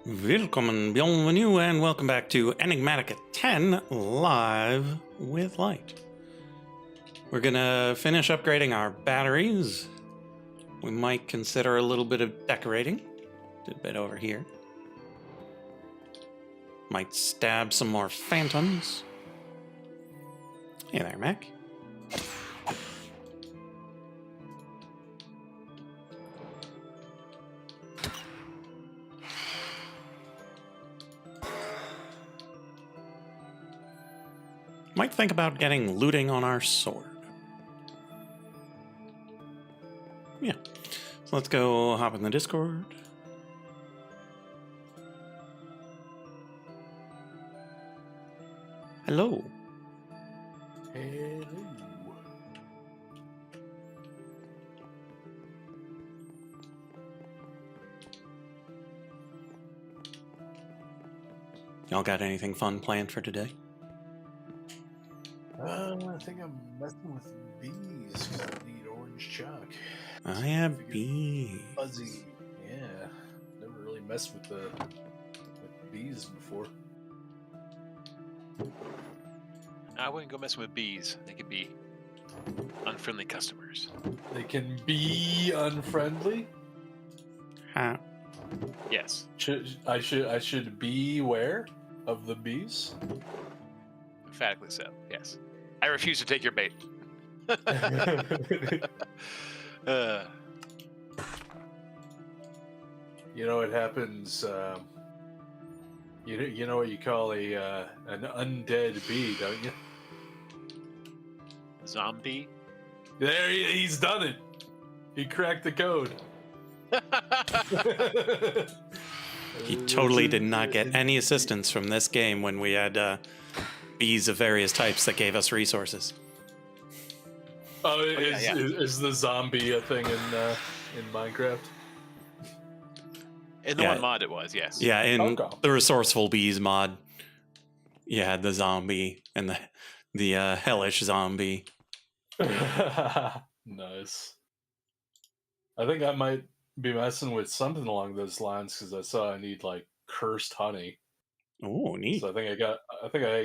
Willkommen, bienvenue, and welcome back to Enigmatica 10 Live with Light. We're gonna finish upgrading our batteries. We might consider a little bit of decorating. Did a bit over here. Might stab some more phantoms. Hey there, Mac. Might think about getting looting on our sword. Yeah. So let's go hop in the Discord. Hello. Hello. Y'all got anything fun planned for today? I think I'm messing with bees because I need orange chalk. I have bees. Fuzzy. Yeah. Never really messed with bees before. I wouldn't go messing with bees. They could be unfriendly customers. They can be unfriendly. Huh. Yes. I should beware of the bees. Emphatically so, yes. I refuse to take your bait. You know it happens. You know what you call an undead bee, don't you? Zombie? There he's done it. He cracked the code. He totally did not get any assistance from this game when we had bees of various types that gave us resources. Oh, yeah. is the zombie a thing in Minecraft? In the one mod it was, yes. Yeah, in Okay. the Resourceful Bees mod, you had the zombie and the hellish zombie. Nice. I think I might be messing with something along those lines because I saw I need like cursed honey. Oh, neat. So I think I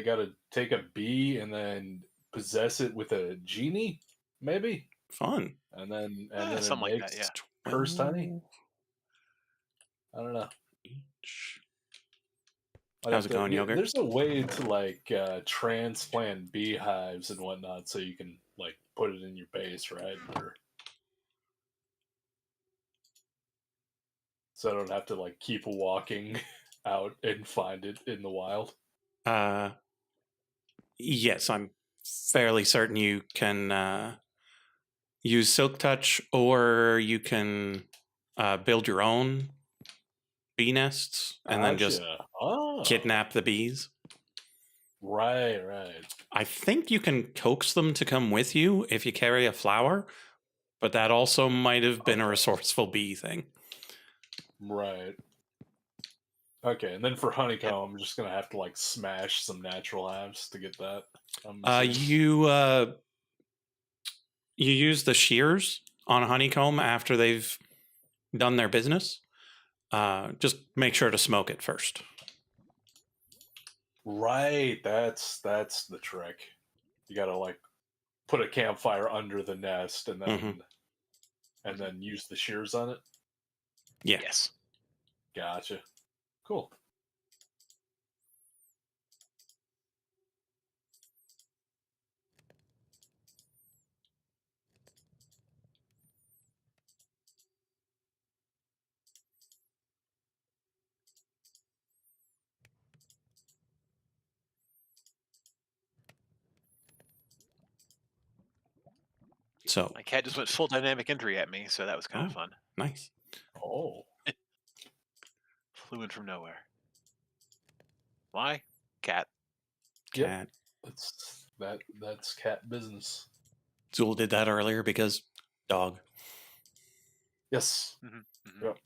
got to take a bee and then possess it with a genie, maybe, Fun. and then it something like makes that, yeah. cursed honey. I don't know. Each. I'd How's have it going, Yogurt? There's a way to like transplant beehives and whatnot, so you can like put it in your base, right? So I don't have to like keep walking out and find it in the wild. Yes, I'm fairly certain you can use Silk Touch, or you can build your own bee nests and then just kidnap the bees. Right. I think you can coax them to come with you if you carry a flower, but that also might have been a resourceful bee thing. Right. Okay, and then for honeycomb, I'm just gonna have to like smash some natural hives to get that. You use the shears on honeycomb after they've done their business. Just make sure to smoke it first. Right, that's the trick. You gotta like put a campfire under the nest and then use the shears on it. Yeah. Yes. Gotcha. Cool. So My cat just went full dynamic entry at me, so that was kind of fun. Nice. Oh. Flew in from nowhere. Why? Cat. Cat. Yep. That's cat business. Zool did that earlier because dog. Yes. Mm-hmm. Yep.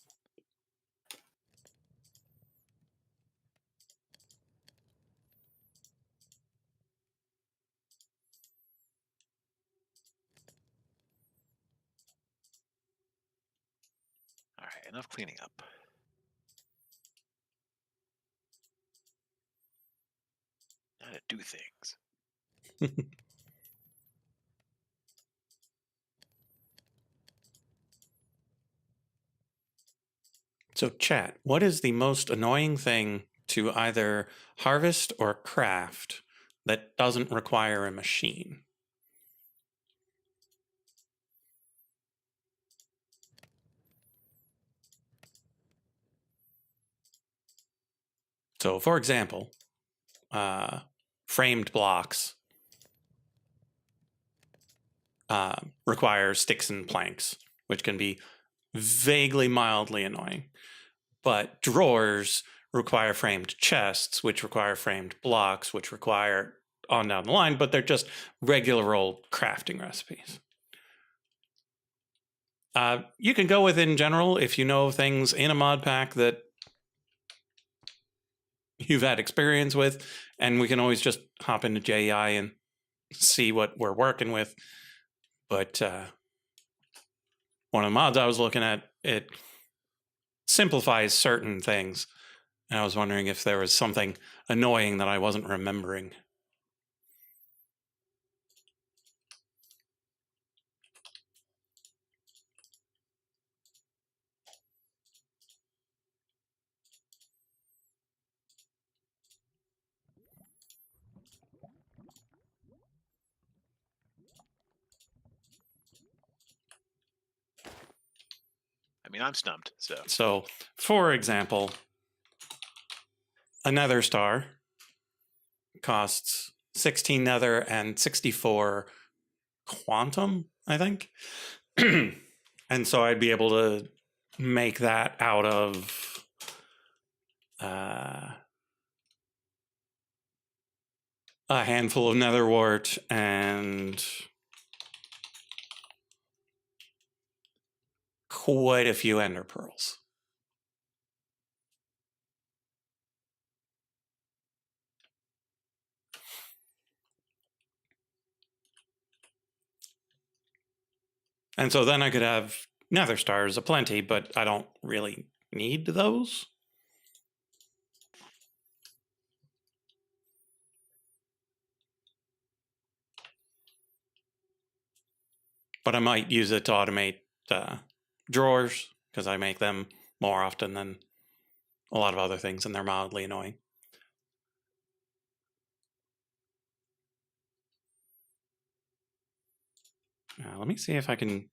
All right, enough cleaning up. to do things. So, chat, what is the most annoying thing to either harvest or craft that doesn't require a machine? So, for example, framed blocks require sticks and planks, which can be vaguely mildly annoying. But drawers require framed chests, which require framed blocks, which require on down the line, but they're just regular old crafting recipes. You can go with in general if you know things in a mod pack that you've had experience with, and we can always just hop into JEI and see what we're working with. But one of the mods I was looking at, it simplifies certain things. And I was wondering if there was something annoying that I wasn't remembering. I mean, I'm stumped. So, for example, a nether star costs 16 nether and 64 quantum, I think. And so I'd be able to make that out of a handful of nether wart and quite a few ender pearls. And so then I could have nether stars aplenty, but I don't really need those. But I might use it to automate drawers, because I make them more often than a lot of other things, and they're mildly annoying. Let me see if I can...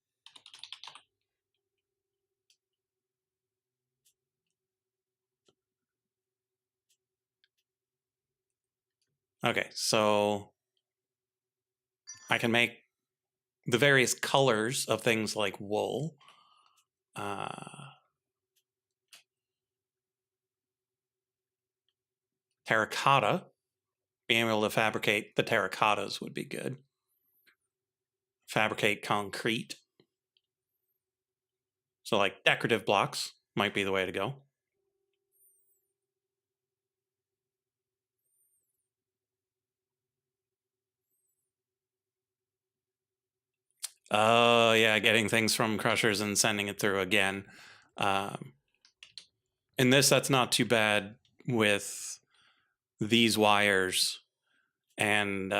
Okay, so I can make the various colors of things like wool. Terracotta. Being able to fabricate the terracottas would be good. Fabricate concrete. So like decorative blocks might be the way to go. Oh, yeah, getting things from crushers and sending it through again. In this, that's not too bad with these wires. And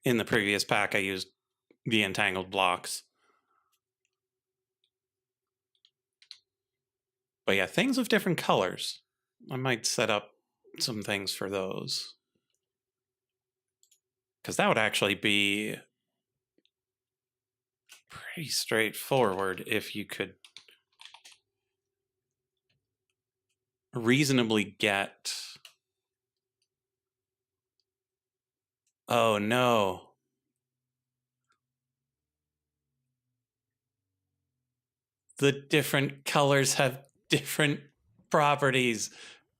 in the previous pack, I used the entangled blocks. But yeah, things of different colors. I might set up some things for those. Because that would actually be pretty straightforward if you could reasonably get... Oh no. The different colors have different properties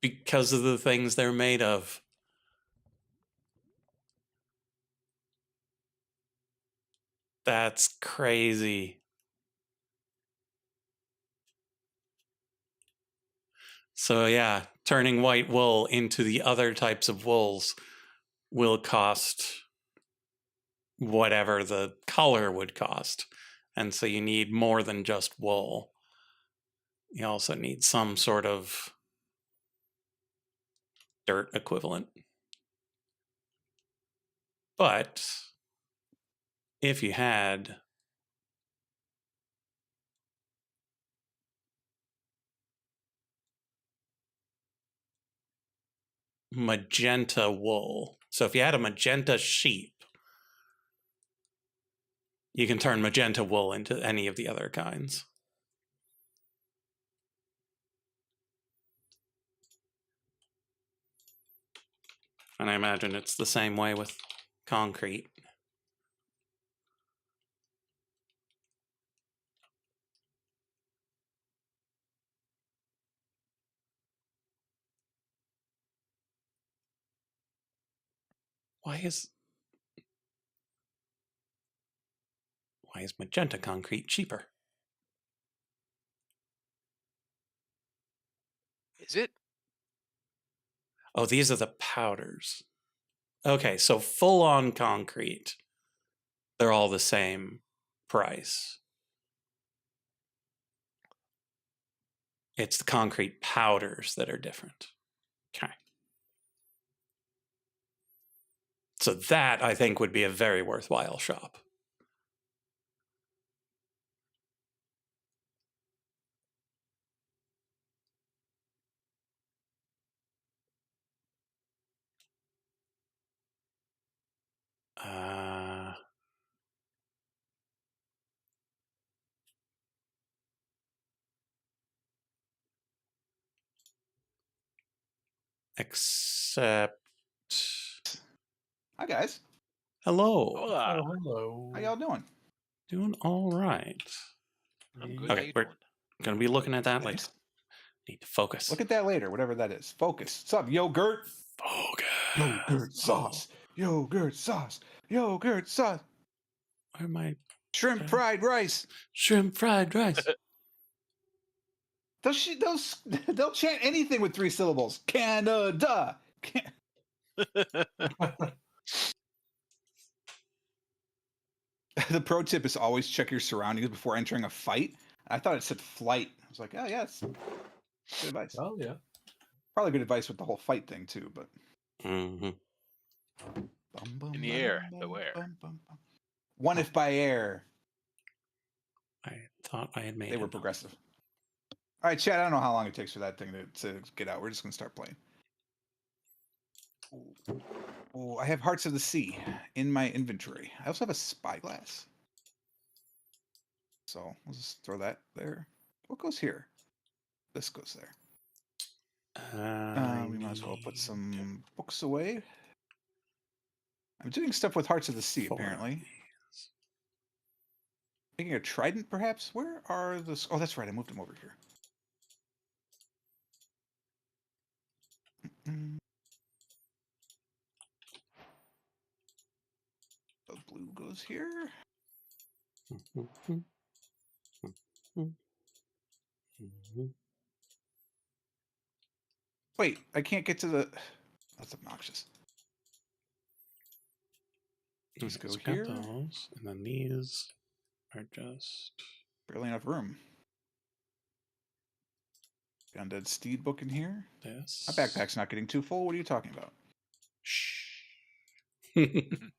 because of the things they're made of. That's crazy. So yeah, turning white wool into the other types of wools will cost whatever the color would cost. And so you need more than just wool. You also need some sort of dirt equivalent. But if you had magenta wool, so if you had a magenta sheep, you can turn magenta wool into any of the other kinds. And I imagine it's the same way with concrete. Why is magenta concrete cheaper? Is it? Oh, these are the powders. Okay, so full on concrete, they're all the same price. It's the concrete powders that are different. Okay. So that, I think, would be a very worthwhile shop. Except, Hi guys, hello. Hola. Oh, hello. how y'all doing? Doing all right. I'm good. Okay, How you we're doing? going to be looking at that later. Nice. Need to focus. Look at that later, whatever that is. Focus. What's up, yogurt? Focus. Yogurt sauce. Yogurt sauce. Yogurt sauce. Where am I? Shrimp Okay. fried rice. Shrimp fried rice. They'll chant anything with 3 syllables. Canada. The pro tip is always check your surroundings before entering a fight. I thought it said flight. I was like, oh yes, good advice. Oh yeah. Probably good advice with the whole fight thing too. But Mm-hmm. In the air, beware. One if by air. I thought I had made They were it. progressive. All right, Chad, I don't know how long it takes for that thing to get out. We're just going to start playing. Oh, I have Hearts of the Sea in my inventory. I also have a spyglass. So we'll just throw that there. What goes here? This goes there. We might as well put some books away. I'm doing stuff with Hearts of the Sea, apparently. Making a trident, perhaps? Where are the... Oh, that's right. I moved them over here. The blue goes here. Wait, I can't get to the... That's obnoxious. These go here. Those, and then these are just... Barely enough room. Undead Steed book in here. This. My backpack's not getting too full. What are you talking about? Shh. I don't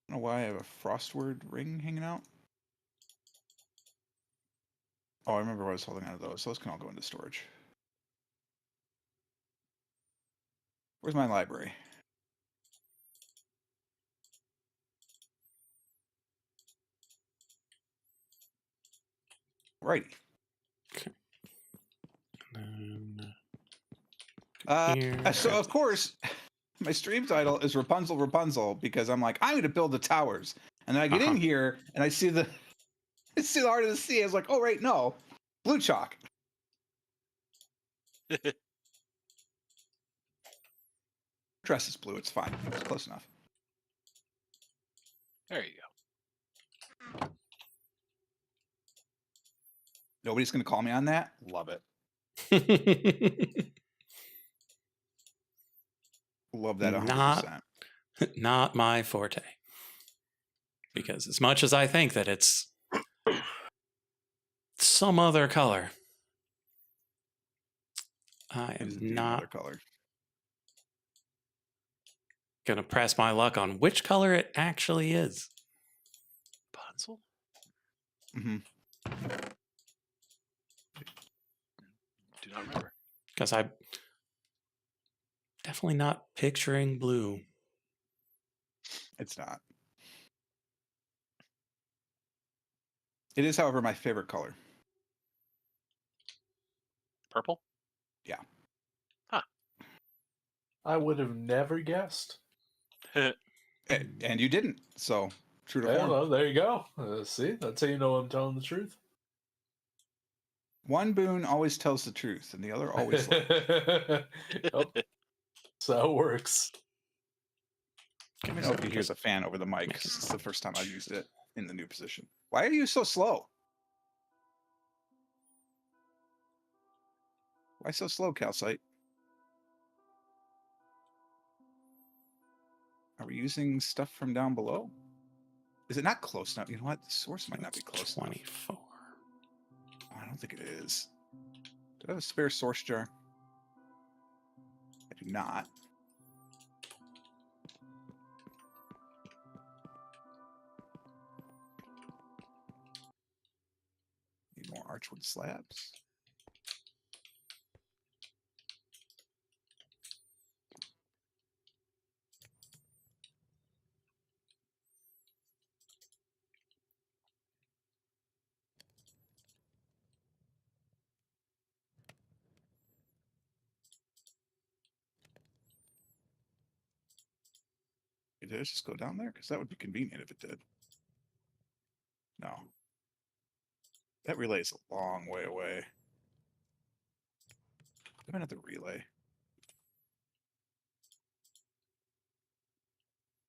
know why I have a Frostward ring hanging out. Oh, I remember what I was holding on to those. Those can all go into storage. Where's my library? Righty. And So, of course, my stream title is Rapunzel because I'm like, I'm going to build the towers. And then I get in here and I see the Heart of the Sea. I was like, oh, right, no. Blue chalk. Dress is blue. It's fine. It's close enough. There you go. Nobody's going to call me on that? Love it. Love that 100%. Not my forte. Because as much as I think that it's some other color, I am not. Color. Gonna press my luck on which color it actually is. Rapunzel? Mm-hmm. Do not remember. Because I'm definitely not picturing blue. It's not. It is, however, my favorite color. Purple? Yeah. I would have never guessed. And you didn't, so true to Yeah, form. well, there you go. See, that's how you know I'm telling the truth. One Boon always tells the truth, and the other always lies. Yep, so it works. Let me know if you hear the fan over the mic. 'Cause it's the first time I've used it in the new position. Why are you so slow? Why so slow, Calcite? Are we using stuff from down below? Is it not close enough? You know what? The source might not be close enough. 24. Oh, I don't think it is. Do I have a spare source jar? I do not. Need more archwood slabs. Did it just go down there? Because that would be convenient if it did. No. That relay is a long way away. I'm gonna have the relay.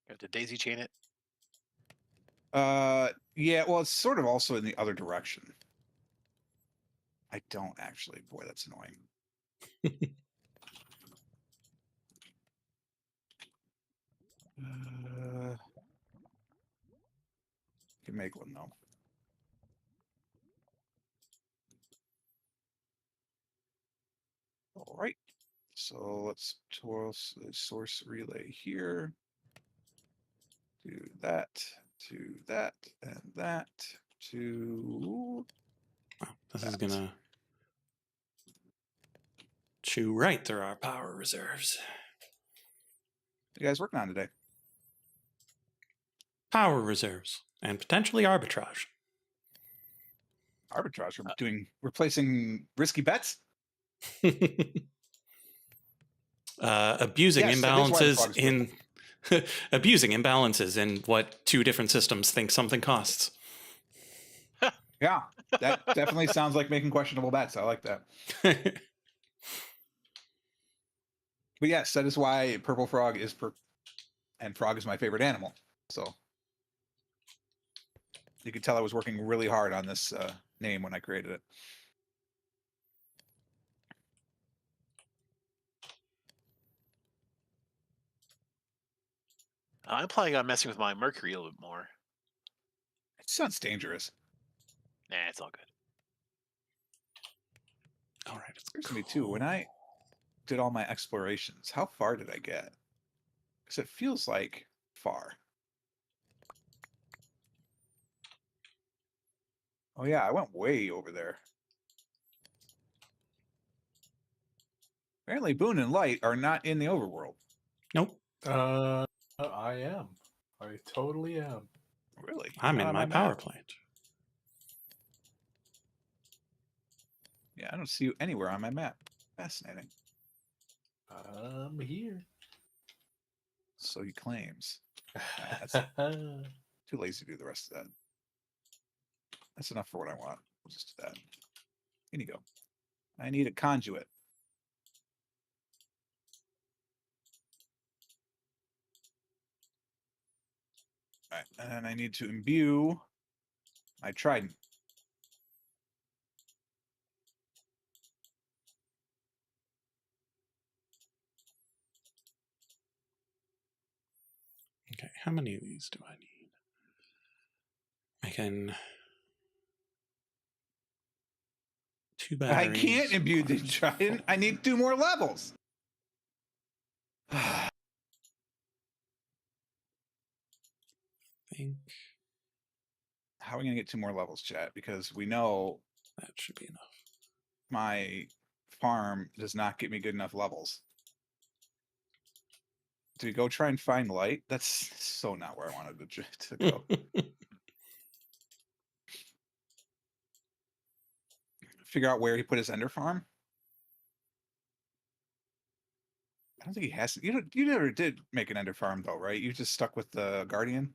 You have to daisy chain it. Yeah, well, it's sort of also in the other direction. I don't actually. Boy, that's annoying. Can make one though. All right. So let's toss the source relay here. Do that, to that, and that, to Wow, this is that. gonna chew right through our power reserves. What are you guys working on today? Power reserves and potentially arbitrage. Arbitrage. We're doing replacing risky bets. Abusing Yes, that is why the imbalances frog is in abusing imbalances in what two different systems think something costs. Yeah, that definitely sounds like making questionable bets. I like that. But yes, that is why purple frog is and frog is my favorite animal. So you could tell I was working really hard on this name when I created it. I'm planning on messing with my mercury a little bit more. It sounds dangerous. Nah, it's all good. All right, it's Here's me too. When I did all my explorations, how far did I get? Because it feels like far. Oh yeah, I went way over there. Apparently, Boon and Light are not in the overworld. Nope, I am. I totally am. Really? I'm Not in on my map. power plant. Yeah, I don't see you anywhere on my map. Fascinating. I'm here. So he claims. That's too lazy to do the rest of that. That's enough for what I want. We'll just do that. In you go. I need a conduit. All right, and I need to imbue my trident. Okay, how many of these do I need? I can two I batteries. can't imbue the trident. I need 2 more levels. think How are we gonna get 2 more levels, chat? Because we know that should be enough. my farm does not get me good enough levels. Do we go try and find light? That's so not where I wanted to go. Figure out where he put his ender farm. I don't think he has. You never did make an ender farm though, right? You just stuck with the guardian.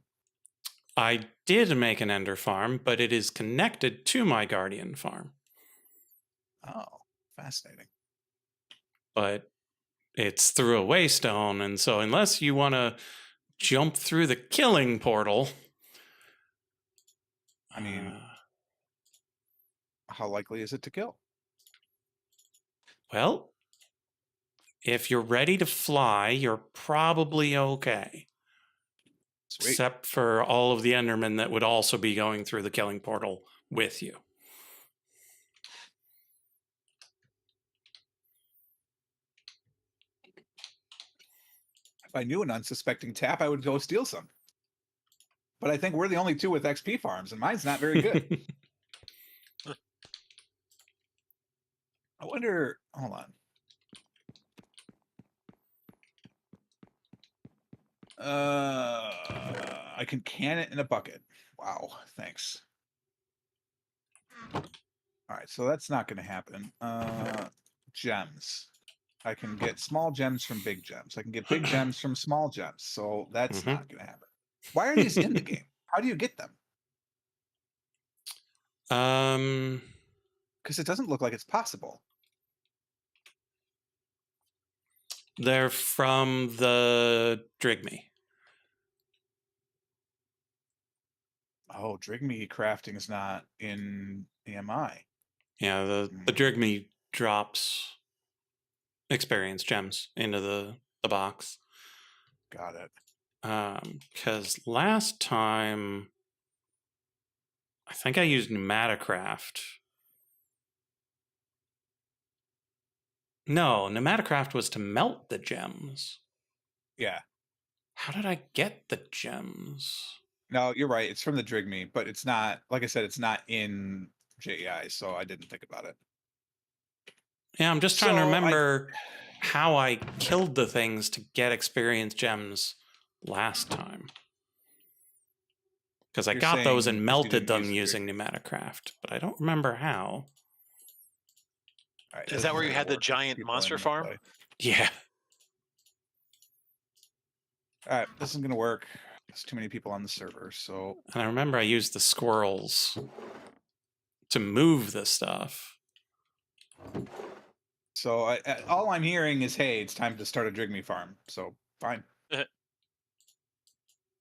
I did make an ender farm, but it is connected to my guardian farm. Oh, fascinating. But it's through a waystone, and so unless you want to jump through the killing portal, I mean, how likely is it to kill? well, if you're ready to fly, you're probably okay. Sweet. Except for all of the Endermen that would also be going through the killing portal with you. If I knew an unsuspecting tap, I would go steal some. But I think we're the only 2 with XP farms, and mine's not very good. I wonder. Hold on. I can can it in a bucket. Wow, thanks. All right, so that's not going to happen. Gems. I can get small gems from big gems. I can get big gems from small gems. So that's not going to happen. Why are these in the game? How do you get them? Because it doesn't look like it's possible. They're from the Drigme. Oh, Drigme crafting is not in AMI. Yeah, the Drigme drops experience gems into the box. Got it. Because last time, I think I used Pneumaticraft. No, Pneumaticraft was to melt the gems. Yeah. How did I get the gems? No, you're right. It's from the Drigme, but it's not, like I said, it's not in JEI, so I didn't think about it. Yeah, I'm just trying to remember how I killed the things to get experience gems last time. Because I got those and melted them using Pneumaticraft, but I don't remember how. Is that where you had the giant monster farm? Yeah. All right, this isn't going to work. There's too many people on the server, so... And I remember I used the squirrels to move the stuff. So all I'm hearing is, hey, it's time to start a Drigme farm. So, fine.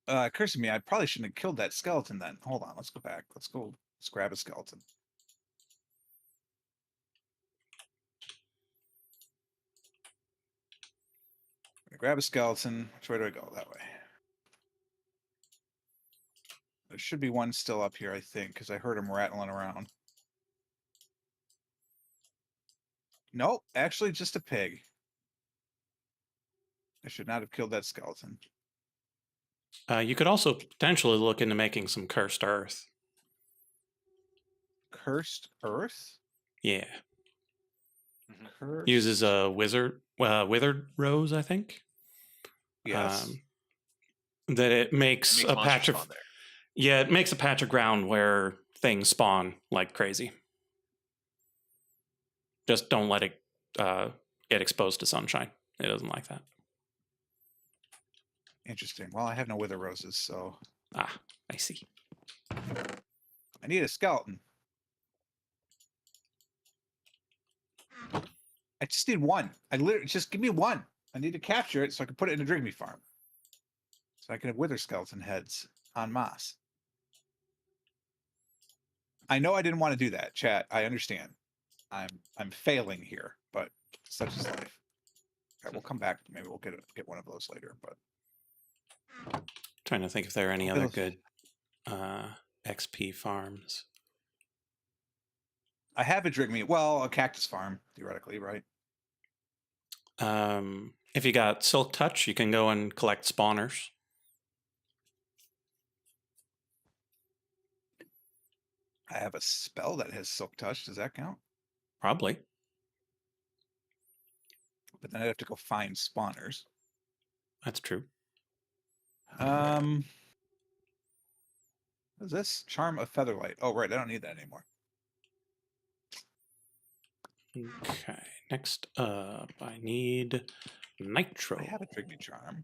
Occurs to me, I probably shouldn't have killed that skeleton then. Hold on, let's go back. Let's grab a skeleton. I'm gonna grab a skeleton. Which way do I go? That way. There should be one still up here, I think, because I heard him rattling around. Nope, actually just a pig. I should not have killed that skeleton. You could also potentially look into making some cursed earth. Cursed earth? Yeah. Cursed... Uses a withered rose, I think. Yes. That it makes a patch of... Yeah, it makes a patch of ground where things spawn like crazy. Just don't let it get exposed to sunshine. It doesn't like that. Interesting. Well, I have no wither roses, so... Ah, I see. I need a skeleton. I just need one. I literally... Just give me one. I need to capture it so I can put it in a Drigme farm. So I can have wither skeleton heads en masse. I know I didn't want to do that, chat. I understand. I'm failing here, but such is life. Okay, we'll come back. Maybe we'll get one of those later. But Trying to think if there are any other good XP farms. I have a Drigme. Well, a cactus farm, theoretically, right? If you got Silk Touch, you can go and collect spawners. I have a spell that has Silk Touch. Does that count? Probably. But then I'd have to go find spawners. That's true. What is this? Charm of Featherlight. Oh, right. I don't need that anymore. Okay. Next up, I need nitro. I have a Drigny Charm.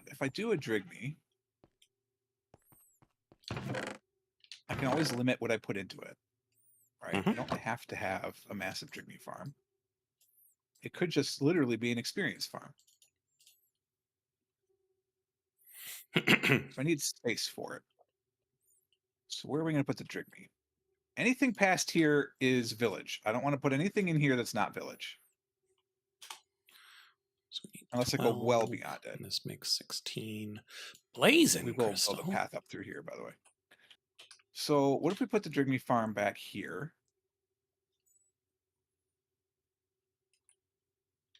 If I do a Drigny, I can always limit what I put into it. Right? I don't have to have a massive Drigny farm. It could just literally be an experience farm. So I need space for it. So where are we going to put the Drigny? Anything past here is village. I don't want to put anything in here that's not village. So we need Unless I go well 12, beyond it. and this makes 16. Blazing We will crystal. build a path up through here, by the way. So what if we put the Drigny farm back here?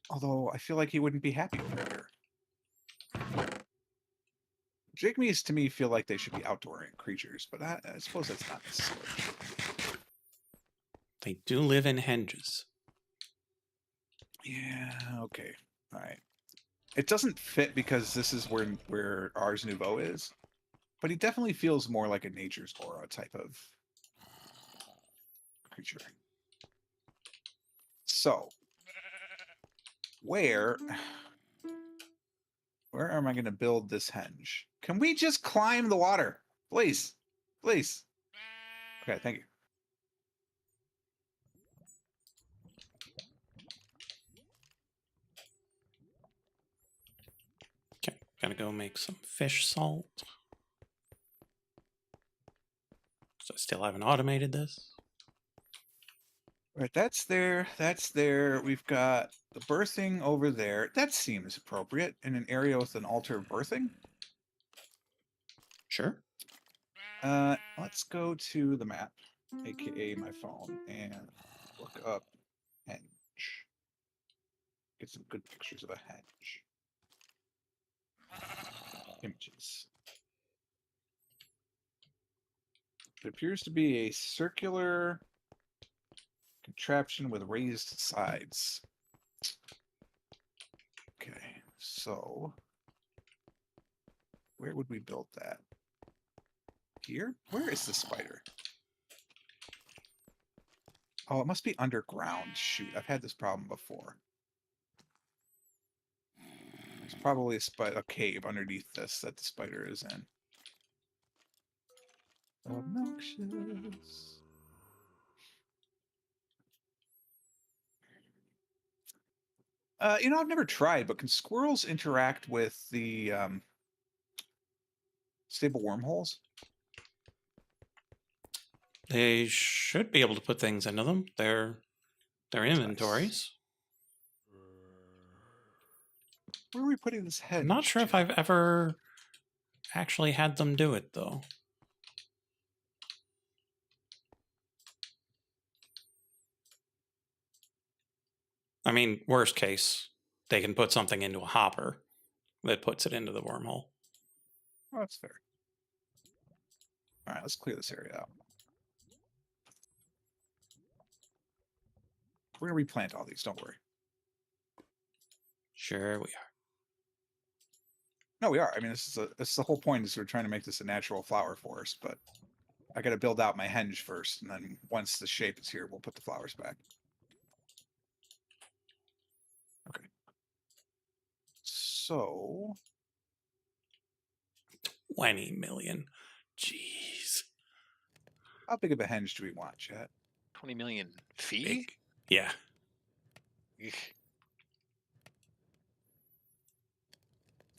Although I feel like he wouldn't be happy over here. Drigmies to me feel like they should be outdoor creatures, but I suppose that's not necessarily true. They do live in henges. Yeah, okay. All right. It doesn't fit because this is where Ars Nouveau is, but he definitely feels more like a Nature's Aura type of creature. So, where am I going to build this henge? Can we just climb the water? Please. Please. Okay, thank you. Okay, gotta go make some fish salt. So I still haven't automated this. All right, that's there. That's there. We've got the birthing over there. That seems appropriate in an area with an altar of birthing. Sure. Let's go to the map, aka my phone, and look up henge. Get some good pictures of a henge. Images. It appears to be a circular contraption with raised sides. Okay, so where would we build that? Here? Where is the spider? Oh, it must be underground. Shoot, I've had this problem before. There's probably a cave underneath this that the spider is in. Obnoxious. I've never tried, but can squirrels interact with the stable wormholes? They should be able to put things into them. Their inventories. Where are we putting this head? I'm not sure if I've ever actually had them do it, though. I mean, worst case, they can put something into a hopper that puts it into the wormhole. Oh, that's fair. All right, let's clear this area out. We're gonna replant all these. Don't worry. Sure we are. No, we are. I mean, this is the whole point. Is we're trying to make this a natural flower forest, but I got to build out my henge first, and then once the shape is here, we'll put the flowers back. Okay. So 20 million. Jeez. how big of a henge do we want, chat? 20 million fee? Big. Yeah. Eek.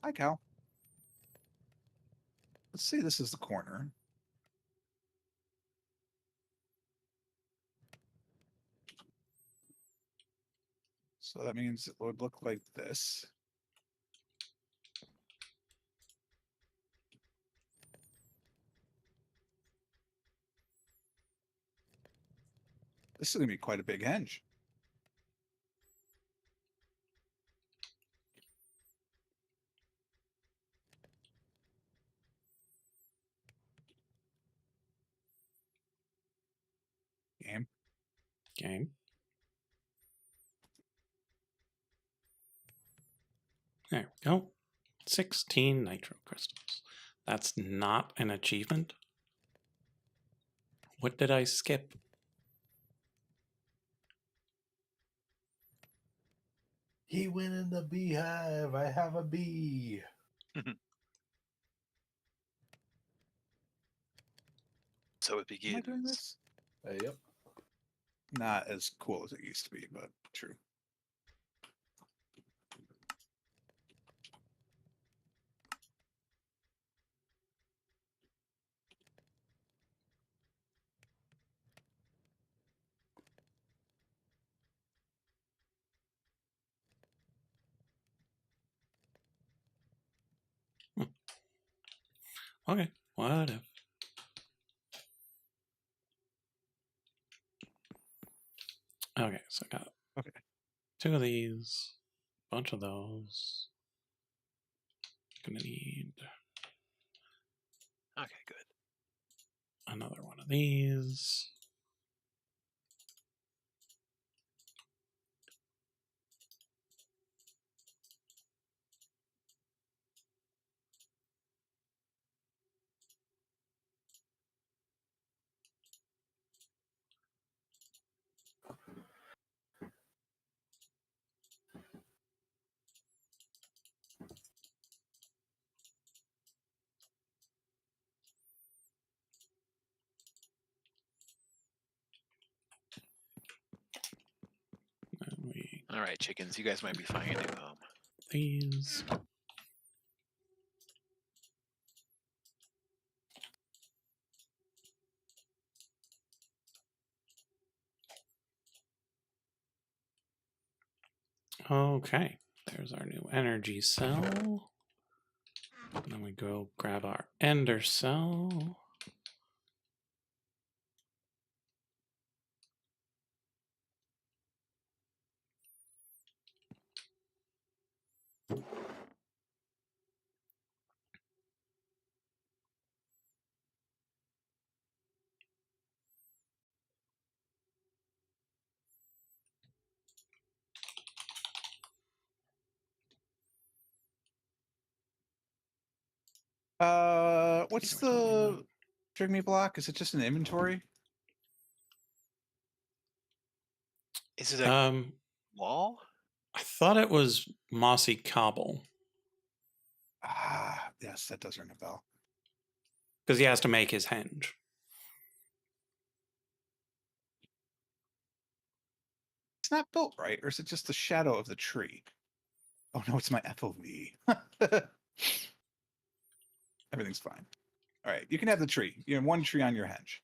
Hi, Cal. Let's say this is the corner. So that means it would look like this. This is going to be quite a big henge. game. There we go. 16 nitro crystals. That's not an achievement. What did I skip? He went in the beehive. I have a bee. So it Am I begins. doing this? Yep. Not as cool as it used to be, but true. Okay, whatever. Okay, so I got Okay. 2 of these, a bunch of those. Gonna need Okay, good. another one of these. And we All right, chickens, you guys might be finding a new home. these. Okay, there's our new energy cell. And then we go grab our ender cell. What's There was only the Trig Me block? Is it just an inventory? Is it one. a wall? I thought it was mossy cobble Ah, yes, that does ring a bell. because he has to make his henge. It's not built right, or is it just the shadow of the tree? Oh no, it's my FOV. Everything's fine. All right, you can have the tree. You have 1 tree on your henge.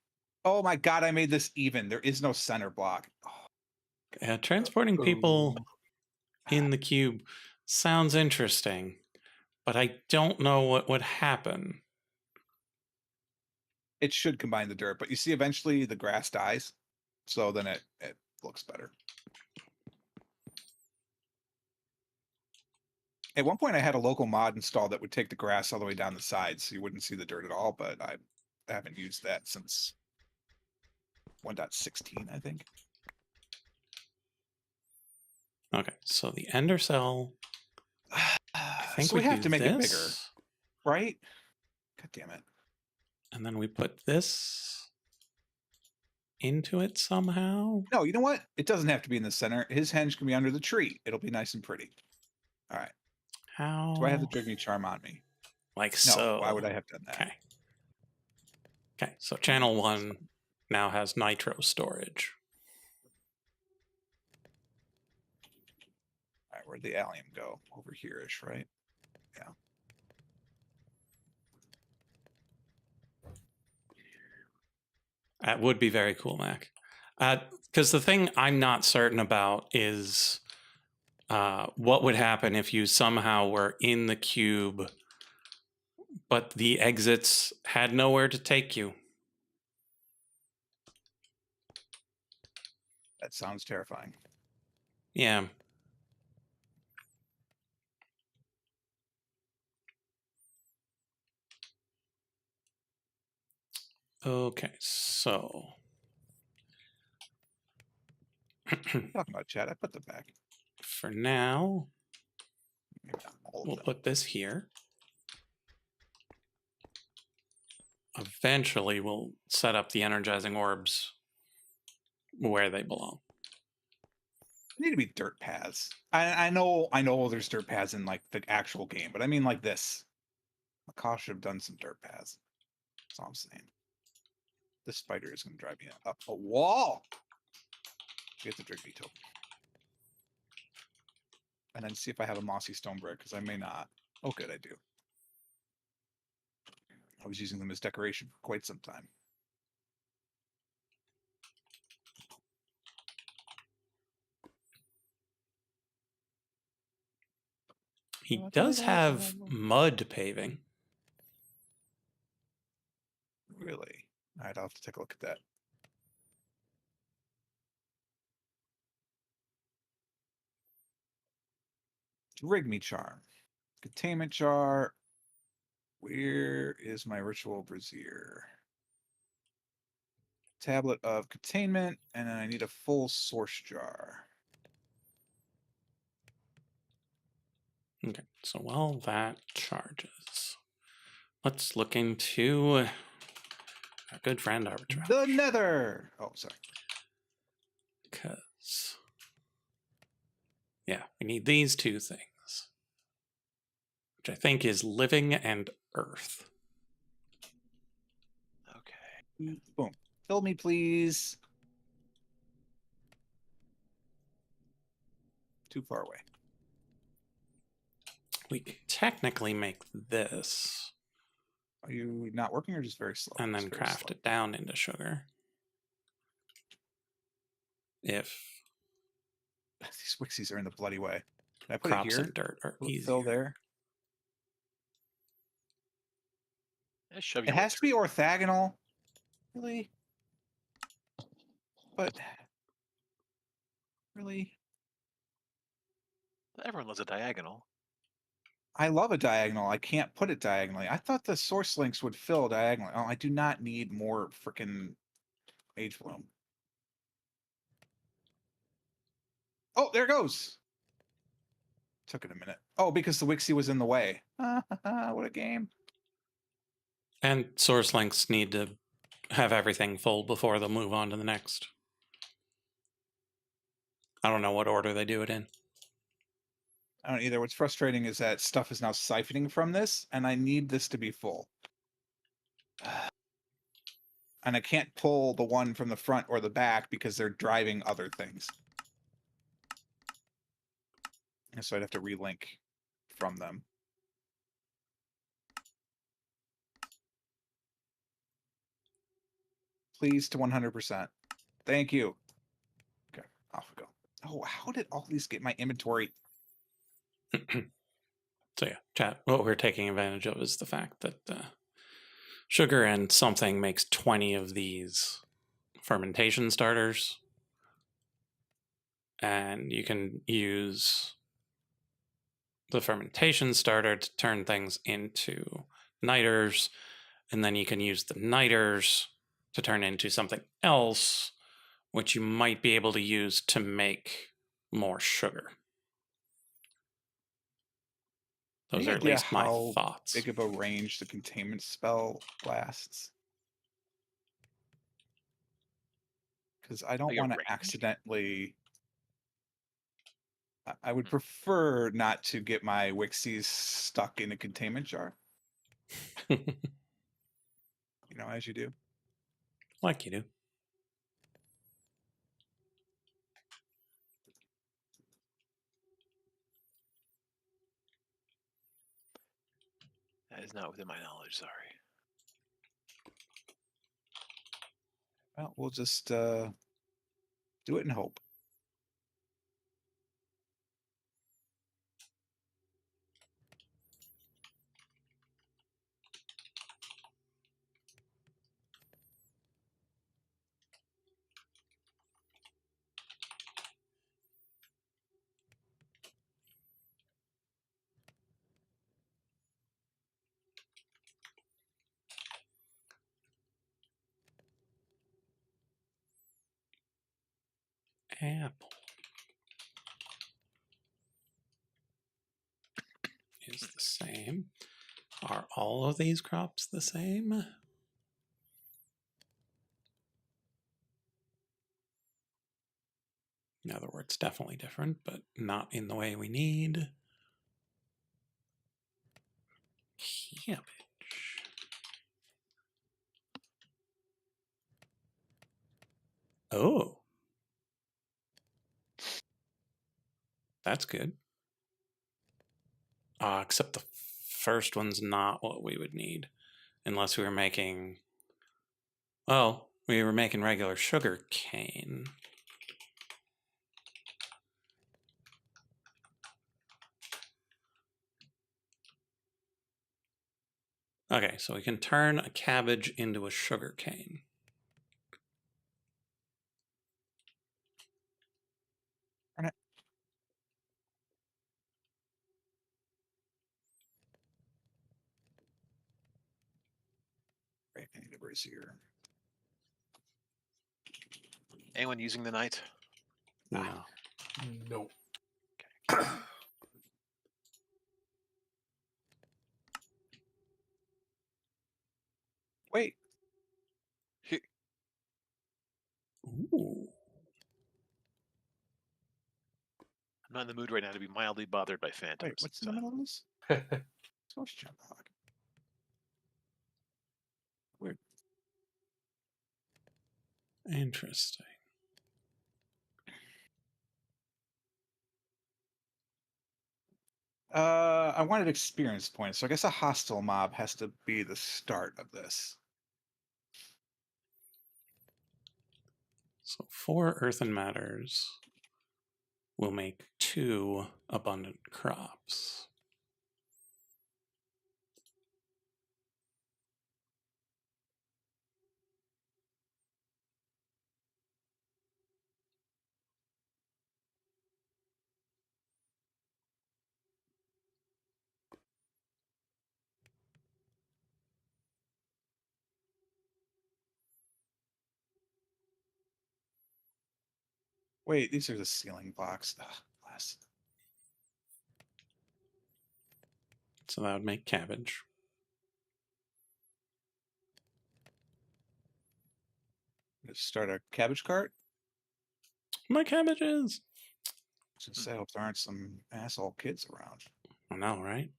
Oh my god, I made this even. There is no center block. Oh, Transporting people in the cube sounds interesting, but I don't know what would happen. it should combine the dirt, but you see, eventually the grass dies, so then it looks better. At one point, I had a local mod installed that would take the grass all the way down the sides, so you wouldn't see the dirt at all. But I haven't used that since 1.16, I think. Okay, so the ender cell. I think So we have do to make it bigger, this, right? God damn it! and then we put this into it somehow. No, you know what? It doesn't have to be in the center. His henge can be under the tree. It'll be nice and pretty. All right. How? Do I have the Drigny charm on me? Like No. so. Why would I have done that? Okay. Okay, so channel 1 now has nitro storage. All right, where'd the allium go? Over here-ish, right? Yeah. That would be very cool, Mac. Because the thing I'm not certain about is what would happen if you somehow were in the cube, but the exits had nowhere to take you. That sounds terrifying. Yeah. Okay, so Talking about chat, I put them back. For now, Maybe not all of we'll them. put this here. Eventually, we'll set up the energizing orbs where they belong. Need to be dirt paths. I know there's dirt paths in like the actual game, but I mean like this. Macaw should have done some dirt paths. That's all I'm saying. This spider is going to drive me up a wall. Get the drink me token. And then see if I have a mossy stone brick, because I may not. Oh, good, I do. I was using them as decoration for quite some time. He does have mud paving. Really? All right, I'll have to take a look at that. Rig me charm. Containment jar. Where is my ritual brazier? Tablet of containment, and then I need a full source jar. Okay, so while that charges, let's look into our good friend Arbitrage. The nether! Oh, sorry. Because, yeah, we need these two things, which I think is living and earth. Okay. Boom. Fill me, please. Too far away. We could technically make this Are you not working or just very slow? and then It's very craft slow. it down into sugar. If These wixies are in the bloody way. Can I put crops it here? and dirt are Will it easier. fill there. Shove It your way has to be orthogonal. Really? But really? through. Everyone loves a diagonal. I love a diagonal. I can't put it diagonally. I thought the source links would fill diagonally. Oh, I do not need more freaking Age Bloom. Oh, there it goes. Took it a minute. Oh, because the Wixie was in the way. What a game. And source links need to have everything full before they'll move on to the next. I don't know what order they do it in. I don't either. What's frustrating is that stuff is now siphoning from this, and I need this to be full. And I can't pull the one from the front or the back because they're driving other things. And so I'd have to relink from them. Please to 100%. Thank you. Okay, off we go. Oh, how did all these get my inventory? So yeah, chat. What we're taking advantage of is the fact that sugar and something makes 20 of these fermentation starters, and you can use the fermentation starter to turn things into niters, and then you can use the niters to turn into something else, which you might be able to use to make more sugar. Those Any are at idea least my how thoughts. big of a range the containment spell lasts? Because I don't Like a want to range? accidentally. I would prefer not to get my Wixies stuck in a containment jar. You know, as you do. Like you do. That is not within my knowledge, sorry. Well, we'll just do it and hope. apple is the same. Are all of these crops the same? In other words, definitely different, but not in the way we need. Cabbage. Oh. That's good. Except the first one's not what we would need. Unless we were making... Well, we were making regular sugar cane. Okay, so we can turn a cabbage into a sugar cane. Turn it. Right, I need a brazier. Anyone using the knight? No. Nope. Wait, Ooh. I'm not in the mood right now to be mildly bothered by phantoms. wait, what's in the middle of this? Sauce jump hog. Weird. Interesting. I wanted experience points, so I guess a hostile mob has to be the start of this. So 4 earthen matters will make 2 abundant crops. Wait, these are the ceiling blocks. Ugh, glass. So that would make cabbage. Let's start a cabbage cart. My cabbages! Just I hope there aren't some asshole kids around. I know, right?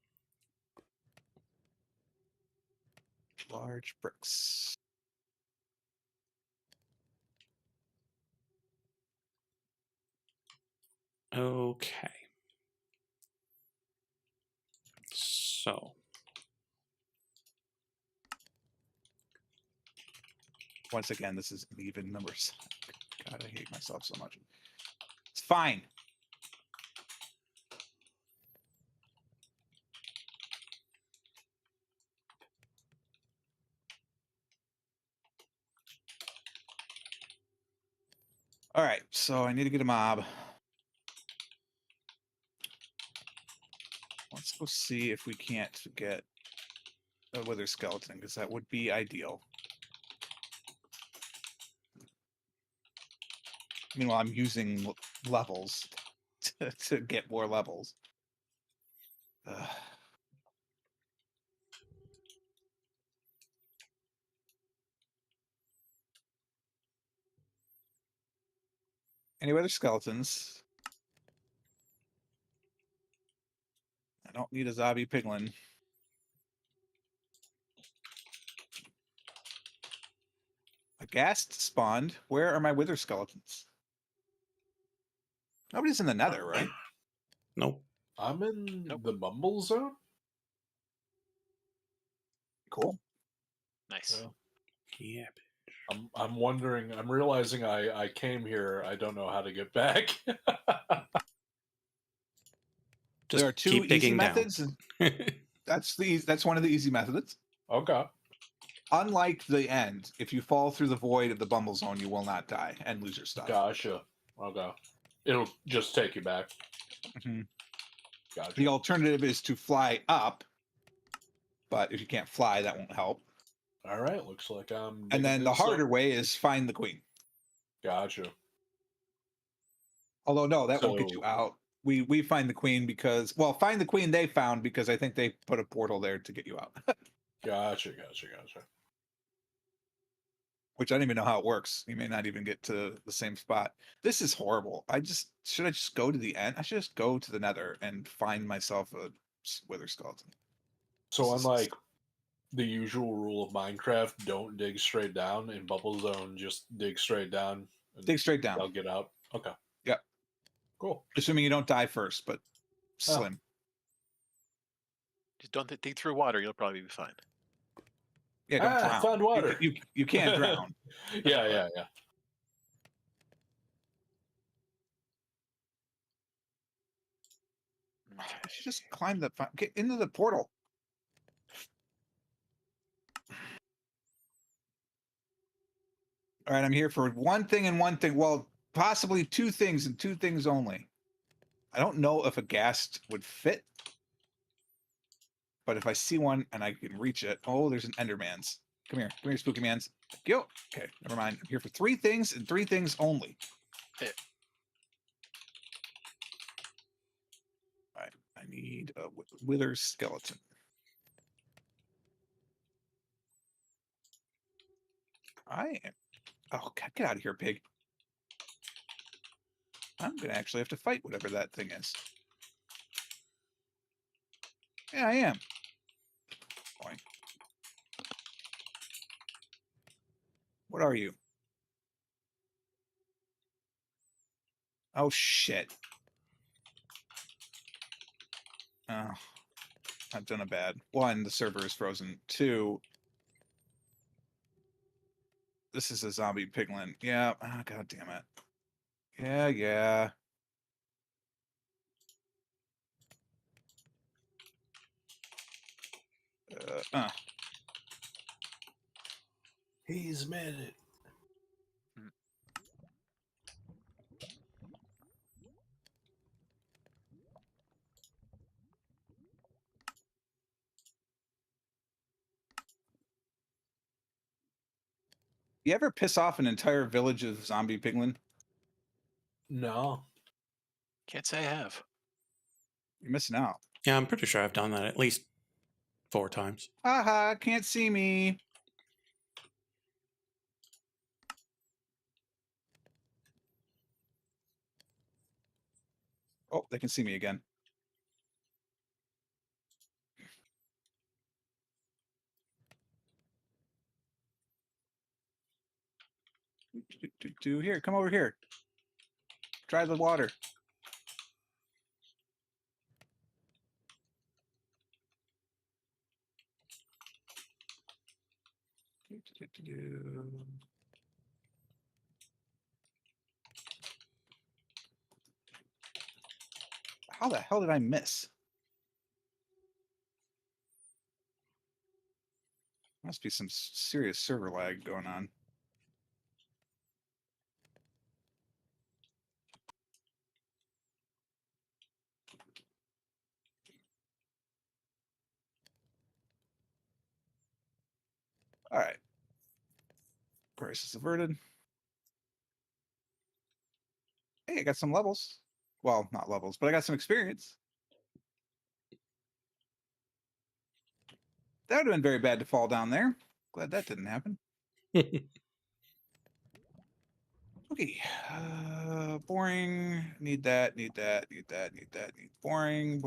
Large bricks. Okay. So, Once again, this is even numbers. God, I hate myself so much. It's fine. All right, so I need to get a mob. Let's go see if we can't get a wither skeleton, because that would be ideal. Meanwhile, I'm using levels to get more levels. Ugh. Any other skeletons? I don't need a zombie piglin. A ghast spawned. Where are my wither skeletons? Nobody's in the nether, right? nope. I'm in Nope. the mumble zone. Cool. Nice. Yeah. Yeah. I'm wondering. I'm realizing I came here. I don't know how to get back. Just There are two keep easy digging down. methods. That's one of the easy methods. Okay. Unlike the end, if you fall through the void of the Bumble Zone, you will not die and lose your stuff. Gotcha. Okay. It'll just take you back. Mhm. Gotcha. The alternative is to fly up, but if you can't fly, that won't help. All right. Looks like I'm. And then digging the this up. harder way is find the queen. Gotcha. Although no, that won't get you So- out. We find the queen because find the queen they found because I think they put a portal there to get you out. Gotcha. Which I don't even know how it works. You may not even get to the same spot. This is horrible. Should I just go to the end? I should just go to the nether and find myself a wither skeleton. So This is- unlike the usual rule of Minecraft, don't dig straight down. In Bubble Zone, just dig straight down. And Dig straight down. they'll get out. Okay. Yep. Cool. Assuming you don't die first, but Oh. slim. Just don't dig through water. You'll probably be fine. Yeah, don't drown. Found water. You can't drown. Yeah. I should just climb get into the portal. All right, I'm here for one thing and one thing. Well, possibly two things and two things only. I don't know if a ghast would fit, but if I see one and I can reach it, oh, there's an Enderman's. Come here, spooky mans. Go. Okay, never mind. I'm here for three things and three things only. Yeah. All right, I need a wither skeleton. I am. Oh, God, get out of here, pig. I'm gonna actually have to fight whatever that thing is. Yeah, I am. Boing. What are you? Oh shit. Oh, I've done a bad. One, the server is frozen. Two, this is a zombie piglin. Yeah. Oh, God damn it. Yeah. He's made it. You ever piss off an entire village of zombie piglin? No. Can't say I have. You're missing out. Yeah, I'm pretty sure I've done that at least 4 times. Haha, can't see me. Oh, they can see me again. Here, come over here. Try the water. How the hell did I miss? Must be some serious server lag going on. All right. Crisis averted. Hey, I got some levels. Well, not levels, but I got some experience. That would have been very bad to fall down there. Glad that didn't happen. Okay. Boring. Need that. Boring.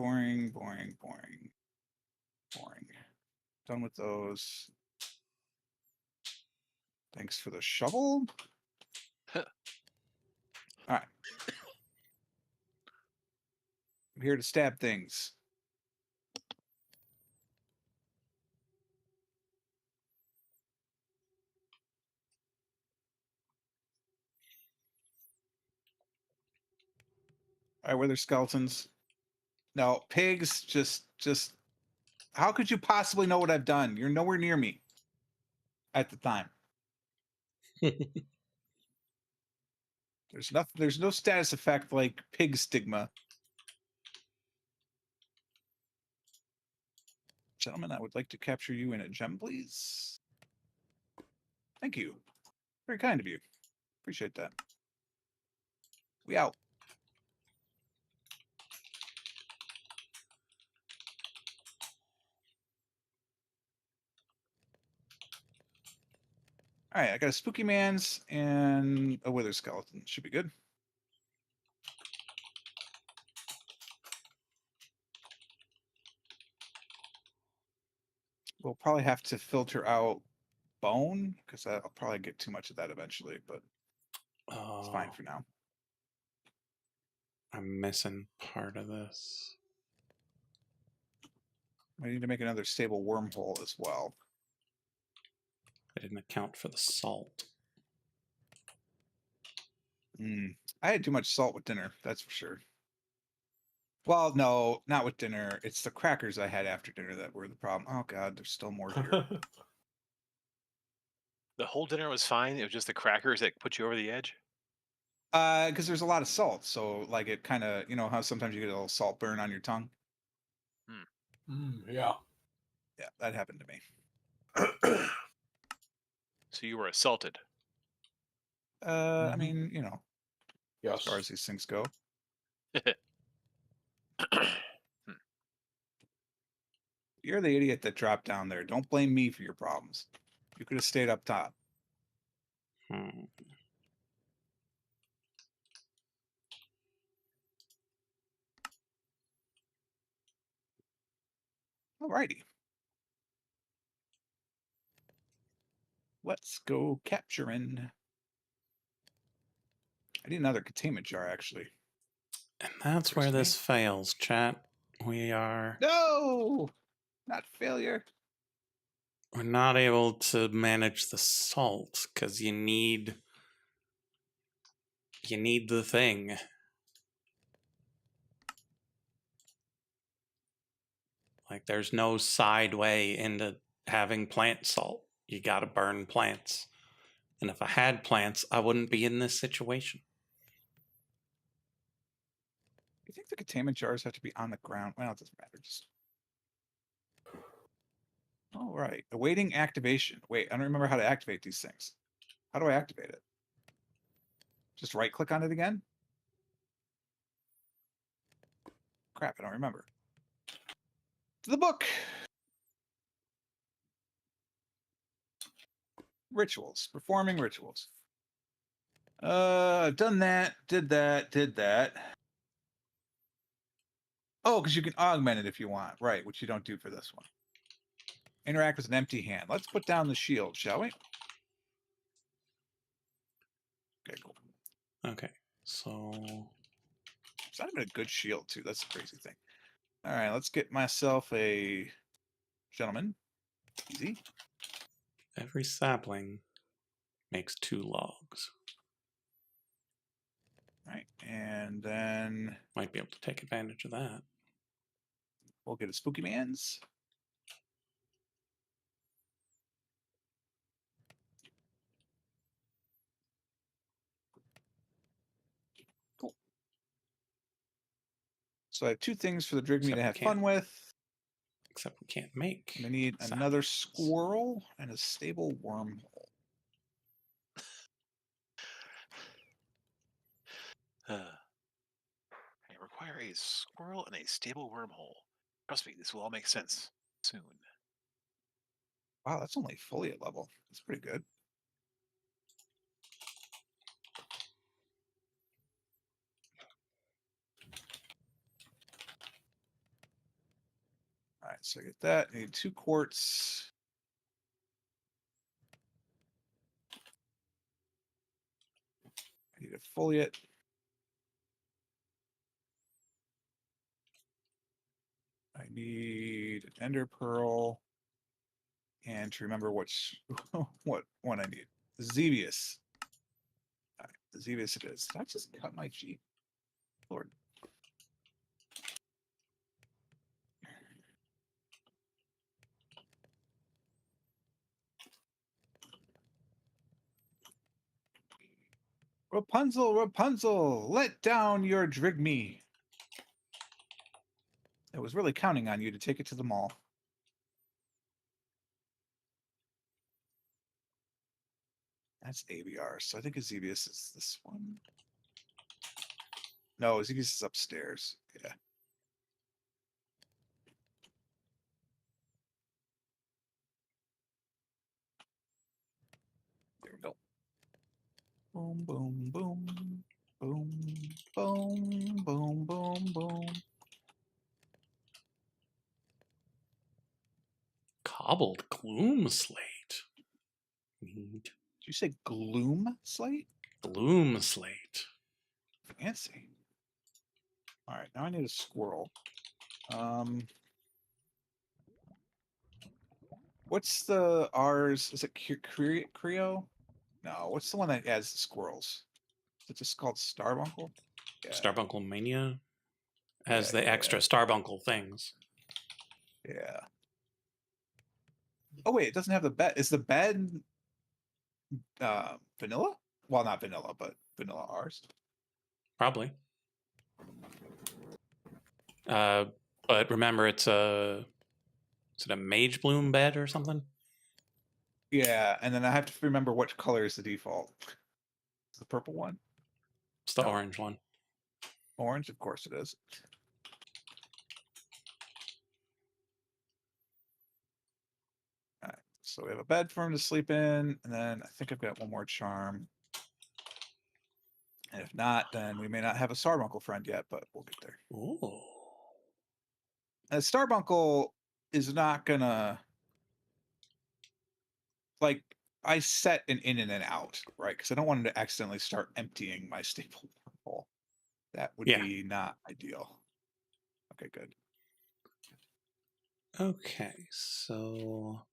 Done with those. Thanks for the shovel. All right. I'm here to stab things. All right, were there skeletons? No, pigs. Just. How could you possibly know what I've done? You're nowhere near me at the time. There's nothing. There's no status effect like pig stigma. Gentlemen, I would like to capture you in a gem, please. Thank you. Very kind of you. Appreciate that. We out. All right, I got a spooky man's and a wither skeleton. Should be good. We'll probably have to filter out bone because I'll probably get too much of that eventually, but it's fine Oh, for now. I'm missing part of this. I need to make another stable wormhole as well. I didn't account for the salt. I had too much salt with dinner, that's for sure. Well, no, not with dinner. It's the crackers I had after dinner that were the problem. Oh god, there's still more here. The whole dinner was fine. It was just the crackers that put you over the edge. Because there's a lot of salt, so like it kind of, you know how sometimes you get a little salt burn on your tongue. Yeah. Yeah, that happened to me. So you were assaulted. I mean, you know, as Yes. far as these things go. You're the idiot that dropped down there. Don't blame me for your problems. You could have stayed up top. Hmm. Alrighty. Let's go capturing. I need another containment jar, actually. And that's where this fails, chat. We're No! Not failure. not able to manage the salt because you need the thing. Like there's no side way into having plant salt. You got to burn plants. And if I had plants, I wouldn't be in this situation. You think the containment jars have to be on the ground? Well, it doesn't matter. Just. All right. Awaiting activation. Wait, I don't remember how to activate these things. How do I activate it? Just right click on it again? Crap, I don't remember. To the book. Rituals. Performing rituals. I've done that, did that. Oh, because you can augment it if you want. Right, which you don't do for this one. Interact with an empty hand. Let's put down the shield, shall we? Okay, cool. Okay, so It's not even a good shield, too. That's the crazy thing. All right, let's get myself a gentleman. Easy. every sapling makes 2 logs. All right, and then Might be able to take advantage of that. we'll get a spooky man's. Cool. So I have 2 things for the Drigme Except to we have can't. fun with. Except we can't make. And I need another squirrel and a stable wormhole. I require a squirrel and a stable wormhole. Trust me, this will all make sense soon. Wow, that's only fully at level. That's pretty good. All right, so I get that. I need 2 quartz. I need a foliate. I need an ender pearl. And to remember which what one I need. Xevious. All right, Xevious it is. Did I just cut my cheek? Lord. Rapunzel, Rapunzel, let down your Drigme. I was really counting on you to take it to the mall. That's ABR, so I think Xevious is this one. No, Xevious is upstairs. Yeah. Boom, boom, boom. Boom, boom, boom, boom, boom. Cobbled gloom slate. Neat. Did you say gloom slate? Gloom slate. Fancy. All right, now I need a squirrel. What's the ours? Is it Creo? No, what's the one that adds the squirrels? Is it just called Starbuncle? Yeah. Starbuncle Mania has Yeah, the yeah, extra Starbuncle things. Yeah. Oh wait, it doesn't have the bed. Is the bed vanilla? Well, not vanilla, but vanilla ours. Probably. But remember, is it a Mage Bloom bed or something? Yeah, and then I have to remember which color is the default. It's the purple one. It's the No. orange one. Orange, of course it is. All right, so we have a bed for him to sleep in, and then I think I've got one more charm. And if not, then we may not have a Starbuncle friend yet, but we'll get there. Ooh. And Starbuncle is not gonna like I set an in and an out, right? Because I don't want him to accidentally start emptying my staple wormhole. That would Yeah. be not ideal. Okay, good. Okay, so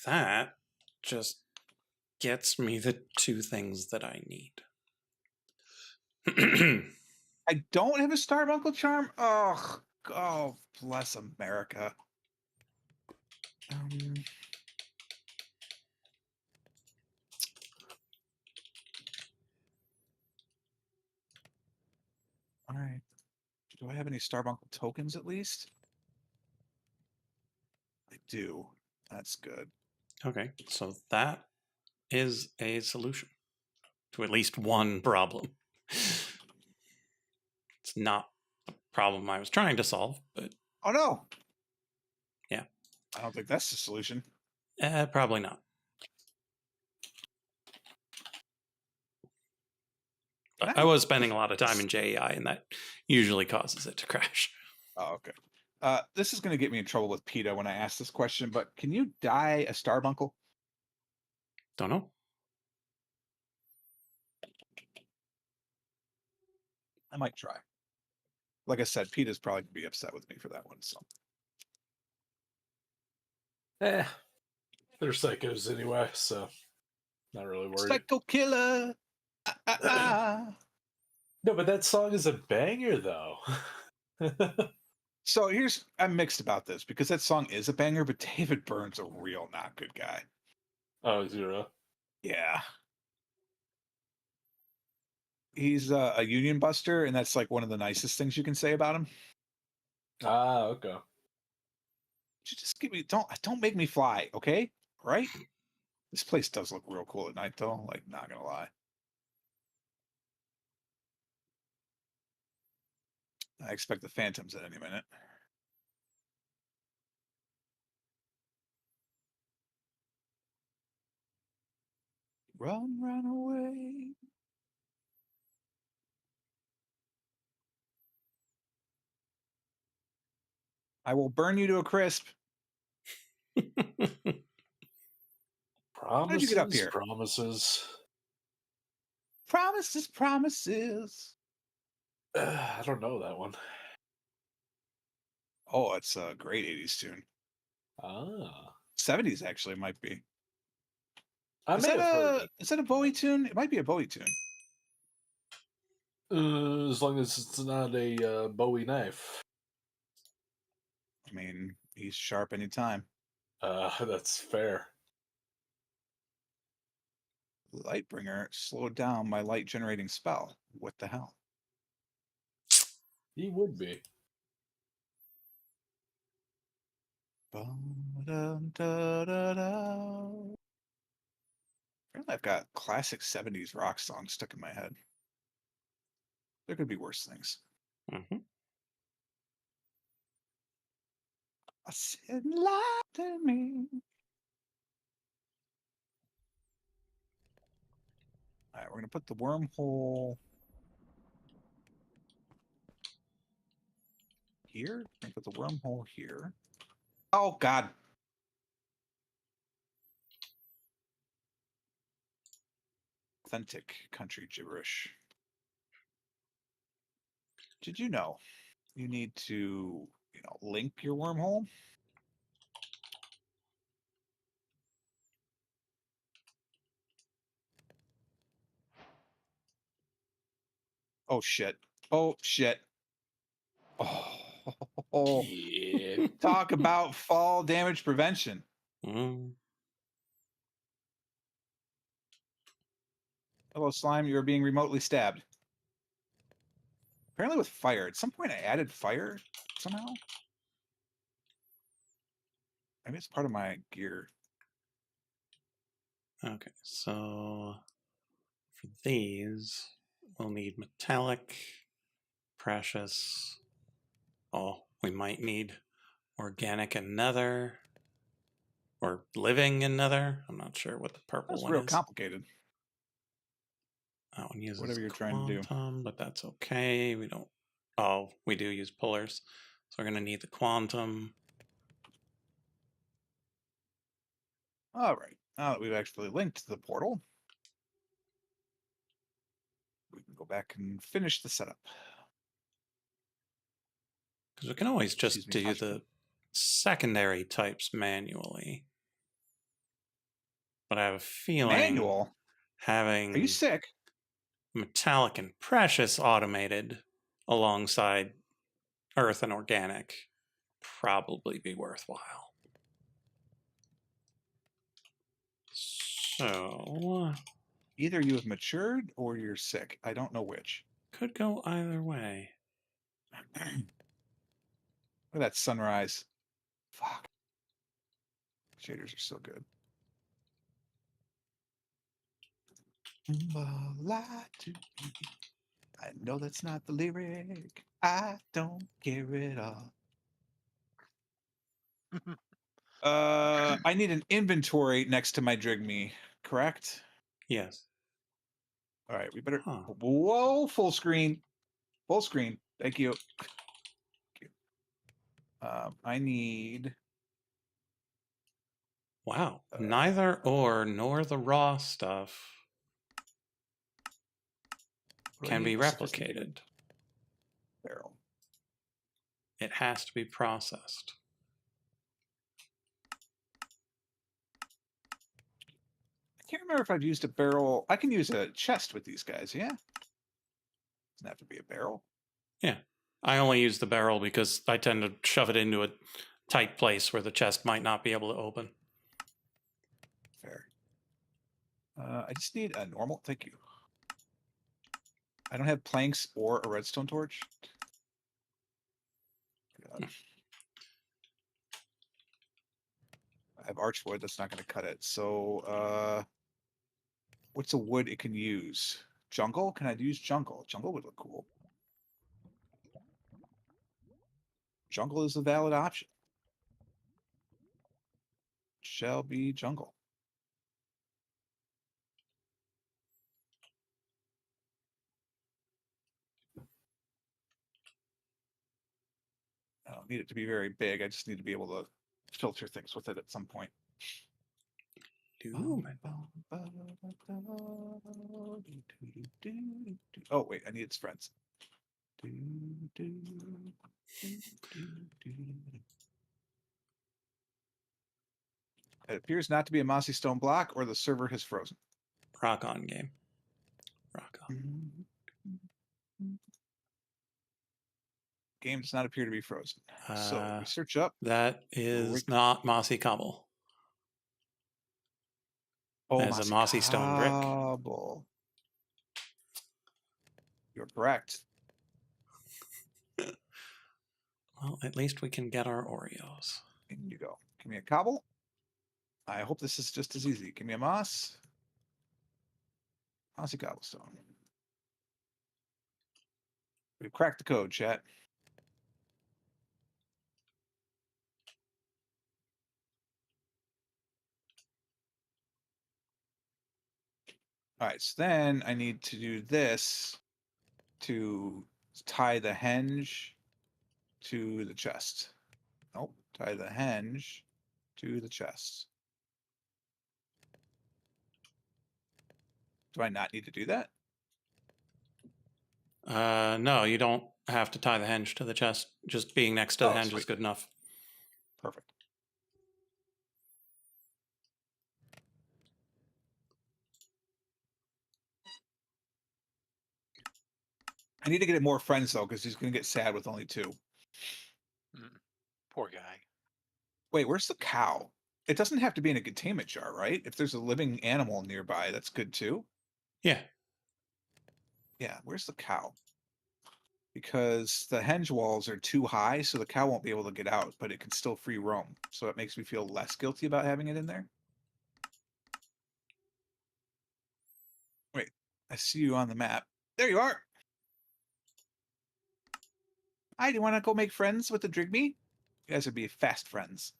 that just gets me the two things that I need. I don't have a Starbuncle charm. Oh, bless America. All right. Do I have any Starbuncle tokens at least? I do. That's good. Okay, so that is a solution to at least one problem. It's not the problem I was trying to solve, but Oh no. Yeah. I don't think that's the solution. probably not. But I was spending a lot of time in JEI, and that usually causes it to crash. Oh, okay. This is going to get me in trouble with PETA when I ask this question, but can you dye a Starbuncle? Don't know. I might try. Like I said, PETA's probably going to be upset with me for that one. So They're psychos anyway, so not really worried. Psycho Killer. No, but that song is a banger, though. So I'm mixed about this because that song is a banger, but David Byrne's a real not good guy. Oh, zero. Yeah. He's a union buster, and that's like one of the nicest things you can say about him. Ah, okay. Just give me don't make me fly, okay? Right? This place does look real cool at night, though. Like, not gonna lie. I expect the Phantoms at any minute. Run, run away. I will burn you to a crisp. Promises, How'd you get up here? promises. Promises, promises. I don't know that one. Oh, it's a great 80s tune. Ah. 70s actually might be. I Is may that have heard it. is that a Bowie tune? It might be a Bowie tune. As long as it's not a Bowie knife. I mean, he's sharp anytime. That's fair. Lightbringer slowed down my light generating spell. What the hell? He would be. Apparently I've got classic 70s rock songs stuck in my head. There could be worse things. Mm-hmm. I said, lie to me. we're gonna put the wormhole here. We're gonna put the wormhole here. Oh God. Authentic country gibberish. Did you know you need to, link your wormhole? Oh shit. Oh shit. Oh, Yeah. talk about fall damage prevention. Mm. Hello, slime. You're being remotely stabbed. Apparently with fire. At some point I added fire somehow. Maybe it's part of my gear. Okay, so for these, we'll need metallic, precious. Oh, we might need organic and nether, or living and nether. I'm not sure what the purple That's one real is. complicated. That one uses Whatever you're trying to do. quantum, but that's okay. We don't. Oh, we do use pullers, so we're gonna need the quantum. All right. Now that we've actually linked to the portal, we can go back and finish the setup. Because we can always just Excuse me, do the secondary types manually. But I have a feeling Manual? having Are you sick? metallic and precious automated alongside earth and organic probably be worthwhile. So Either you have matured or you're sick. I don't know which. could go either way. Look at that sunrise. Fuck. Shaders are so good. Lie to me. I know that's not the lyric. I don't care at all. I need an inventory next to my Drigme, correct? Yes. All right, we better. Huh. Whoa, full screen. Full screen. Thank you. I need. Wow. Neither ore nor the raw stuff What do I can need? be A sophisticated replicated. barrel. It has to be processed. I can't remember if I've used a barrel. I can use a chest with these guys, yeah? Doesn't have to be a barrel. Yeah. I only use the barrel because I tend to shove it into a tight place where the chest might not be able to open. Fair. I just need a normal. Thank you. I don't have planks or a redstone torch. God. I have archwood. That's not going to cut it. So, what's a wood it can use? Jungle? Can I use jungle? Jungle would look cool. Jungle is a valid option. Shall be jungle. I don't need it to be very big. I just need to be able to filter things with it at some point. Doom. Oh, wait, I need its friends. It appears not to be a mossy stone block, or the server has frozen. Rock on game. Rock on. Game does not appear to be frozen. So we search up. That is Rick. not mossy cobble. Oh, That is a mossy stone brick. cobble. You're correct. Well, at least we can get our Oreos. In you go. Give me a cobble. I hope this is just as easy. Give me a moss. Mossy cobblestone. We've cracked the code, chat. All right, so then I need to do this to tie the hinge to the chest. Nope, tie the hinge to the chest. Do I not need to do that? No, you don't have to tie the hinge to the chest. Just being next to the Oh, hinge is sweet. good enough. Perfect. I need to get more friends though, because he's going to get sad with only 2. Poor guy. Wait, where's the cow? It doesn't have to be in a containment jar, right? If there's a living animal nearby, that's good too. Yeah. Yeah, where's the cow? Because the henge walls are too high, so the cow won't be able to get out, but it can still free roam. So it makes me feel less guilty about having it in there. Wait, I see you on the map. There you are. Hi, do you want to go make friends with the Drigme? You guys would be fast friends.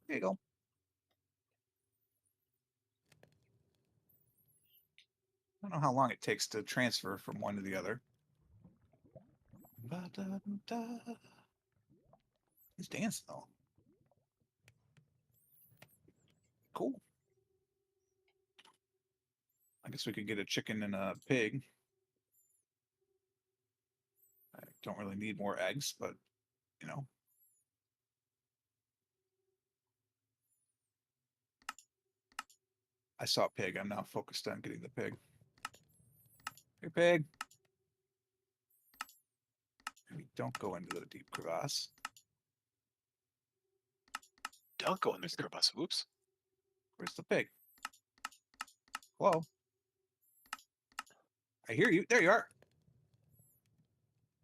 There you go. I don't know how long it takes to transfer from one to the other. Ba-da-da. He's dancing though. Cool. I guess we could get a chicken and a pig. I don't really need more eggs, but you know. I saw a pig. I'm now focused on getting the pig. Hey, pig. Maybe don't go into the deep crevasse. Don't go in the Where's the- crevice. Whoops. Where's the pig? Hello? I hear you. There you are.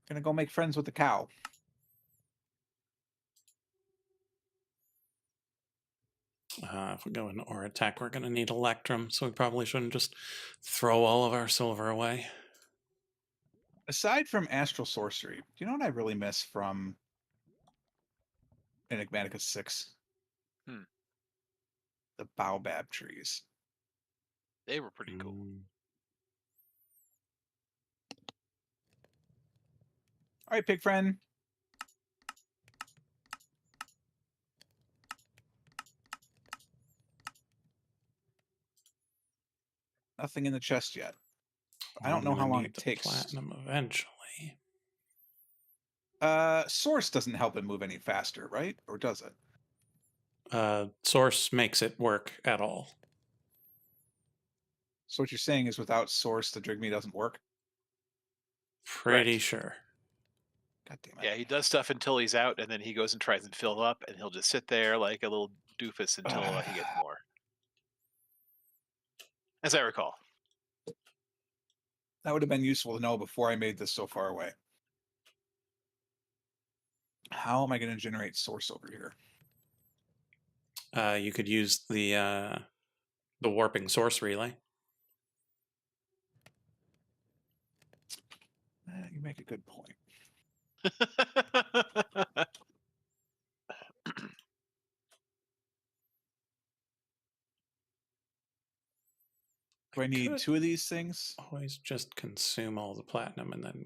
Gonna go make friends with the cow. If we go into or attack, we're going to need Electrum, so we probably shouldn't just throw all of our silver away. Aside from astral sorcery, do you know what I really miss from Enigmatica 6? Hmm. The baobab trees. They were pretty cool. All right, pig friend. Nothing in the chest yet. I don't know We how long need it the takes. Platinum eventually. Source doesn't help it move any faster, right? Or does it? Source makes it work at all. So what you're saying is without source, the Drigme doesn't work? Pretty Correct. sure. God damn it. Yeah, he does stuff until he's out, and then he goes and tries and fill up, and he'll just sit there like a little doofus until he gets more. As I recall. That would have been useful to know before I made this so far away. How am I going to generate source over here? You could use the warping source relay. You make a good point. Do I need could 2 of these things? always just consume all the platinum and then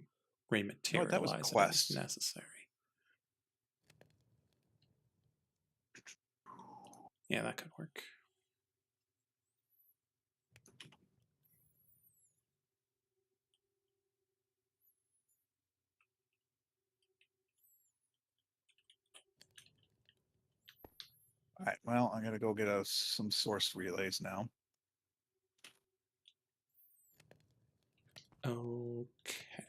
know what, that was a rematerialize it as quest. necessary. Yeah, that could work. All right, well, I'm going to go get some source relays now. Okay.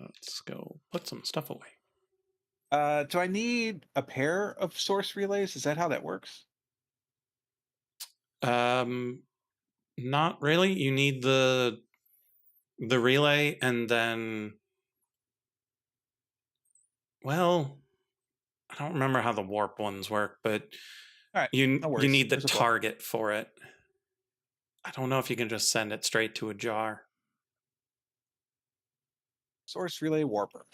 Let's go put some stuff away. Do I need a pair of source relays? Is that how that works? Not really. You need the relay and then, well, I don't remember how the warp ones work, but All right, you no worries. you need the There's a book. target for it. I don't know if you can just send it straight to a jar. Source relay warper.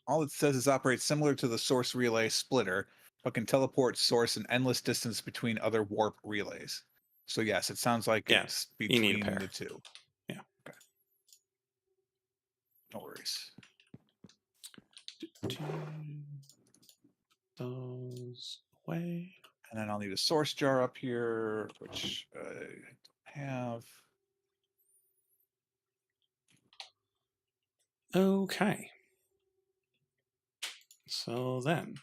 All it says is operates similar to the source relay splitter, but can teleport source an endless distance between other warp relays. So yes, it sounds like Yeah, it's you need a between pair. the two. Yeah. Okay. No worries. Those away. And then I'll need a source jar up here, which I don't have. Okay. So then,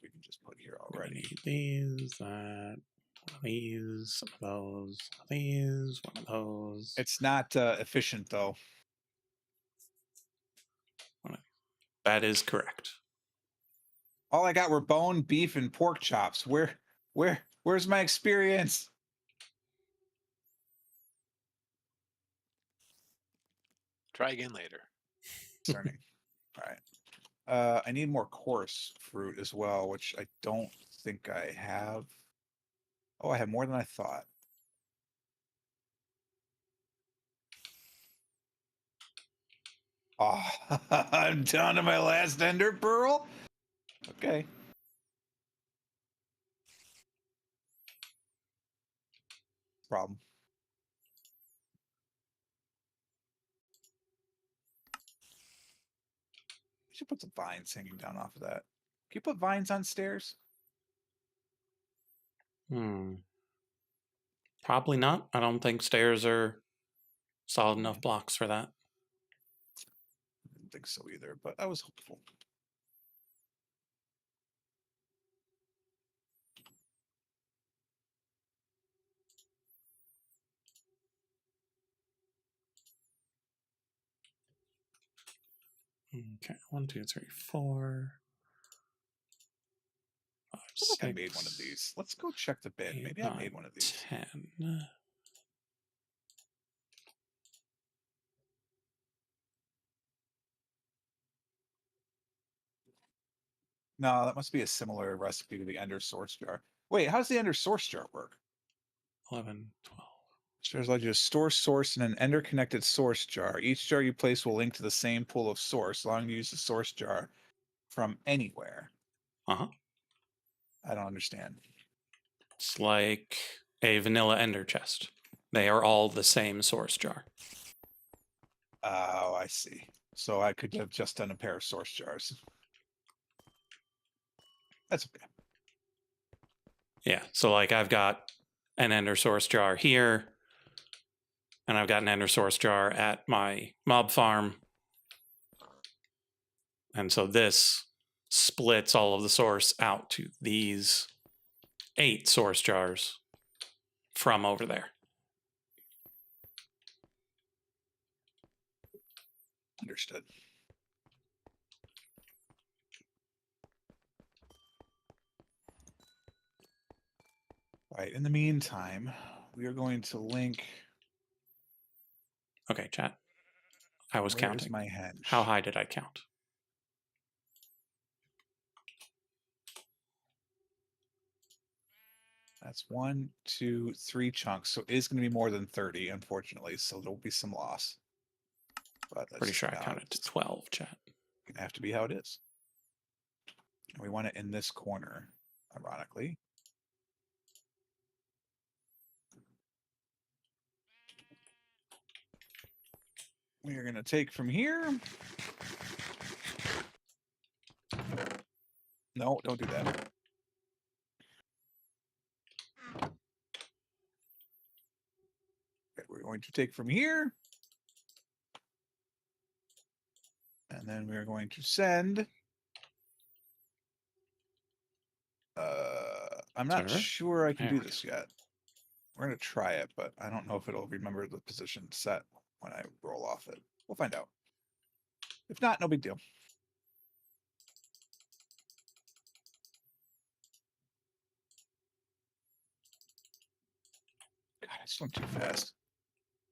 We can just put here we're gonna already. need these, that, one of these, some of those, one of these, one of those. It's not efficient though. That is correct. All I got were bone, beef, and pork chops. Where's my experience? Try again later. Concerning. All right. I need more coarse fruit as well, which I don't think I have. Oh, I have more than I thought. Oh, I'm down to my last ender pearl. Okay. Problem. I should put some vines hanging down off of that. Can you put vines on stairs? Probably not. I don't think stairs are solid enough blocks for that. I didn't think so either, but I was hopeful. Okay, 1, 2, 3, 4. 5, I feel like I 6, made one of these. Let's go check the bin. 8, Maybe 9, I made one of these. 10. No, that must be a similar recipe to the ender source jar. Wait, how does the ender source jar work? 11, 12. Jars allow you to store source in an ender connected source jar. Each jar you place will link to the same pool of source, allowing you to use the source jar from anywhere. Uh-huh. I don't understand. It's like a vanilla ender chest. They are all the same source jar. Oh, I see. So I could have just done a pair of source jars. That's okay. Yeah, so like I've got an ender source jar here, and I've got an ender source jar at my mob farm. And so this splits all of the source out to these 8 source jars from over there. Understood. Right. In the meantime, we are going to link. Okay, chat. I was Where counting. is my henge? How high did I count? That's 1, 2, 3 chunks. So it is going to be more than 30, unfortunately. So there'll be some loss. But that's Pretty sure I now counted to just 12, chat. gonna have to be how it is. And we want it in this corner, ironically. We are going to take from here. No, don't do that. Okay, we're going to take from here. And then we're going to send. I'm not Sir? sure I can There do we this yet. We're going to try it, but I don't know if it'll remember the position set when I roll off it. We'll find out. If not, no big deal. God, I just went too fast,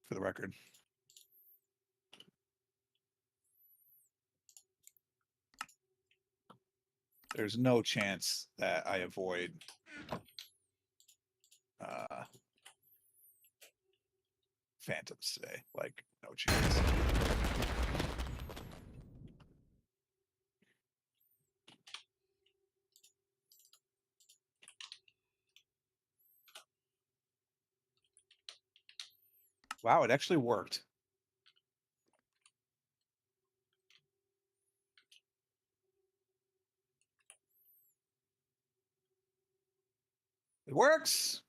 for the record. There's no chance that I avoid phantoms today. Like, no chance. Wow, it actually worked. It works.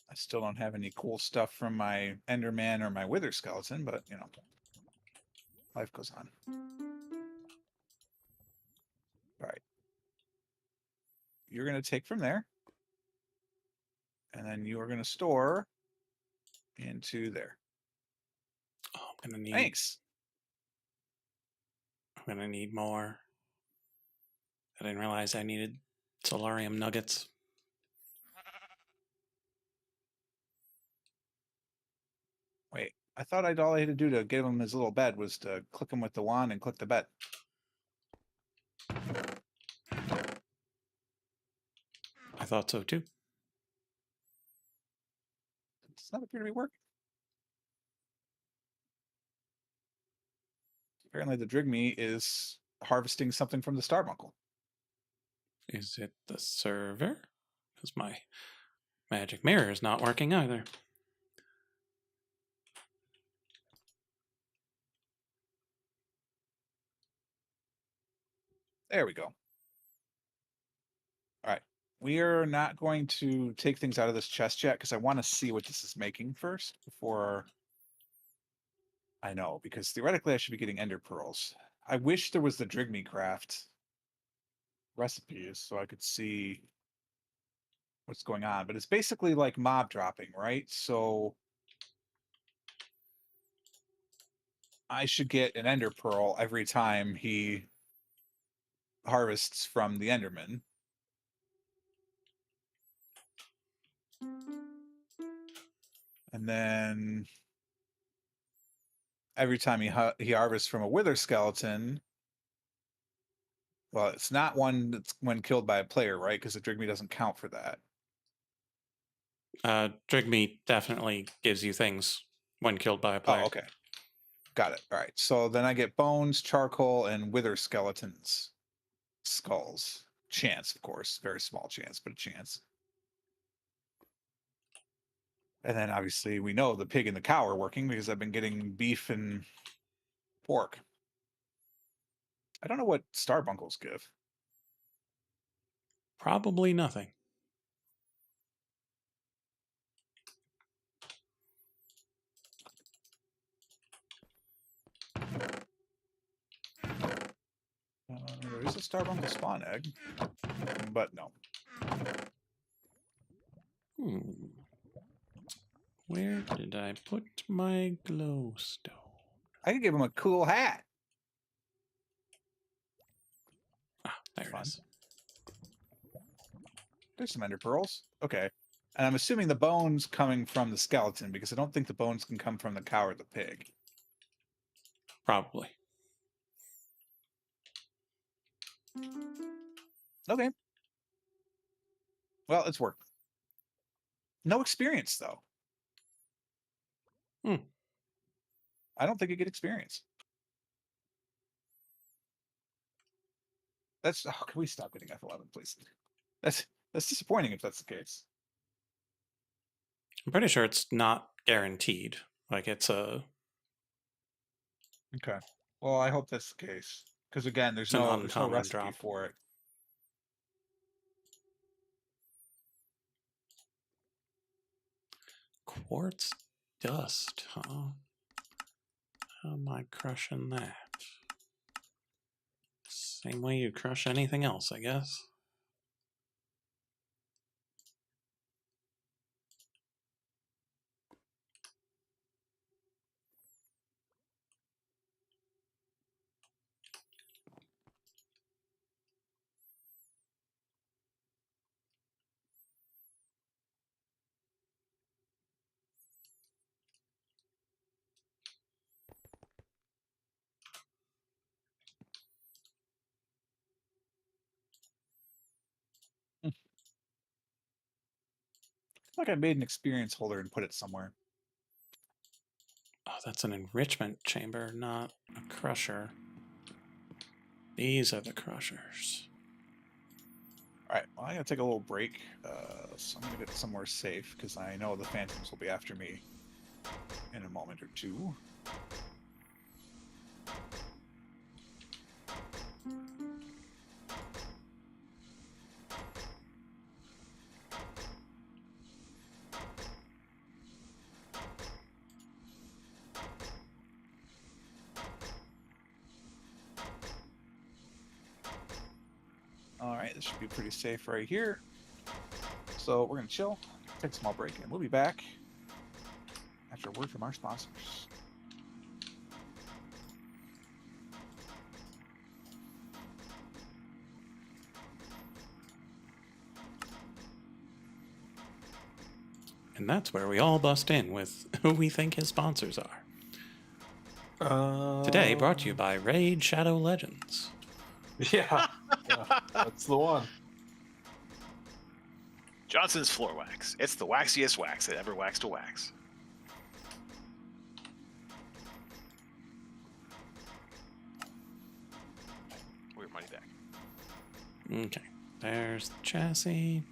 I still don't have any cool stuff from my Enderman or my Wither skeleton, but you know, life goes on. All right. You're going to take from there. And then you are going to store into there. Oh, I'm gonna need. Thanks. I'm gonna need more. I didn't realize I needed solarium nuggets. Wait, I thought all I had to do to give him his little bed was to click him with the wand and click the bed. I thought so too. It does not appear to be working. Apparently the Drigme is harvesting something from the Starbuncle. Is it the server? Because my magic mirror is not working either. There we go. All right. We are not going to take things out of this chest yet because I want to see what this is making first before I know, because theoretically I should be getting ender pearls. I wish there was the Drigme craft recipes so I could see what's going on, but it's basically like mob dropping, right? So I should get an ender pearl every time he harvests from the Enderman. And then every time he harvests from a Wither skeleton, well, it's not one that's when killed by a player, right? Because the Drigme doesn't count for that. Drigme definitely gives you things when killed by a player. Oh, okay. Got it. All right. So then I get bones, charcoal, and Wither skeletons. Skulls. Chance, of course. Very small chance, but a chance. And then obviously we know the pig and the cow are working because I've been getting beef and pork. I don't know what starbunkles give. Probably nothing. There is a starbuncle spawn egg, but no. Where did I put my glowstone? I could give him a cool hat. Ah, there Fun. it is. There's some ender pearls. Okay. And I'm assuming the bones coming from the skeleton because I don't think the bones can come from the cow or the pig. Probably. Okay. Well, it's worked. No experience, though. I don't think you get experience. That's... Oh, can we stop getting F11, please? That's disappointing if that's the case. I'm pretty sure it's not guaranteed. Like it's a... Okay. Well, I hope that's the case. Because again, there's an no uncommon recipe drop. for it. Quartz dust, huh? How am I crushing that? Same way you crush anything else, I guess. Like I made an experience holder and put it somewhere. Oh, that's an enrichment chamber, not a crusher. These are the crushers. All right, well, I'm gonna take a little break, so I'm gonna get somewhere safe because I know the phantoms will be after me in a moment or two. All right, this should be pretty safe right here. So we're gonna chill, take a small break, and we'll be back after a word from our sponsors. And that's where we all bust in with who we think his sponsors are. Today, brought to you by Raid Shadow Legends. Yeah, that's the one. Johnson's Floor Wax. It's the waxiest wax that ever waxed a wax. We're money back. Okay, there's the chassis.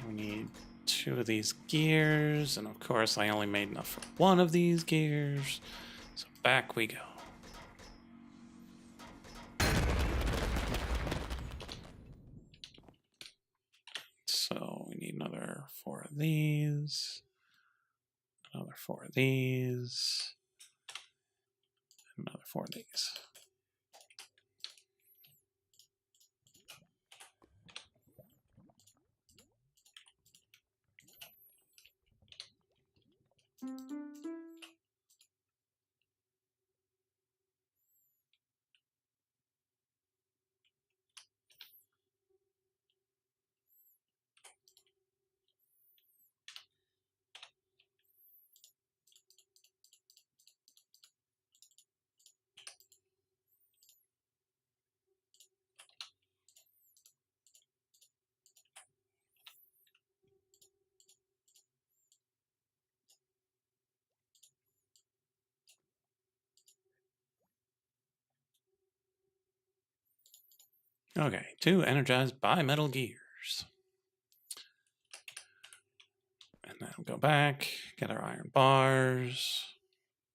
We need 2 of these gears, and of course I only made enough for 1 of these gears. So back we go. So we need another 4 of these, another 4 of these, another 4 of these. Okay, 2 energized bimetal gears. And then we'll go back, get our iron bars,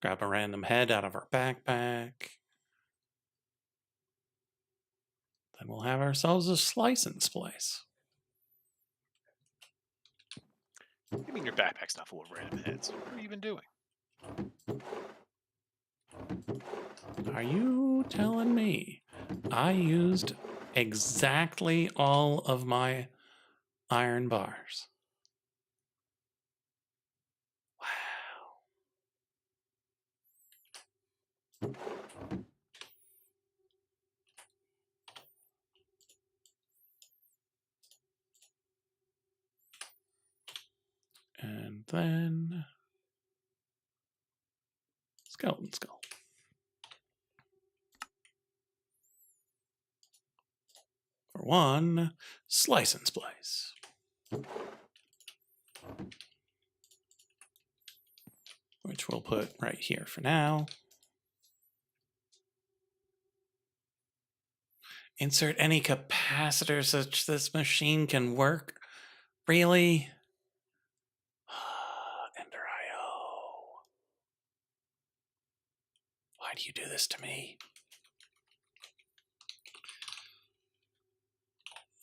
grab a random head out of our backpack. Then we'll have ourselves a slice and splice. What do you mean your backpack's not full of random heads? What are you even doing? Are you telling me I used exactly all of my iron bars? Wow. And then skeleton skull. For 1, slice and splice. Which we'll put right here for now. Insert any capacitor such this machine can work. Really? Ender IO. Why do you do this to me?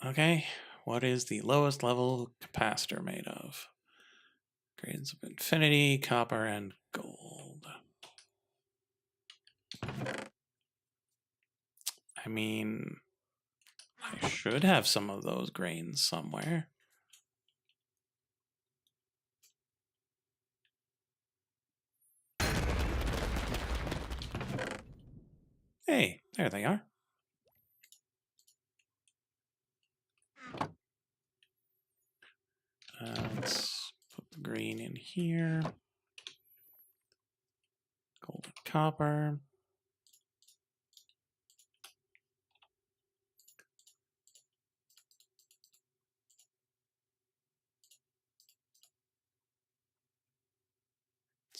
Okay, what is the lowest level capacitor made of? Grades of infinity, copper, and gold. I mean, I should have some of those grains somewhere. Hey, there they are. Let's put the green in here. Gold and copper.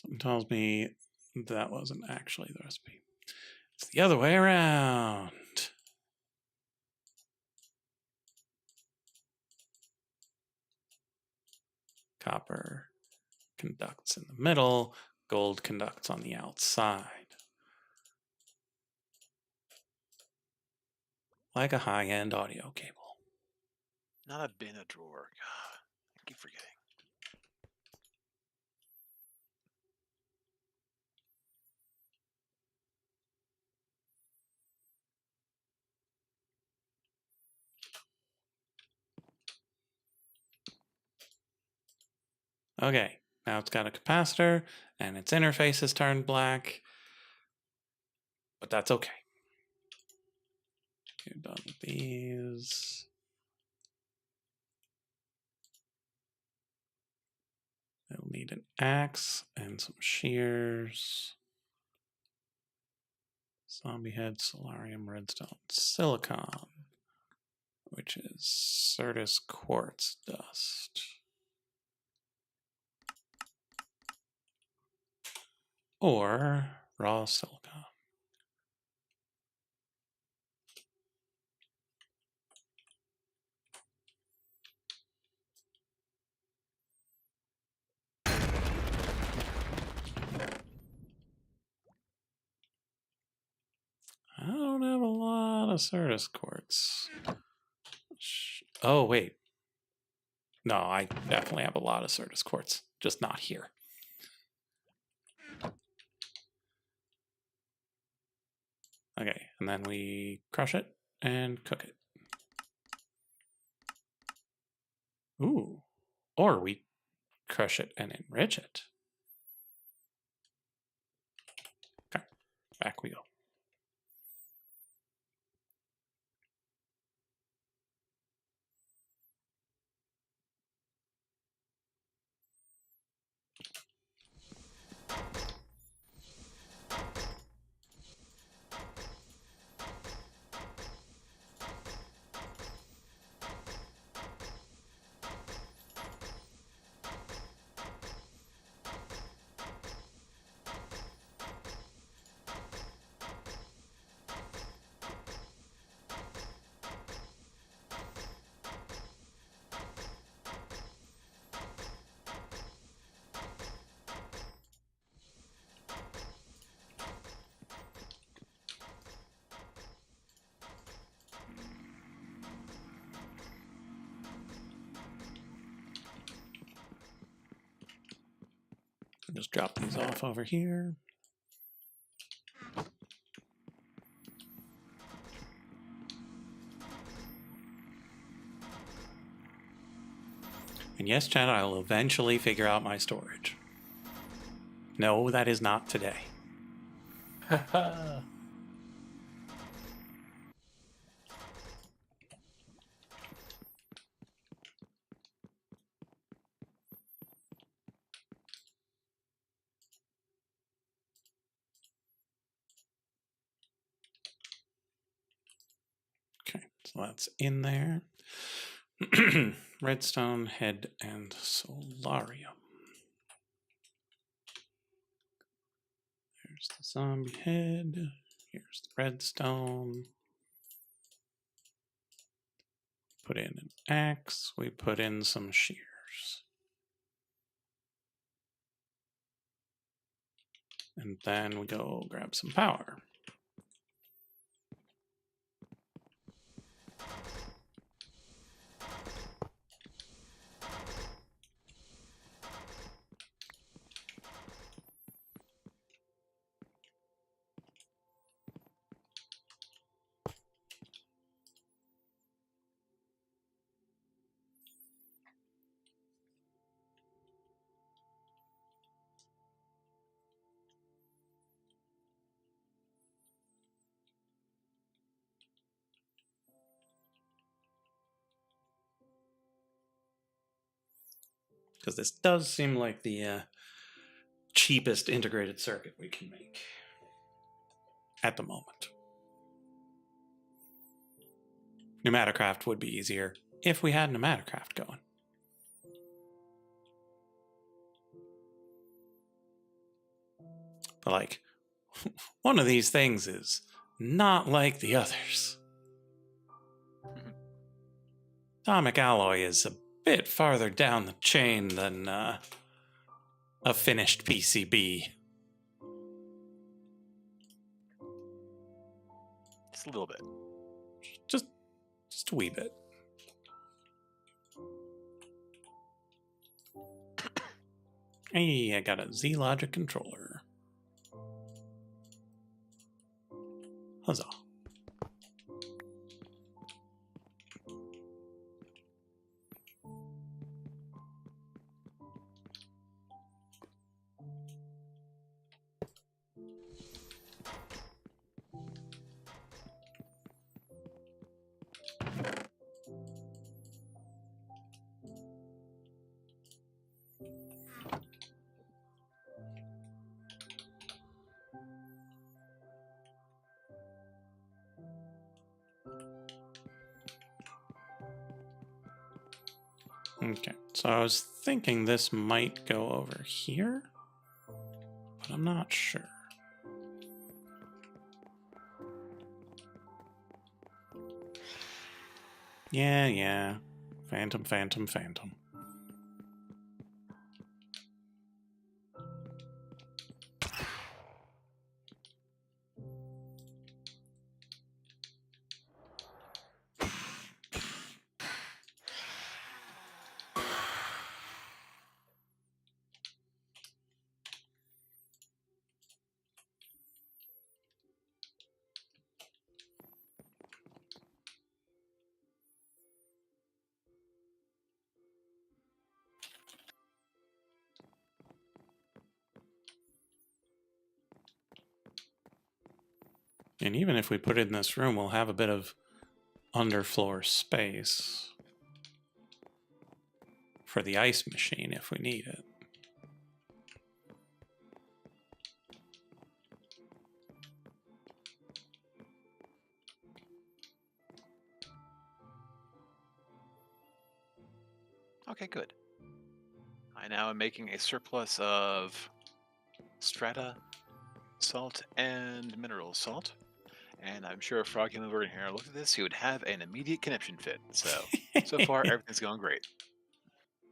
Something tells me that wasn't actually the recipe. It's the other way around. Copper conducts in the middle, gold conducts on the outside. Like a high-end audio cable. Not a bin, a drawer. God, I keep forgetting. Okay, now it's got a capacitor, and its interface has turned black. But that's okay. Okay, done with these. I'll need an axe and some shears. Zombie head, solarium, redstone, silicon, which is Certus quartz dust. Or raw silicon. I don't have a lot of Certus quartz. Oh, wait. No, I definitely have a lot of Certus quartz, just not here. Okay, and then we crush it and cook it. Ooh. Or we crush it and enrich it. Okay, back we go. Just drop these off over here. And yes, Chad, I'll eventually figure out my storage. No, that is not today. Okay, so that's in there. Redstone, head, and solarium. Here's the zombie head. Here's the redstone. Put in an axe. We put in some shears. And then we go grab some power. Because this does seem like the cheapest integrated circuit we can make at the moment. Pneumaticraft would be easier if we had pneumaticraft going. But like, one of these things is not like the others. Atomic alloy is a bit farther down the chain than a finished PCB. Just a little bit. Just a wee bit. Hey, I got a Z-Logic controller. Huzzah. Okay, so I was thinking this might go over here, but I'm not sure. Yeah. Phantom. And even if we put it in this room, we'll have a bit of underfloor space for the ice machine if we need it. Okay, good. I now am making a surplus of strata, salt, and mineral salt. And I'm sure if Frog came over in here and looked at this, he would have an immediate conniption fit. So far, everything's going great.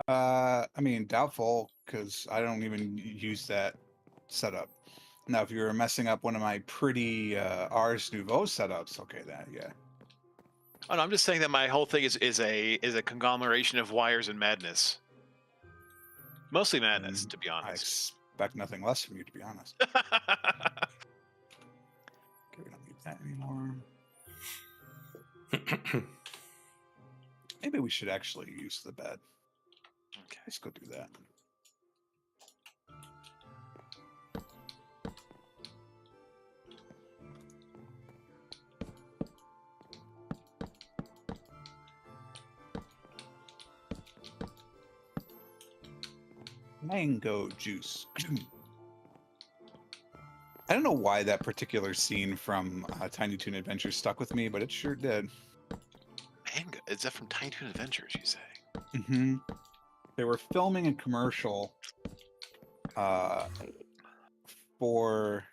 I mean, doubtful, because I don't even use that setup. Now, if you were messing up one of my pretty Ars Nouveau setups, okay, that yeah. Oh no, I'm just saying that my whole thing is a conglomeration of wires and madness. Mostly madness, to be I honest. expect nothing less from you, to be honest. Okay, we don't need that anymore. Maybe we should actually use the bed. Okay. Let's go do that. Mango juice. I don't know why that particular scene from Tiny Toon Adventures stuck with me, but it sure did. Manga? Is that from Tiny Toon Adventures, you say? Mm-hmm. They were filming a commercial for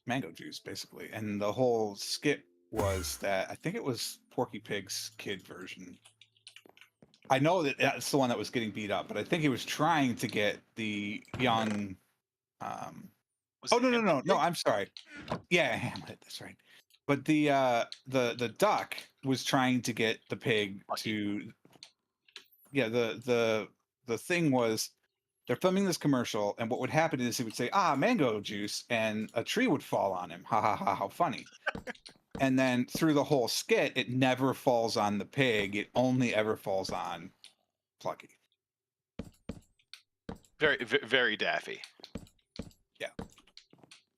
mango juice, basically. And the whole skit was that I think it was Porky Pig's kid version. I know that that's the one that was getting beat up, but I think he was trying to get the young. Was Oh it no! Hamlet Pig? I'm sorry. Yeah, Hamlet. That's right. But the duck was trying to get the pig to. Yeah, the thing was they're filming this commercial, and what would happen is he would say, mango juice, and a tree would fall on him. Ha ha ha, how funny. And then through the whole skit, it never falls on the pig. It only ever falls on Plucky. Very daffy. Yeah.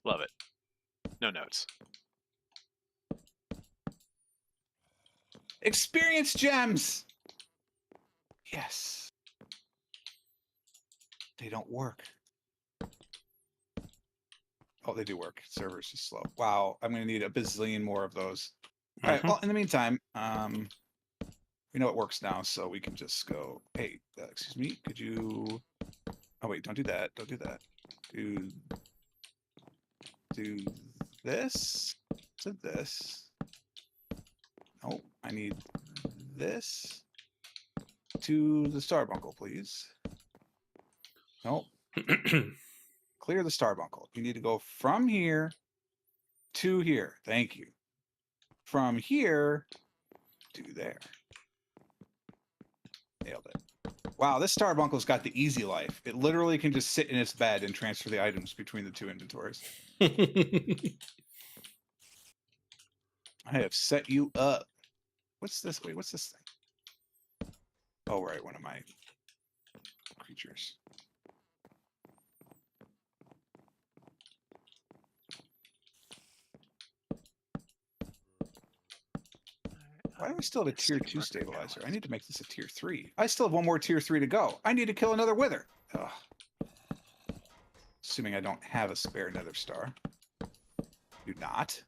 Love it. No notes. Experience gems! Yes. They don't work. Oh, they do work. Server's just slow. Wow, I'm going to need a bazillion more of those. All right, well, in the meantime, we know it works now, so we can just go, hey, excuse me, could you... Oh, wait, don't do that. Don't do that. Do this to this. Oh, I need this to the Starbuncle, please. Nope. Clear the Starbuncle. You need to go from here to here. Thank you. From here to there. Nailed it. Wow, this Starbuncle's got the easy life. It literally can just sit in its bed and transfer the items between the two inventories. I have set you up. What's this? Wait, what's this thing? Oh, right, one of my creatures. Why do I still have a tier 2 stabilizer? I need to make this a tier 3. I still have one more tier 3 to go. I need to kill another wither. Ugh. Assuming I don't have a spare nether star. Do not.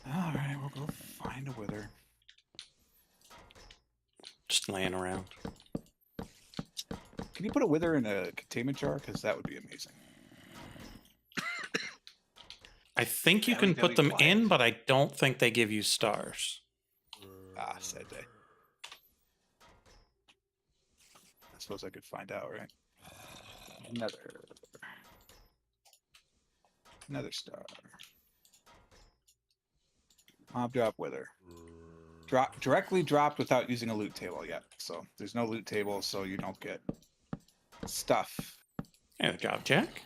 Alright, we'll go find a wither. Just laying around. Can you put a wither in a containment jar? Because that would be amazing. I think you That can would put be them quiet. in, but I don't think they give you stars. Ah, sad day. I suppose I could find out, right? Another star. Mob drop wither. Directly dropped without using a loot table yet. So there's no loot table, so you don't get stuff. Hey, good job, Jack.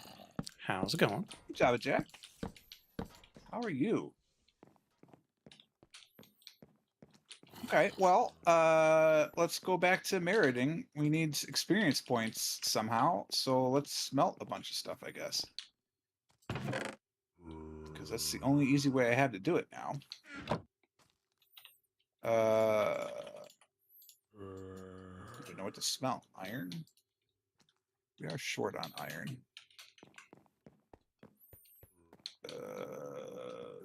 How's it going? Good job, Jack. How are you? Okay, well, let's go back to meriting. We need experience points somehow, so let's smelt a bunch of stuff, I guess. Because that's the only easy way I have to do it now. I don't know what to smelt. Iron? We are short on iron.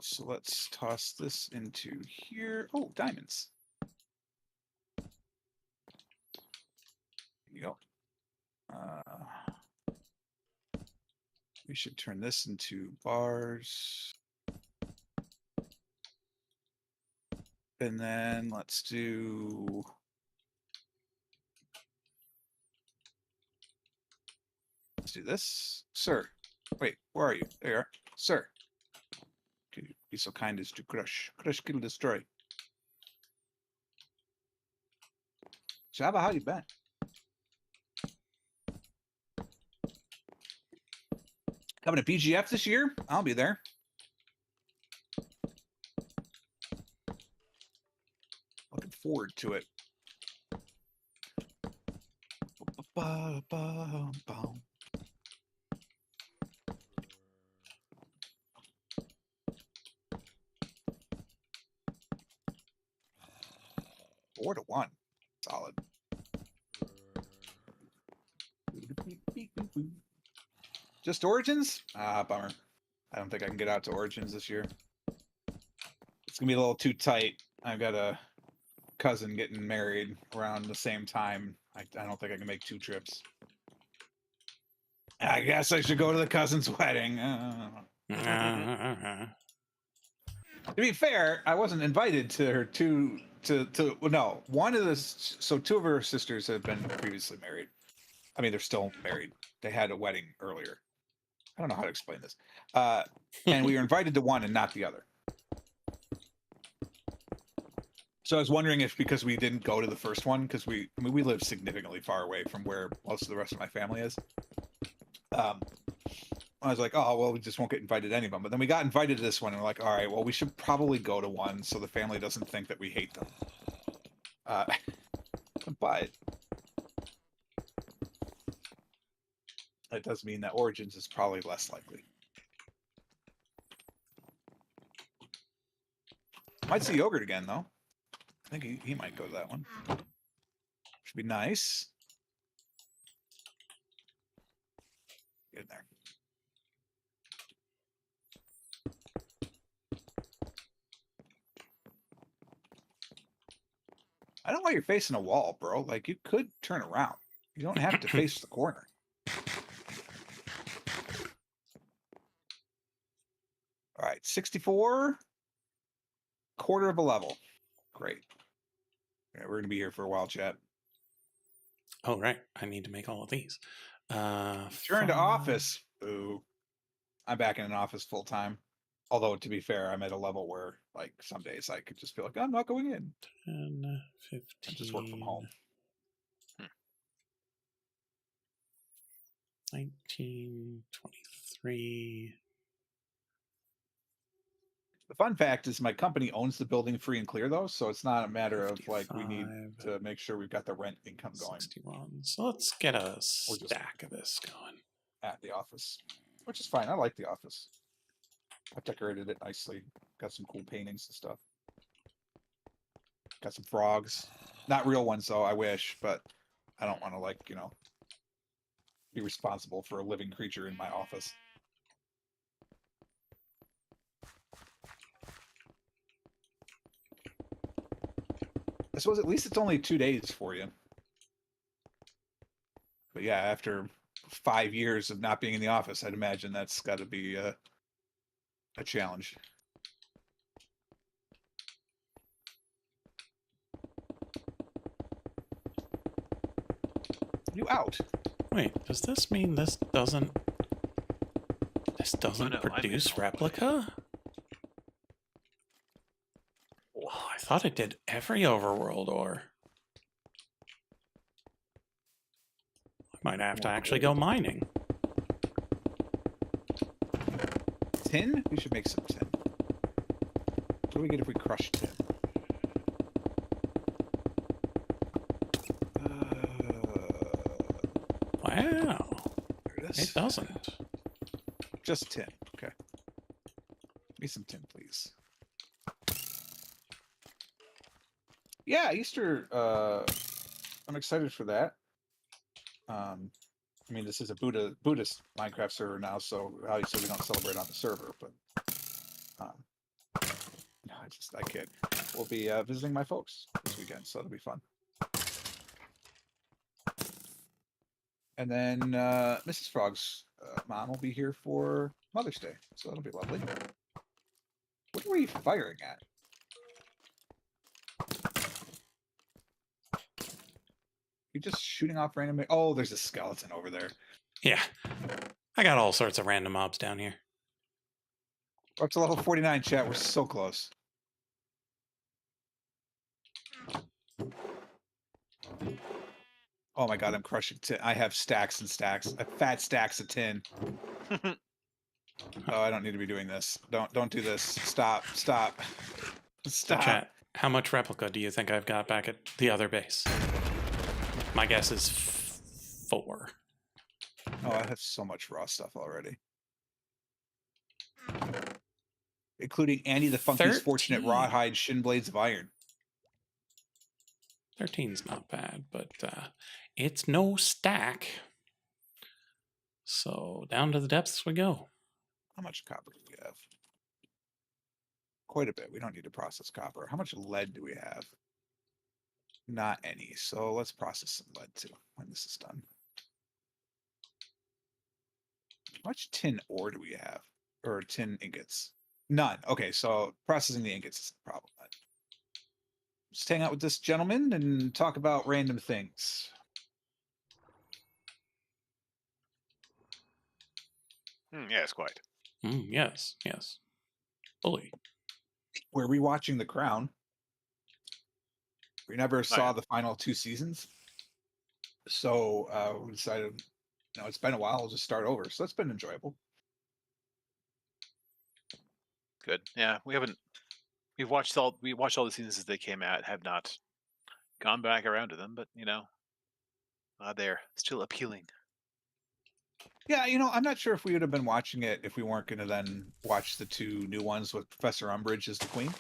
So let's toss this into here. Oh, diamonds. There you go. We should turn this into bars. And then let's do... Let's do this. Sir. Wait, where are you? There you are. Sir. Could you be so kind as to crush? Crush, kill, destroy. Jabba, how you been? Coming to PGF this year? I'll be there. Looking forward to it. Four to one. Solid. Just Origins? Ah, bummer. I don't think I can get out to Origins this year. It's gonna be a little too tight. I've got a cousin getting married around the same time. I don't think I can make 2 trips. I guess I should go to the cousin's wedding. To be fair, I wasn't invited to her no, one of the, so 2 of her sisters have been previously married. I mean, they're still married. They had a wedding earlier. I don't know how to explain this. And we were invited to one and not the other. So I was wondering if, because we didn't go to the first one, because we live significantly far away from where most of the rest of my family is. I was like, oh, well, we just won't get invited to any of them. But then we got invited to this one, and we're like, all right, well, we should probably go to one so the family doesn't think that we hate them. But that does mean that Origins is probably less likely. Might see Yogurt again, though. I think he might go to that one. Should be nice. Get in there. I don't know why you're facing a wall, bro. Like, you could turn around. You don't have to face the corner. All right, 64. Quarter of a level. Great. Yeah, we're gonna be here for a while, chat. Oh, right. I need to make all of these. Return to office. Ooh. I'm back in an office full time. Although, to be fair, I'm at a level where, like, some days I could just feel like I'm not going in 10, 15. and just work from home. 19, 23. The fun fact is my company owns the building free and clear, though, so it's not a matter of, like, we need 55, to make sure we've got the rent income going 61. So let's get a just- stack of this going. at the office, which is fine. I like the office. I decorated it nicely. Got some cool paintings and stuff. Got some frogs. Not real ones, though, I wish, but I don't want to, like, you know, be responsible for a living creature in my office. I suppose at least it's only 2 days for you. But yeah, after 5 years of not being in the office, I'd imagine that's got to be a challenge. You out? Wait, does this mean this doesn't no, I'm produce in all the way. replica? Oh, I thought it did every overworld ore. I might have to actually go mining. Tin? We should make some tin. What do we get if we crush tin? Wow, There it is. it doesn't. Just tin. Okay. Give me some tin, please. Yeah, Easter. I'm excited for that. I mean, this is a Buddhist Minecraft server now, so obviously we don't celebrate on the server. But no, I kid. We'll be visiting my folks this weekend, so it'll be fun. And then Mrs. Frog's mom will be here for Mother's Day, so that'll be lovely. What were you firing at? You're just shooting off random. Oh, there's a skeleton over there. Yeah, I got all sorts of random mobs down here. We're up to level 49, chat. We're so close. Oh my god, I'm crushing tin. I have stacks and stacks. Fat stacks of tin. Oh, I don't need to be doing this. Don't do this. Stop. Stop. So Stop. chat, how much replica do you think I've got back at the other base? My guess is 4. Oh, I have so much raw stuff already. Including Andy the Funky's Fortunate 13. Rawhide Shin Blades of Iron. 13's not bad, but it's no stack. So down to the depths we go. How much copper do we have? Quite a bit. We don't need to process copper. How much lead do we have? Not any. So let's process some lead too when this is done. How much tin ore do we have? Or tin ingots? None. Okay, so processing the ingots is the problem. Just hang out with this gentleman and talk about random things. Yes, quite. Yes, yes. Fully. We're rewatching The Crown. We never saw yeah. the final 2 seasons. So we decided, you know, it's been a while, we'll just start over. So that's been enjoyable. Good. Yeah, we watched all the seasons as they came out, have not gone back around to them, but you know, they're still appealing. Yeah, you know, I'm not sure if we would have been watching it if we weren't going to then watch the 2 new ones with Professor Umbridge as the Queen.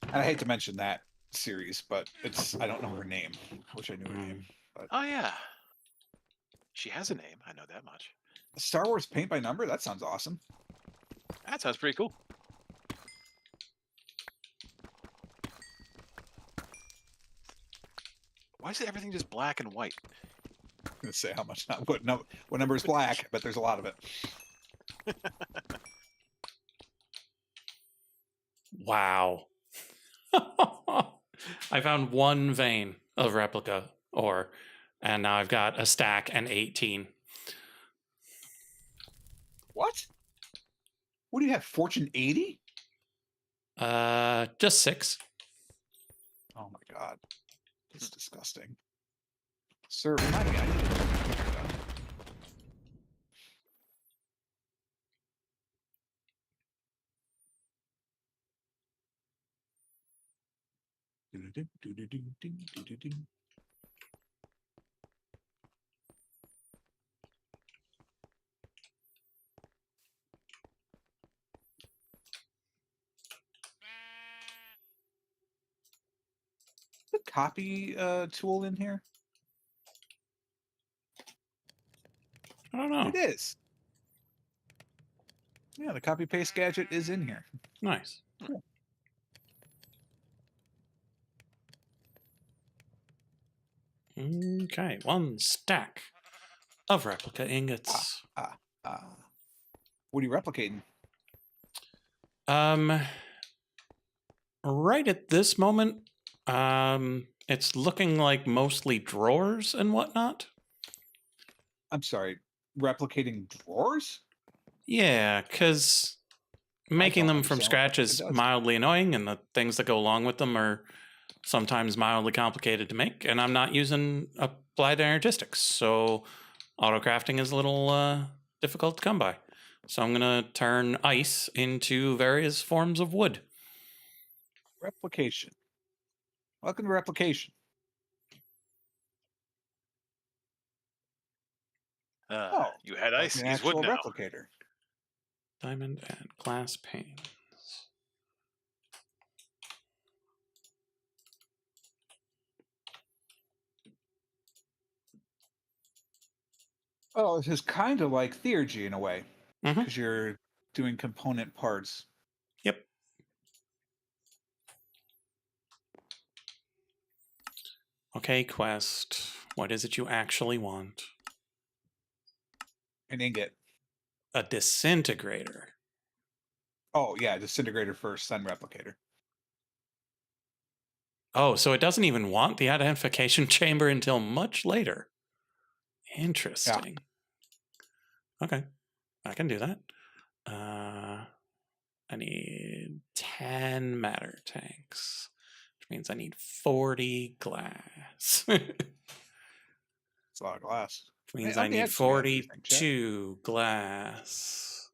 And I hate to mention that series, but I don't know her name. I wish I knew her name. But Oh yeah, she has a name. I know that much. Star Wars Paint by Number? That sounds awesome. That sounds pretty cool. Why is everything just black and white? I'm gonna say how much what number is black, but there's a lot of it. Wow. I found one vein of replica ore, and now I've got a stack and 18. What? What do you have? Fortune 80? Just 6. Oh my god. That's disgusting. Sir, remind me, I need to done. The copy tool in here? I don't know. It is. Yeah, the copy paste gadget is in here. Nice. Cool. Okay, 1 stack of replica ingots. What are you replicating? Right at this moment, it's looking like mostly drawers and whatnot. I'm sorry, replicating drawers? Yeah, because making don't them from understand what scratch replica is does. mildly annoying, and the things that go along with them are sometimes mildly complicated to make. And I'm not using applied energistics, so autocrafting is a little difficult to come by. So I'm going to turn ice into various forms of wood. Replication. Welcome to replication. You had Like ice. an Use wood actual now. replicator. Diamond and glass panes. Oh, this is kind of like theurgy in a way, Mm-hmm. because you're doing component parts. Yep. Okay, Quest. What is it you actually want? An ingot. A disintegrator. Oh, yeah, disintegrator first, then replicator. Oh, so it doesn't even want the identification chamber until much later. Interesting. Okay, I can do that. I need 10 matter tanks, which means I need 40 glass. Which It's a lot of glass. means Let I me need add some of that to your thing, chat. 42 glass.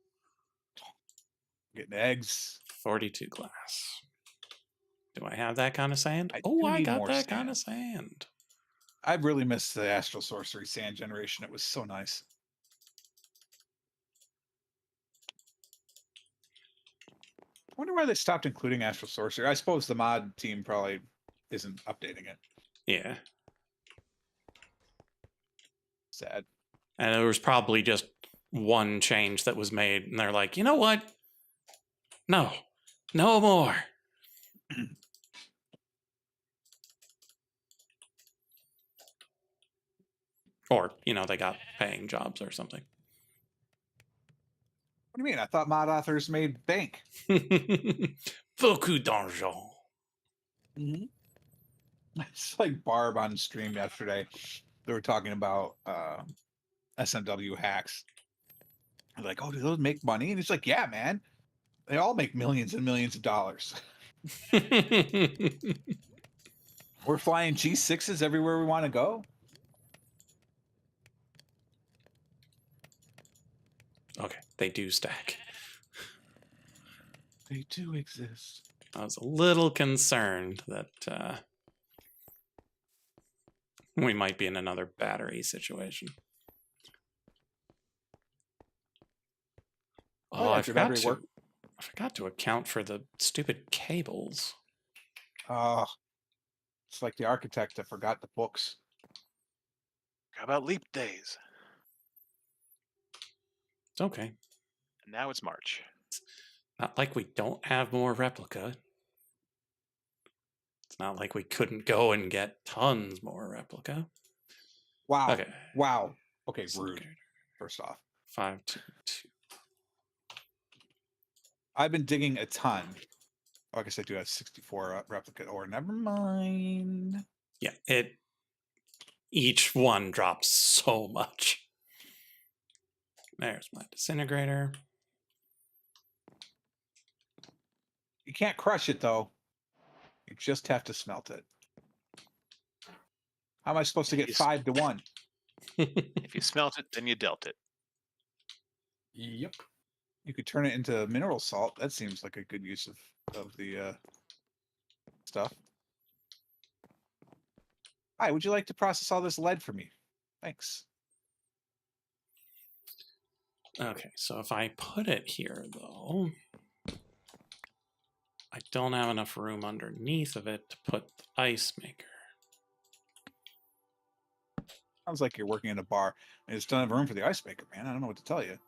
Getting eggs. 42 glass. Do I have that kind of sand? I Oh, do I need got more that kind of sand. sand. I really missed the Astral Sorcery sand generation. It was so nice. I wonder why they stopped including Astral Sorcery. I suppose the mod team probably isn't updating it. Yeah. Sad. And there was probably just one change that was made, and they're like, you know what? No, no more. Or, they got paying jobs or something. What do you mean? I thought mod authors made bank. Beaucoup d'argent. Mm-hmm. It's like Barb on stream yesterday. They were talking about SMW hacks. I'm like, oh, do those make money? And he's like, yeah, man. They all make millions and millions of dollars. We're flying G6s everywhere we want to go. Okay, they do stack. They do exist. I was a little concerned that we might be in another battery situation. Oh, yeah, I if your forgot battery to. work. I forgot to account for the stupid cables. Oh, it's like the architect that forgot the books. How about leap days? It's okay. And now it's March. Not like we don't have more replica. It's not like we couldn't go and get tons more replica. Wow. Okay. Wow. Okay, rude. Disintegrator. First off. 522. I've been digging a ton. Oh, I guess I do have 64 replicate ore. Never mind. Yeah, each one drops so much. There's my disintegrator. You can't crush it, though. You just have to smelt it. How am I supposed to get 5 to 1? If you smelt it, then you dealt it. Yep. You could turn it into mineral salt. That seems like a good use of the stuff. Hi, would you like to process all this lead for me? Thanks. Okay, so if I put it here, though, I don't have enough room underneath of it to put the ice maker. Sounds like you're working in a bar. I just don't have room for the ice maker, man. I don't know what to tell you.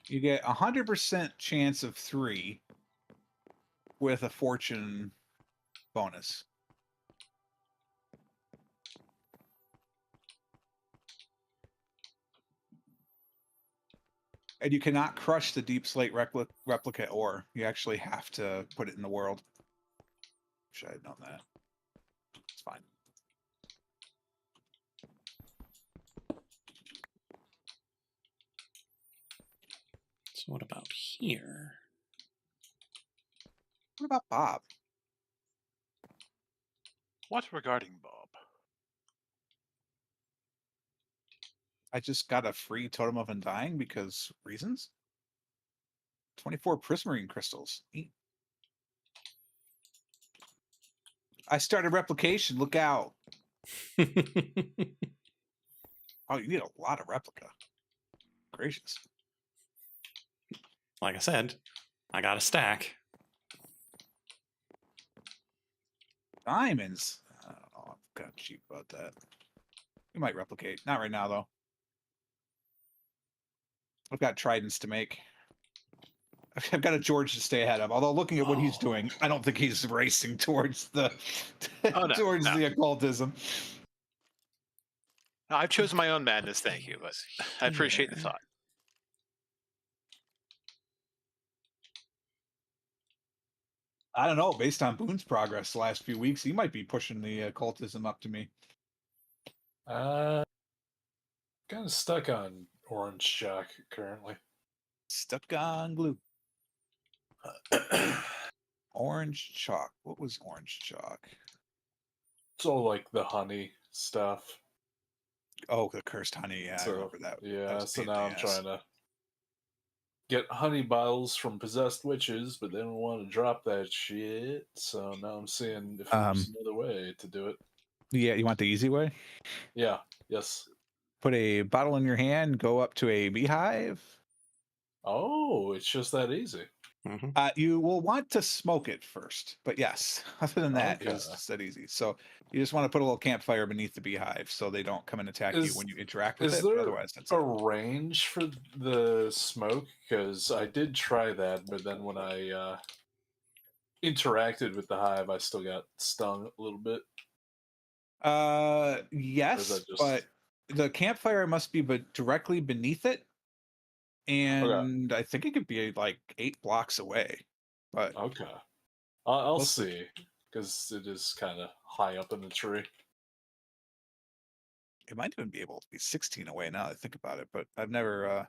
You get 100% chance of 3 with a fortune bonus. And you cannot crush the deep slate replicate ore. You actually have to put it in the world. Wish I had known that. It's fine. So what about here? What about Bob? What regarding Bob? I just got a free Totem of Undying because reasons. 24 prismarine crystals. Neat. I started replication. Look out. Oh, you need a lot of replica. Gracious. Like I said, I got a stack. Diamonds. I don't know. I'm kind of cheap about that. We might replicate. Not right now, though. I've got tridents to make. I've got a George to stay ahead of. Although looking at what he's doing, I don't think he's racing towards the Oh, no, towards no. the occultism. No, I've chosen my own madness, thank you, but I appreciate the Here. thought. I don't know. Based on Boon's progress the last few weeks, he might be pushing the occultism up to me. Kind of stuck on orange chalk currently. Stuck on glue. Orange chalk. What was orange chalk? It's all like the honey stuff. Oh, the cursed honey. Yeah, I So remember that. That yeah, was a so pain in now the I'm ass. trying to get honey bottles from possessed witches, but they don't want to drop that shit. So now I'm seeing if there's another way to do it. Yeah, you want the easy way? Yeah. Yes. Put a bottle in your hand, go up to a beehive. Oh, it's just that easy. Mm-hmm. You will want to smoke it first, but yes, other than that, it is Okay. just that easy. So you just want to put a little campfire beneath the beehive so they don't come and attack you when you interact with Is it. But there otherwise, that's a it. range for the smoke? Because I did try that, but then when I interacted with the hive, I still got stung a little bit. Or is Yes, that just but the campfire must be directly beneath it, okay? and I think it could be like 8 blocks away. But Okay, I'll most of- see because it is kind of high up in the tree. it might even be able to be 16 away now that I think about it. But I've never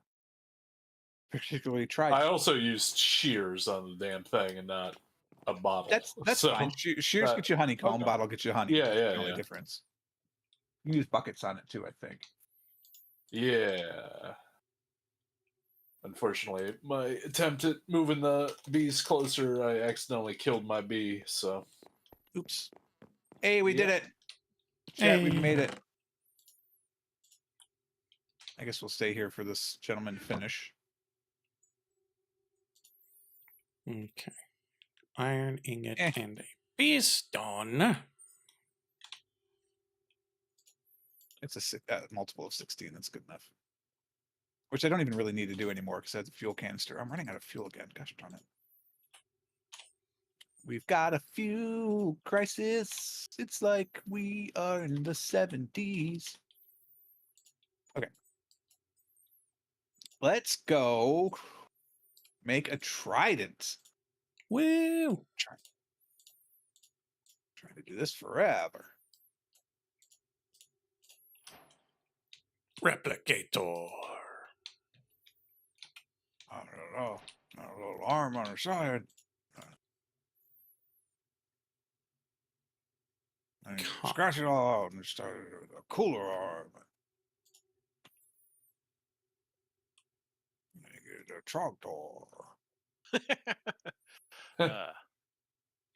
particularly tried. I also used shears on the damn thing and not a bottle. That's so fine. Shears that- get you honeycomb, okay. bottle gets you honey. Yeah, That's yeah, the only yeah. difference. You can use buckets on it too, I think. Yeah. Unfortunately, my attempt at moving the bees closer, I accidentally killed my bee. So Oops. Hey, we did Yeah. it. Chat, we Hey. made it. I guess we'll stay here for this gentleman to finish. Okay. Iron ingot Eh. and a beestone. It's a multiple of 16. That's good enough. which I don't even really need to do anymore because I have the fuel canister. I'm running out of fuel again. Gosh darn it. We've got a fuel crisis. It's like we are in the 70s. Okay. Let's go make a trident. Woo! Trying to do this forever. Replicator. I don't know. Got a little arm on her side. And Huh. scratch it all out and started with a cooler arm. And get a trogdor.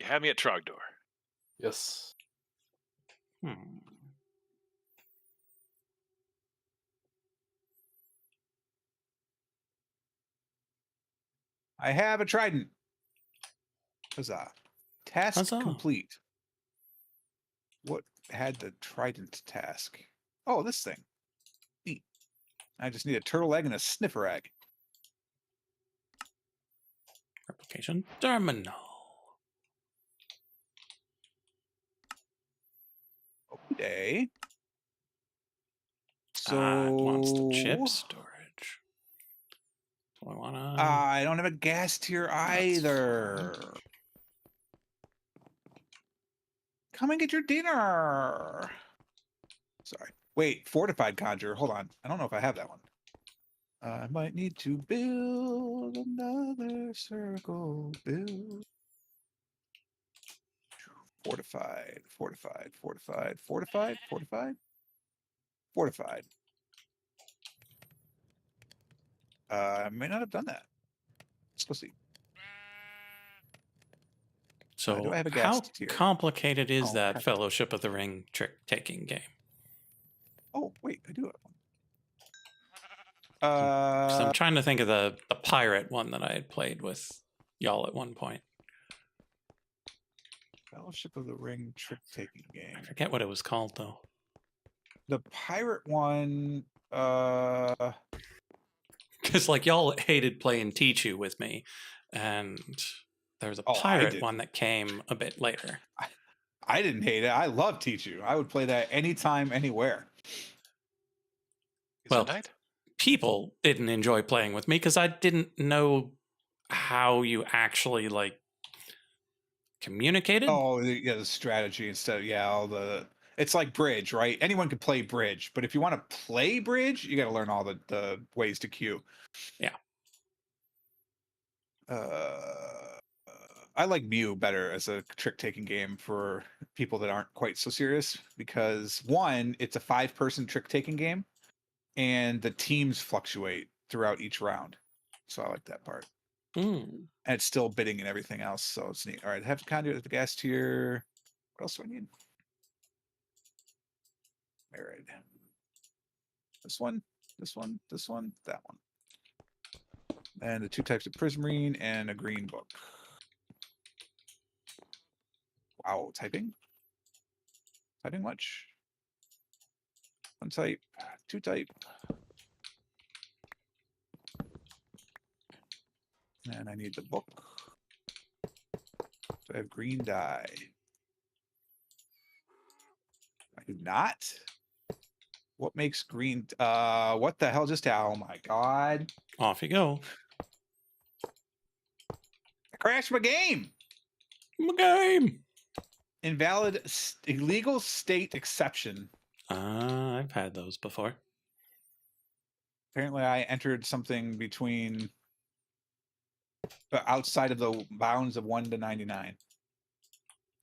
You have me at Trogdor. Yes. Hmm. I have a trident. Huzzah. Task Huzzah. complete. What had the trident task? Oh, this thing. Neat. I just need a turtle egg and a sniffer egg. Replication terminal. Okay. So It wants the chip storage. So I wanna. I don't have a gas tier That's either. fine. Come and get your dinner. Sorry. Wait, fortified conjure. Hold on. I don't know if I have that one. I might need to build another circle. Build. Fortified, fortified, fortified, fortified, fortified, fortified. I may not have done that. Let's go see. So do I have a how gas tier? complicated is Oh, that crap. Fellowship of the Ring trick-taking game? Oh, wait, I do have one. 'Cause I'm trying to think of the pirate one that I had played with y'all at one point. Fellowship of the Ring trick-taking game. I forget what it was called though. The pirate one, Because like y'all hated playing Tichu with me, and there was a Oh, I pirate did. one that came a bit later. I didn't hate it. I love Tichu. I would play that anytime, anywhere. Well, Gesundheit? people didn't enjoy playing with me because I didn't know how you actually like communicated. Oh, yeah, the strategy instead. Yeah, all the. It's like bridge, right? Anyone can play bridge, but if you want to play bridge, you got to learn all the ways to queue. Yeah. I like Mew better as a trick-taking game for people that aren't quite so serious because one, it's a 5-person trick-taking game, and the teams fluctuate throughout each round. So I like that part. Mm. And it's still bidding and everything else, so it's neat. All right, I have to conduit at the gas tier. What else do I need? All right. This one, this one, this one, that one. And the 2 types of prismarine and a green book. Wow, typing? Typing much? 1 type, 2 type. And I need the book. Do I have green dye? I do not. What makes green? What the hell just? Oh my god! Off you go. I crashed my game. My game. Invalid, illegal state exception. I've had those before. Apparently, I entered something between outside of the bounds of 1 to 99.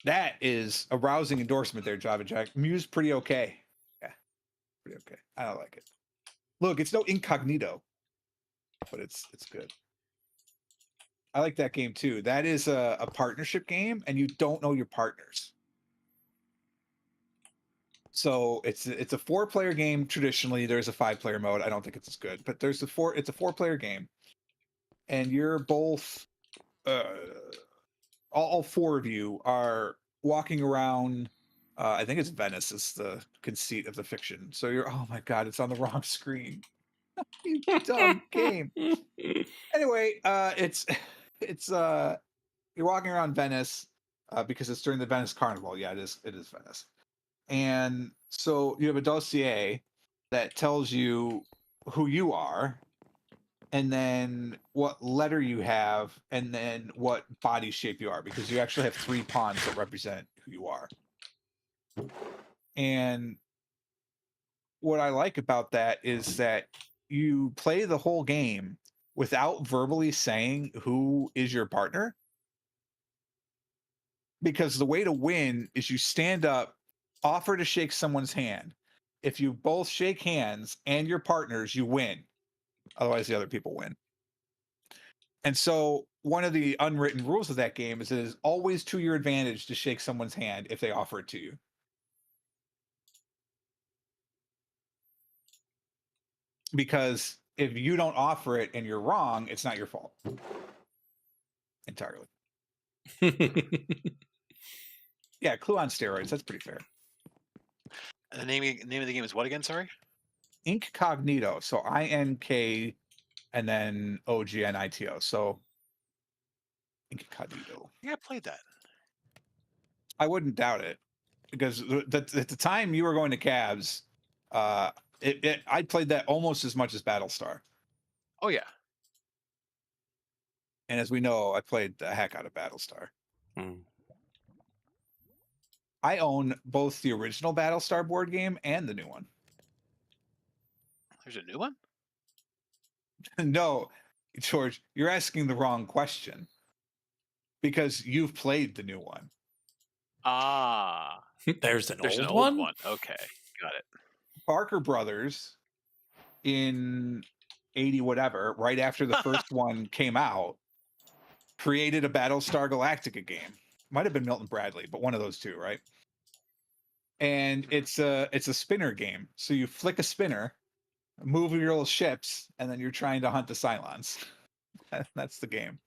That is a rousing endorsement there, Java Jack. Mew's pretty okay. Yeah, pretty okay. I don't like it. Look, it's no incognito, but it's good. I like that game too. That is a partnership game, and you don't know your partners. So it's a 4-player game. Traditionally, there's a 5-player mode. I don't think it's as good, but there's it's a 4-player game, and you're both all 4 of you are walking around. I think it's Venice is the conceit of the fiction. So you're, oh my god, it's on the wrong screen. You dumb game. Anyway, it's you're walking around Venice because it's during the Venice Carnival. Yeah, it is Venice. And so you have a dossier that tells you who you are, and then what letter you have, and then what body shape you are, because you actually have 3 pawns that represent who you are. And what I like about that is that you play the whole game without verbally saying who is your partner. Because the way to win is you stand up, offer to shake someone's hand. If you both shake hands and your partners, you win. Otherwise, the other people win. And so, one of the unwritten rules of that game is it is always to your advantage to shake someone's hand if they offer it to you. Because if you don't offer it and you're wrong, it's not your fault. Entirely. Yeah, Clue on steroids. That's pretty fair. And the name of the game is what again? Sorry. Incognito. So INK and then OGNITO. So Incognito. Yeah, I played that. I wouldn't doubt it, because at the time you were going to cabs, I played that almost as much as Battlestar. Oh yeah. And as we know, I played the heck out of Battlestar. Hmm. I own both the original Battlestar board game and the new one. There's a new one? No, George, you're asking the wrong question, because you've played the new one. Ah. There's an There's old an one? old one. Okay. Got it. Parker Brothers in 80 whatever, right after the first one came out, created a Battlestar Galactica game. Might have been Milton Bradley, but one of those two, right? And it's a spinner game. So you flick a spinner, move your little ships, and then you're trying to hunt the Cylons. That's the game.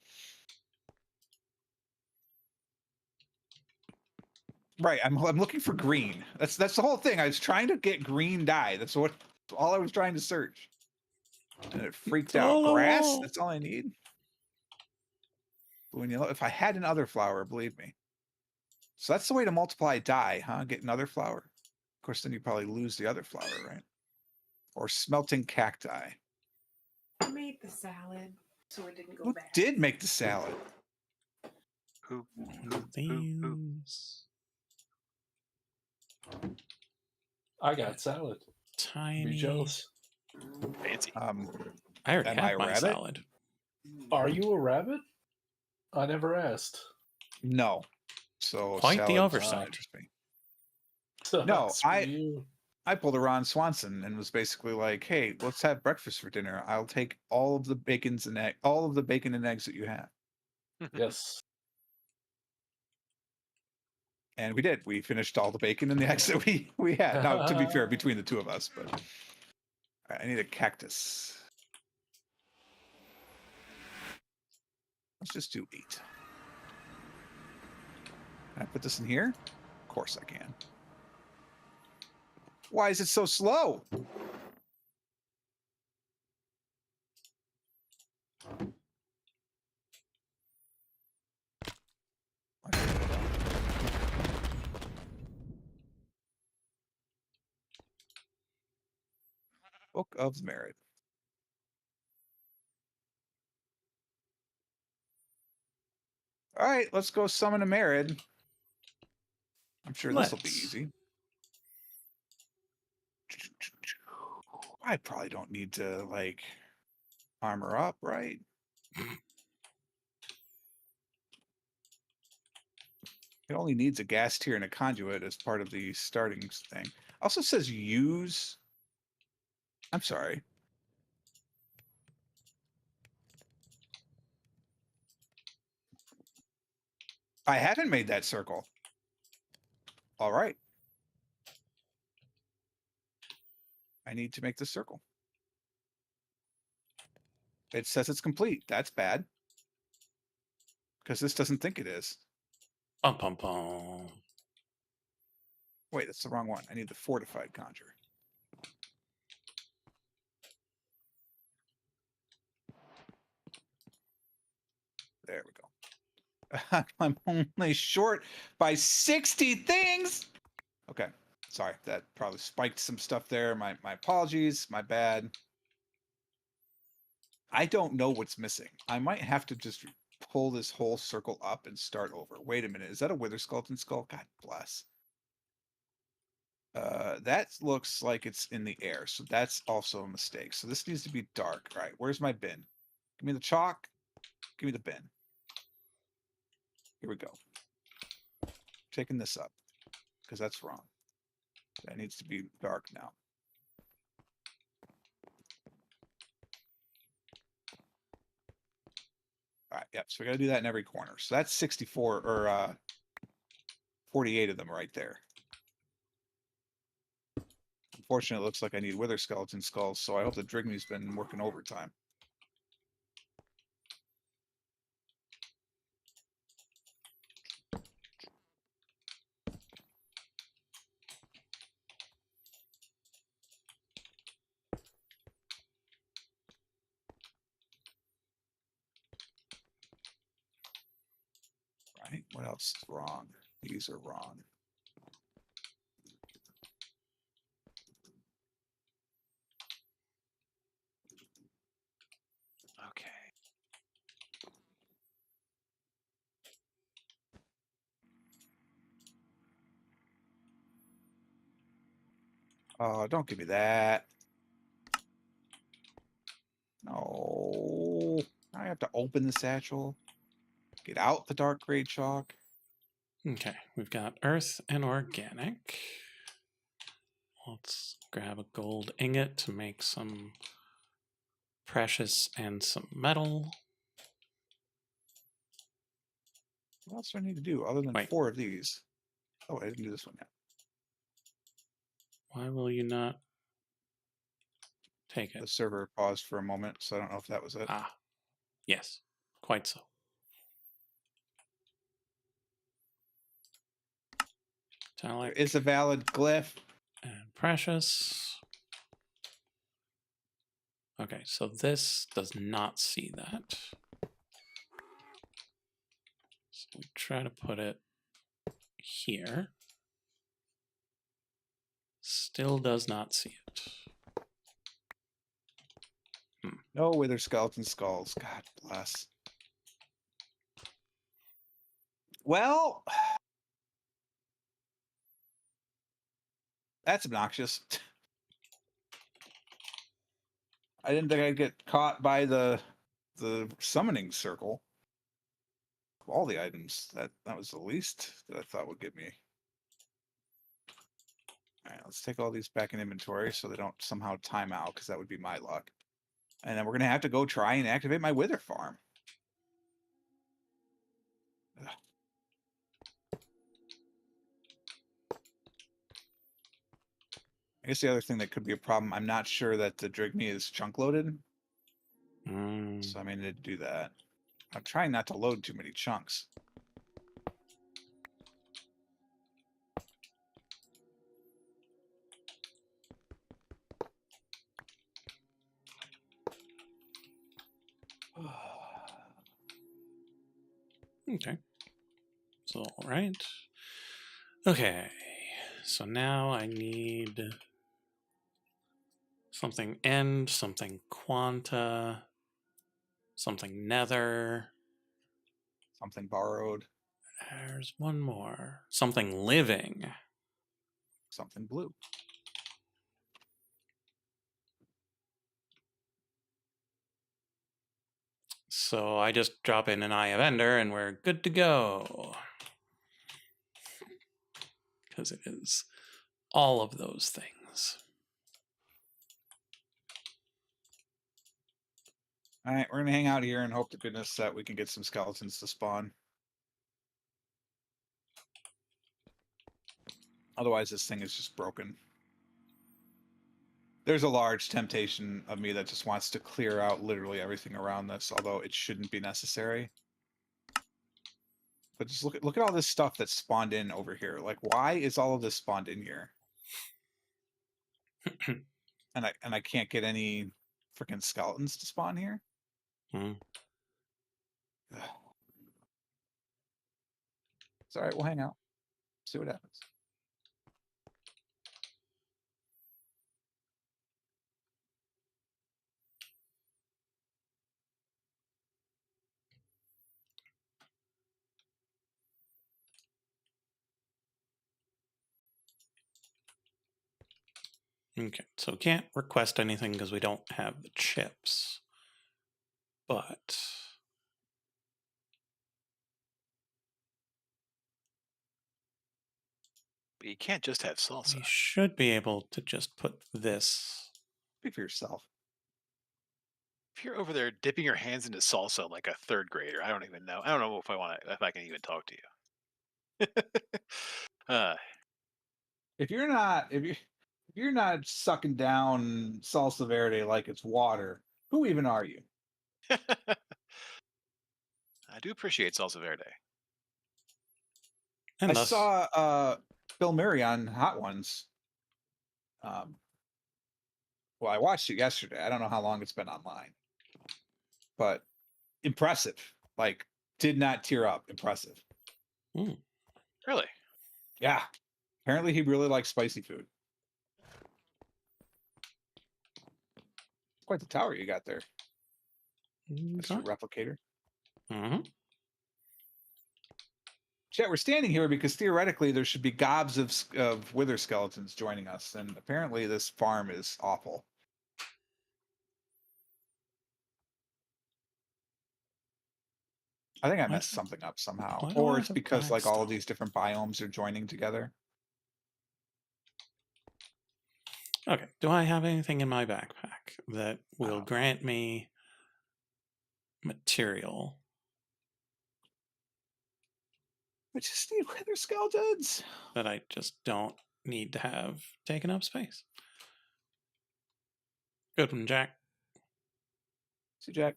Right. I'm looking for green. That's the whole thing. I was trying to get green dye. That's all I was trying to search. And it freaked out. Grass? That's all I need. When if I had another flower, believe me. So that's the way to multiply dye, huh? Get another flower. Of course, then you probably lose the other flower, right? Or smelting cacti. I made the salad, so it didn't go Who bad. did make the salad? Who? These I got salad. Be tiny. jealous. Fancy. I already Am I have a my rabbit? salad. Are you a rabbit? I never asked. No. So Quite the salad oversight. interests me. So No, that's for you. I pulled a Ron Swanson and was basically like, "Hey, let's have breakfast for dinner. I'll take all of the bacon and eggs that you have." Yes. And we did. We finished all the bacon and the eggs that we had. Now, to be fair, between the two of us, but all right, I need a cactus. Let's just do 8. Can I put this in here? Of course I can. Why is it so slow? Book of Merit. All right, let's go summon a Merid. I'm sure this will be Let's. easy. I probably don't need to, like, armor up, right? It only needs a gas tier and a conduit as part of the starting thing. Also says use. I'm sorry. I haven't made that circle. All right. I need to make the circle. It says it's complete. That's bad. Because this doesn't think it is. Bum, bum, bum. Wait, that's the wrong one. I need the fortified conjure. There we go. I'm only short by 60 things. Okay. Sorry, that probably spiked some stuff there. My apologies. My bad. I don't know what's missing. I might have to just pull this whole circle up and start over. Wait a minute. Is that a wither skeleton skull? God bless. That looks like it's in the air, so that's also a mistake. So this needs to be dark. All right, where's my bin? Give me the chalk. Give me the bin. Here we go. Taking this up because that's wrong. That needs to be dark now. All right, yep. So we got to do that in every corner. So that's 64 or 48 of them right there. Unfortunately, it looks like I need wither skeleton skulls, so I hope the Drigmy's been working overtime. Right? What else is wrong? These are wrong. Okay. Oh, don't give me that. No. I have to open the satchel. Get out the dark gray chalk. Okay, we've got earth and organic. Let's grab a gold ingot to make some precious and some metal. What else do I need to do other than Wait. 4 of these? Oh, I didn't do this one yet. Why will you not take The it? server paused for a moment, so I don't know if that was it. Ah, yes, quite so. Metallic There is a valid glyph. and precious. Okay, so this does not see that. So we try to put it here. Still does not see it. No wither skeleton skulls. God bless. Well, that's obnoxious. I didn't think I'd get caught by the summoning circle. All the items, that was the least that I thought would get me. All right, let's take all these back in inventory so they don't somehow time out, because that would be my luck. And then we're gonna have to go try and activate my wither farm. Ugh. I guess the other thing that could be a problem, I'm not sure that the Drigmy is chunk loaded, so I may need to do that. I'm trying not to load too many chunks. Okay. So, all right. Okay. So now I need something end, something quanta, something nether. Something borrowed, There's one more. Something living. something blue. So I just drop in an Eye of Ender and we're good to go. Because it is all of those things. All right, we're gonna hang out here and hope to goodness that we can get some skeletons to spawn. Otherwise, this thing is just broken. There's a large temptation of me that just wants to clear out literally everything around this, although it shouldn't be necessary. But just look at all this stuff that's spawned in over here. Like, why is all of this spawned in here? and I can't get any freaking skeletons to spawn here. Hmm. It's all right. We'll hang out. See what happens. Okay, so can't request anything because we don't have the chips. But But you can't just have salsa. we should be able to just put this. Speak for yourself. If you're over there dipping your hands into salsa like a third grader, I don't even know. I don't know if I can even talk to you. If you're not sucking down salsa verde like it's water, who even are you? I do appreciate salsa verde. And I thus, saw Bill Murray on Hot Ones. Well, I watched it yesterday. I don't know how long it's been online, but impressive. Like, did not tear up. Impressive. Really? Yeah. Apparently, he really likes spicy food. Quite the tower you got there, Mr. Replicator. Mm-hmm. Chat, we're standing here because theoretically there should be gobs of wither skeletons joining us, and apparently this farm is awful. I think I messed something up somehow, why do or I it's have because like all of Blackstone? these different biomes are joining together. Okay, do I have anything in my backpack that will grant me material? I just need wither skeletons. That I just don't need to have taken up space. Good one, Jack. See, Jack.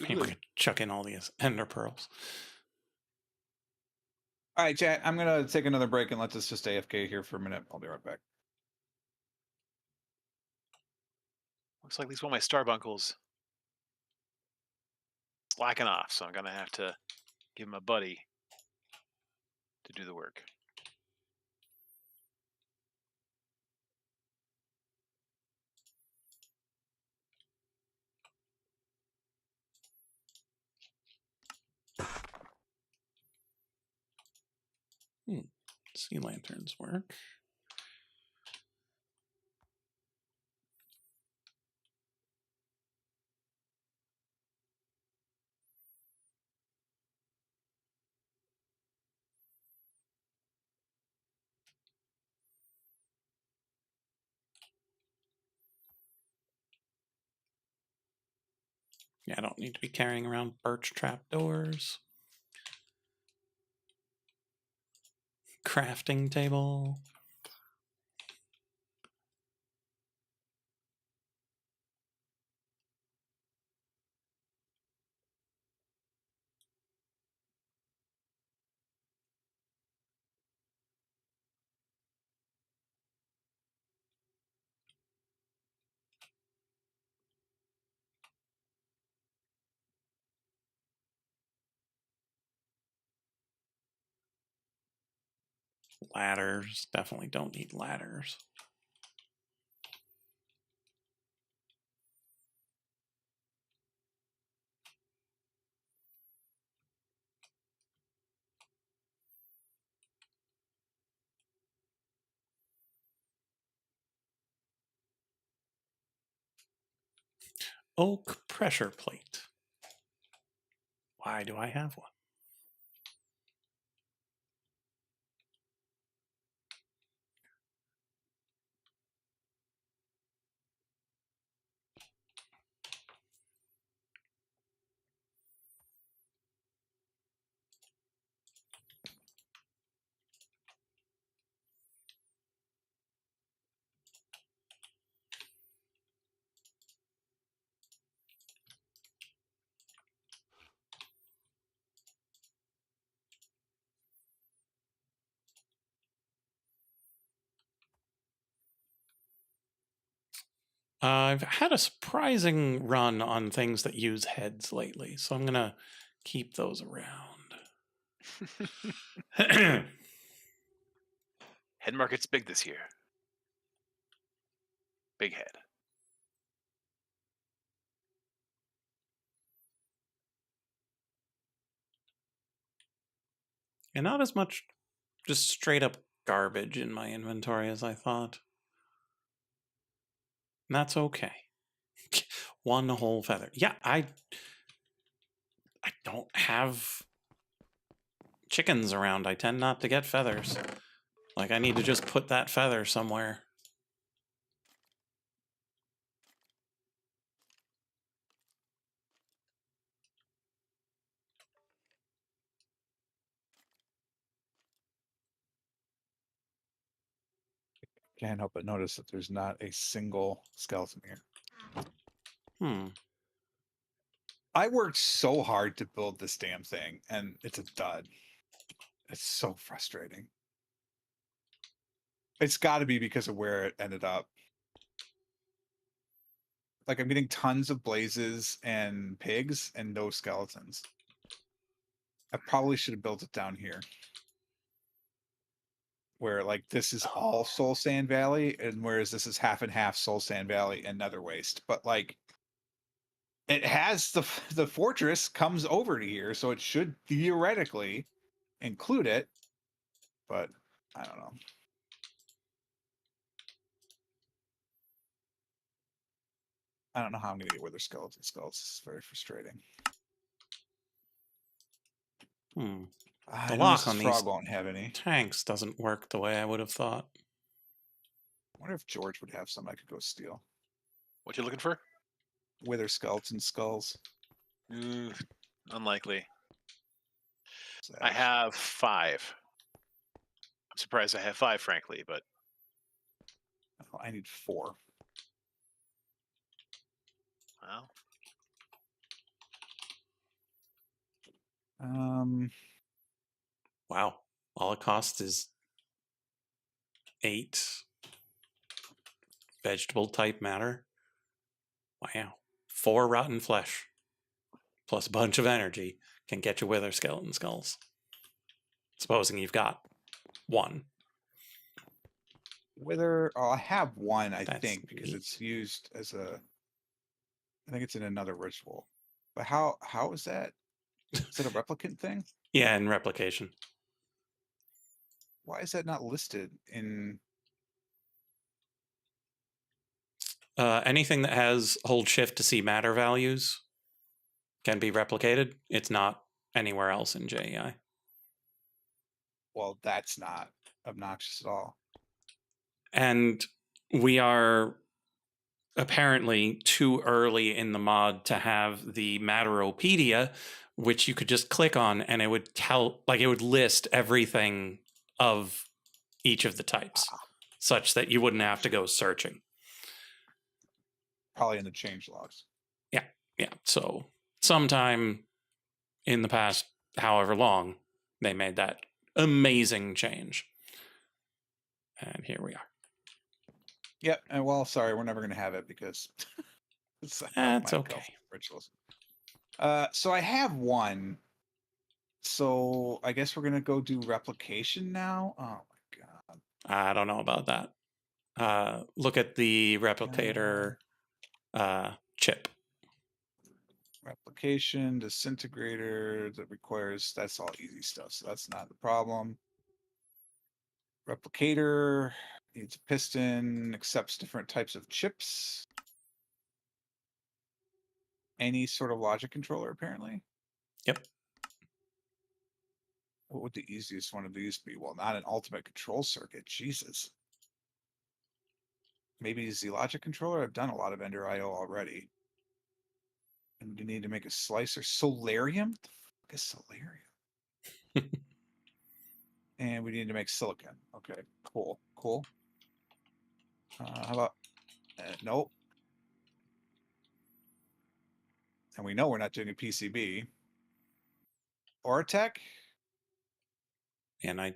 Maybe we could chuck in all these ender pearls. All right, chat. I'm gonna take another break and let this just AFK here for a minute. I'll be right back. Looks like at least one of my starbunkles slacking off, so I'm gonna have to give him a buddy to do the work. Sea lanterns work. Yeah, I don't need to be carrying around birch trapdoors. Crafting table. Ladders. Definitely don't need ladders. Oak pressure plate. Why do I have one? I've had a surprising run on things that use heads lately, so I'm going to keep those around. Head market's big this year. Big head. And not as much just straight up garbage in my inventory as I thought. And that's okay. One whole feather. Yeah, I don't have chickens around. I tend not to get feathers. Like, I need to just put that feather somewhere. Can't help but notice that there's not a single skeleton here. Hmm. I worked so hard to build this damn thing, and it's a dud. It's so frustrating. It's got to be because of where it ended up. Like, I'm getting tons of blazes and pigs and no skeletons. I probably should have built it down here. Where, like, this is all Soul Sand Valley, and whereas this is half and half Soul Sand Valley and Nether Waste. But, like, it has the fortress comes over to here, so it should theoretically include it. But, I don't know. I don't know how I'm going to get Wither Skeleton Skulls. This is very frustrating. Hmm. I The know lock this on frog these won't have any. tanks doesn't work the way I would have thought. I wonder if George would have some I could go steal. What you looking for? Wither Skeleton Skulls. Unlikely. I Sash. have 5. I'm surprised I have 5, frankly, but Oh, I need 4. well, Wow. All it costs is 8 vegetable type matter. Wow. 4 rotten flesh plus a bunch of energy can get you Wither Skeleton Skulls. Supposing you've got 1. Wither. Oh, I have 1, I That's think, because neat. it's used as a. I think it's in another ritual. But how is that? Is it a replicant thing? Yeah, in replication. Why is that not listed in? Anything that has hold shift to see matter values can be replicated. It's not anywhere else in JEI. Well, that's not obnoxious at all. And we are apparently too early in the mod to have the Matteropedia, which you could just click on and it would it would list everything of each of the types, such that you wouldn't have to go searching. Probably in the change logs. Yeah. So sometime in the past, however long, they made that amazing change. And here we are. Yep. And well, sorry, we're never going to have it because it's That's okay. rituals. So I have 1. So I guess we're going to go do replication now. Oh my god. I don't know about that. Look at the replicator chip. Replication, disintegrator that requires, that's all easy stuff. So that's not the problem. Replicator needs a piston, accepts different types of chips. Any sort of logic controller, apparently. Yep. What would the easiest one of these be? Well, not an ultimate control circuit. Jesus. Maybe Z logic controller. I've done a lot of Ender IO already. And you need to make a slicer. Solarium? What the fuck is solarium? And we need to make silicon. Okay, cool. How about nope. And we know we're not doing a PCB. Oratech? And I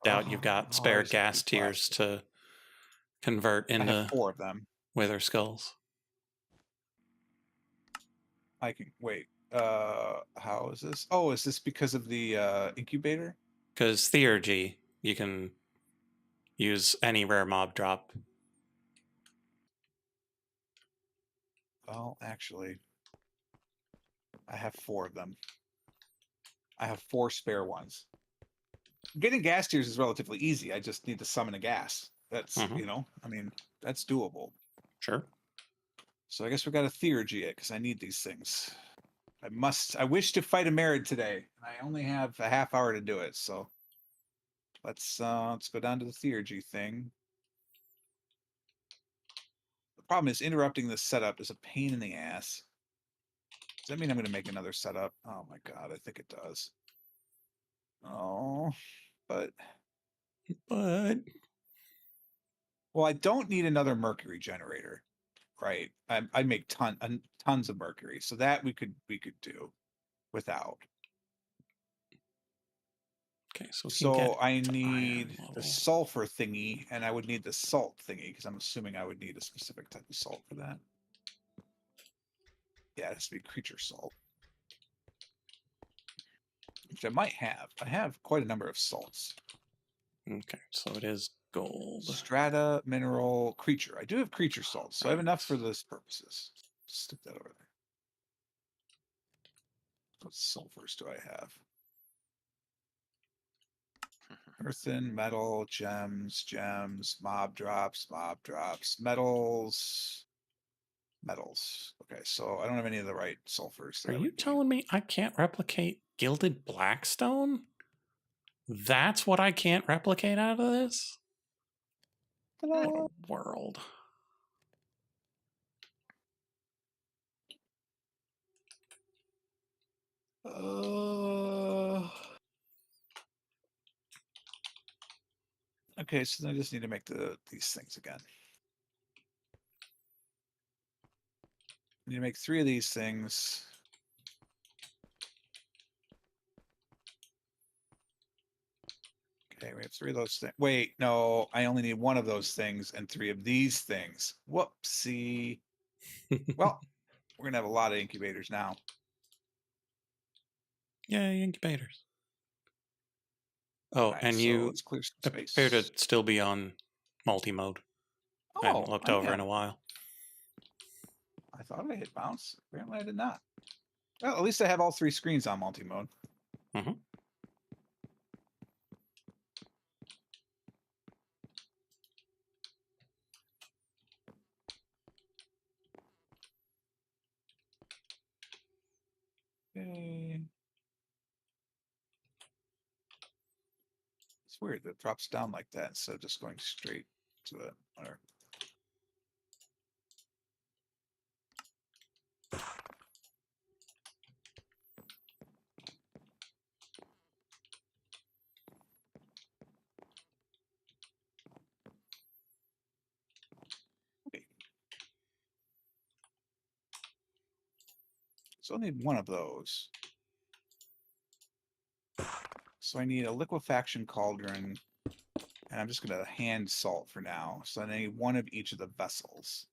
doubt you've got spare ours gas is tiers plastic. to convert I have into 4 of them. Wither Skulls. I can wait. How is this? Oh, is this because of the incubator? Because Theurgy, you can use any rare mob drop. Well, actually, I have 4 of them. I have 4 spare ones. Getting gas tiers is relatively easy. I just need to summon a gas. That's, Mhm. you know, I mean, that's doable. Sure. So I guess we got to theurgy it because I need these things. I wish to fight a Merid today. I only have a half hour to do it, so let's go down to the theurgy thing. The problem is interrupting this setup is a pain in the ass. Does that mean I'm going to make another setup? Oh my god, I think it does. Oh, but But well, I don't need another mercury generator, right? I make tons of mercury, so that we could do without. okay, so we can So get I need iron the level. sulfur thingy, and I would need the salt thingy because I'm assuming I would need a specific type of salt for that. Yeah, it has to be creature salt, which I might have. I have quite a number of salts. Okay, so it is gold. Strata, mineral, creature. I do have creature salts, so I have enough for Right. those purposes. Stick that over there. What sulfurs do I have? Earthen, metal, gems, mob drops, metals. Okay, so I don't have any of the right sulfurs that Are I you would need. telling me I can't replicate gilded blackstone? That's what I can't replicate out of this? What a world. Okay, so then I just need to make these things again. I need to make 3 of these things. Okay, we have 3 of those things. Wait, no, I only need 1 of those things and 3 of these things. Whoopsie. Well, we're gonna have a lot of incubators now. Yay, incubators. Oh, Alright, and so you let's clear some appear to space. still be on multi-mode. I haven't Oh, looked I over in am. a while. I thought I hit bounce. Apparently I did not. Well, at least I have all 3 screens on multi-mode. Mhm. Okay. It's weird that it drops down like that instead of just going straight to it. Whatever. Okay. So I need 1 of those. So I need a liquefaction cauldron, and I'm just going to hand salt for now. So I need 1 of each of the vessels.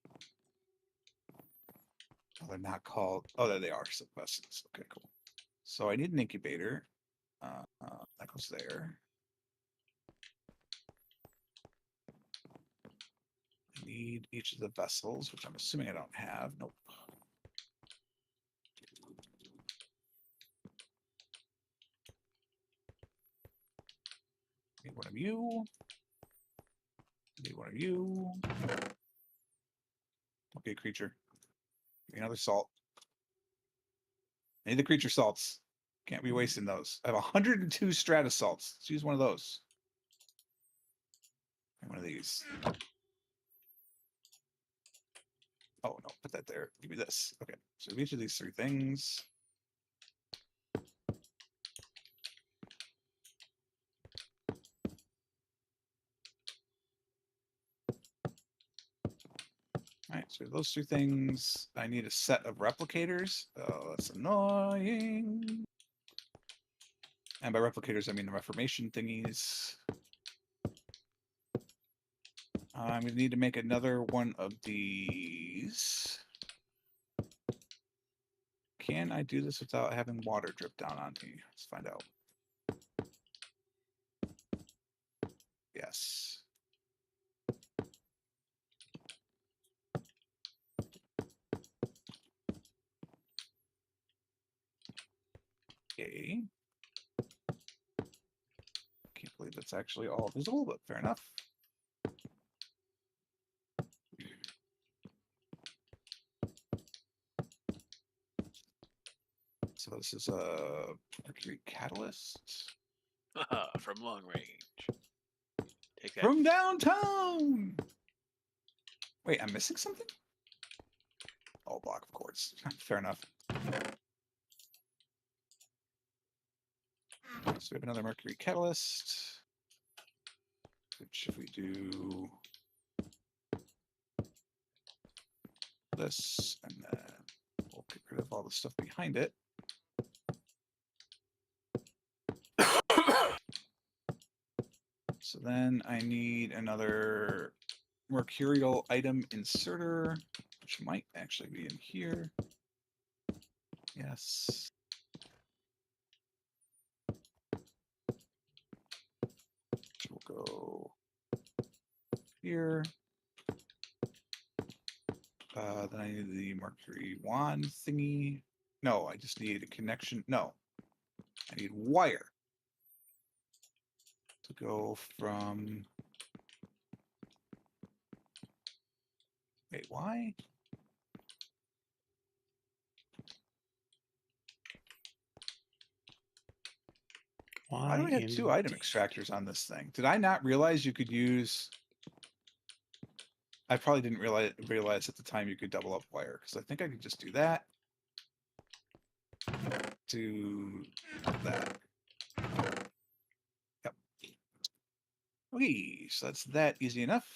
Oh, they're not called. Oh, there they are. So vessels. Okay, cool. So I need an incubator. That goes there. I need each of the vessels, which I'm assuming I don't have. Nope. Need 1 of you. Need 1 of you. Okay, creature. Give me another salt. I need the creature salts. Can't be wasting those. I have 102 strata salts. Let's use 1 of those. And 1 of these. Oh, no, put that there. Give me this. Okay, so each of these 3 things. All right, so those 2 things. I need a set of replicators. Oh, that's annoying. And by replicators, I mean the reformation thingies. I'm going to need to make another 1 of these. can I do this without having water drip down on me? Let's find out. Yes. Okay. Can't believe it's actually all visible, but fair enough. So this is a mercury catalyst From long range. Take that. from downtown. Wait, I'm missing something? Oh, block of quartz. Fair enough. So we have another mercury catalyst. Which if we do this and then we'll get rid of all the stuff behind it. So then I need another mercurial item inserter, which might actually be in here. Yes. Which will go here. Then I need the mercury wand thingy. No, I just need a connection. No, I need wire to go from. Wait, why? Why do we have two item extractors on this thing? Did I not realize you could use? I probably didn't realize at the time you could double up wire, because I think I could just do that. Do that. Yep. Okay, so that's that easy enough.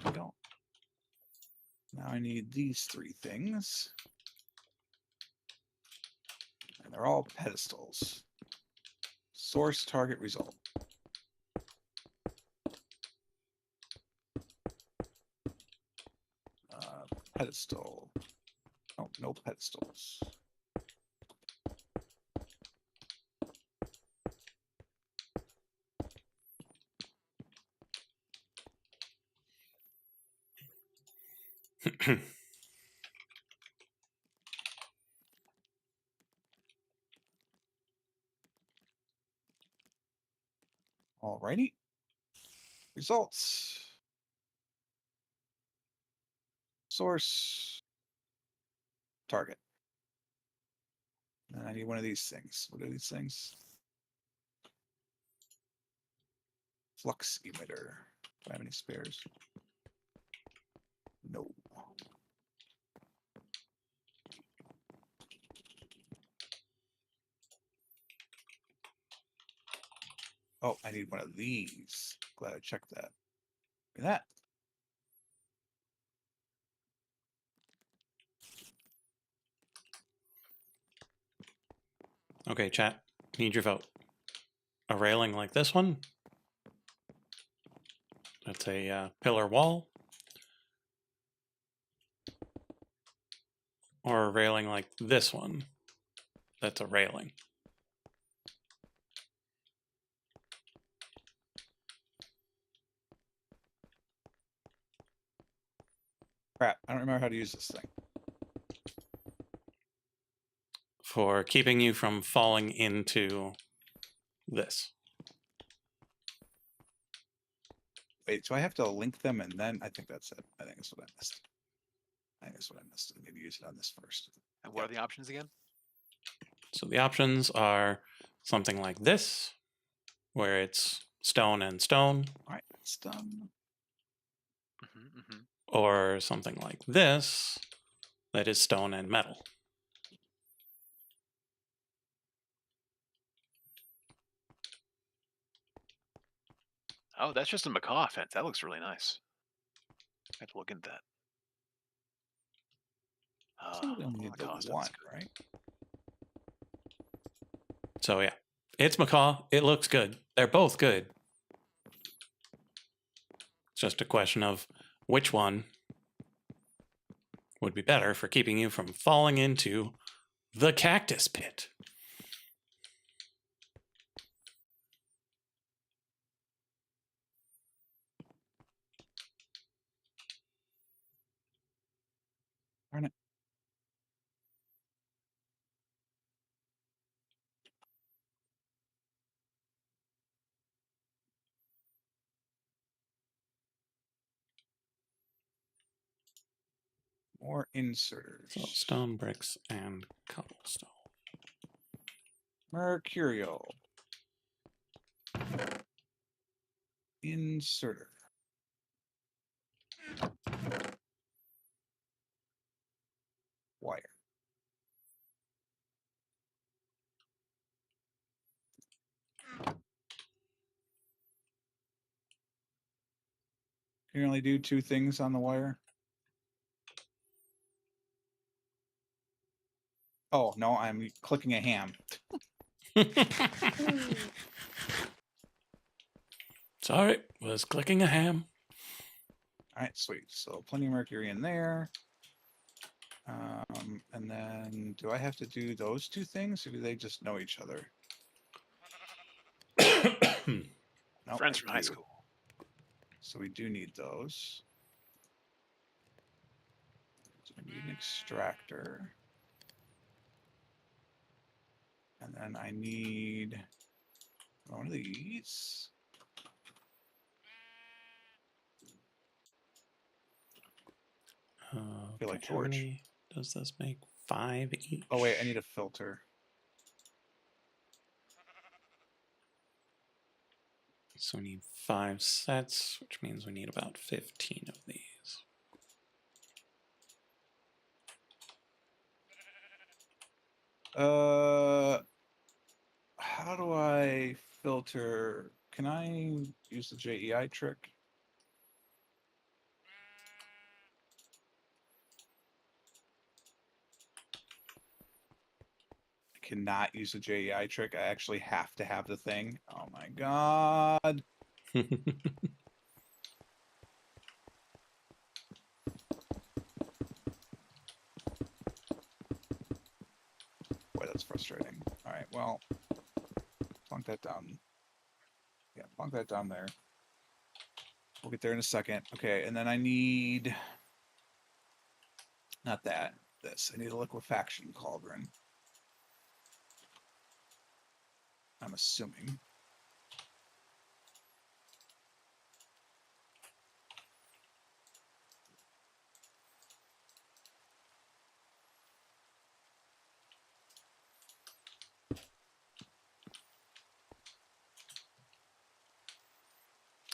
I don't. Now I need these three things. And they're all pedestals. Source, target, result. Pedestal. Oh, no pedestals. Alrighty. Results. Source. Target. And I need one of these things. What are these things? Flux emitter. Do I have any spares? No. Oh, I need one of these. Glad I checked that. Look at that. Okay, chat. Need your vote. A railing like this one. That's a pillar wall. Or a railing like this one. That's a railing. Crap, I don't remember how to use this thing. For keeping you from falling into this. Wait, so I have to link them and then I think that's it. I think that's what I missed. I think that's what I missed. Maybe use it on this first. And what are the options again? So the options are something like this, where it's stone and stone, All right, it's done. or something like this, that is stone and metal. Oh, that's just a macaw fence. That looks really nice. I have to look into that. I think we only need the macaw sounds one, good. right? So yeah, it's macaw. It looks good. They're both good. It's just a question of which one would be better for keeping you from falling into the cactus pit. Darn it. More inserters. So stone, bricks, and cobblestone. Mercurial. Inserter. Wire. Can you only do 2 things on the wire? Oh, no, I'm clicking a ham. Sorry, was clicking a ham. All right, sweet. So plenty of mercury in there. And then do I have to do those 2 things or do they just know each other? Nope, Friends I from high do. school. So we do need those. So we need an extractor. And then I need one of these. Feel like How torch. many does this make? 5 each? Oh wait, I need a filter. So we need 5 sets, which means we need about 15 of these. How do I filter? Can I use the JEI trick? I cannot use the JEI trick. I actually have to have the thing. Oh my god. Boy, that's frustrating. All right, well, plunk that down. Yeah, plunk that down there. We'll get there in a second. Okay, and then I need... Not that. This. I need a liquefaction cauldron. I'm assuming.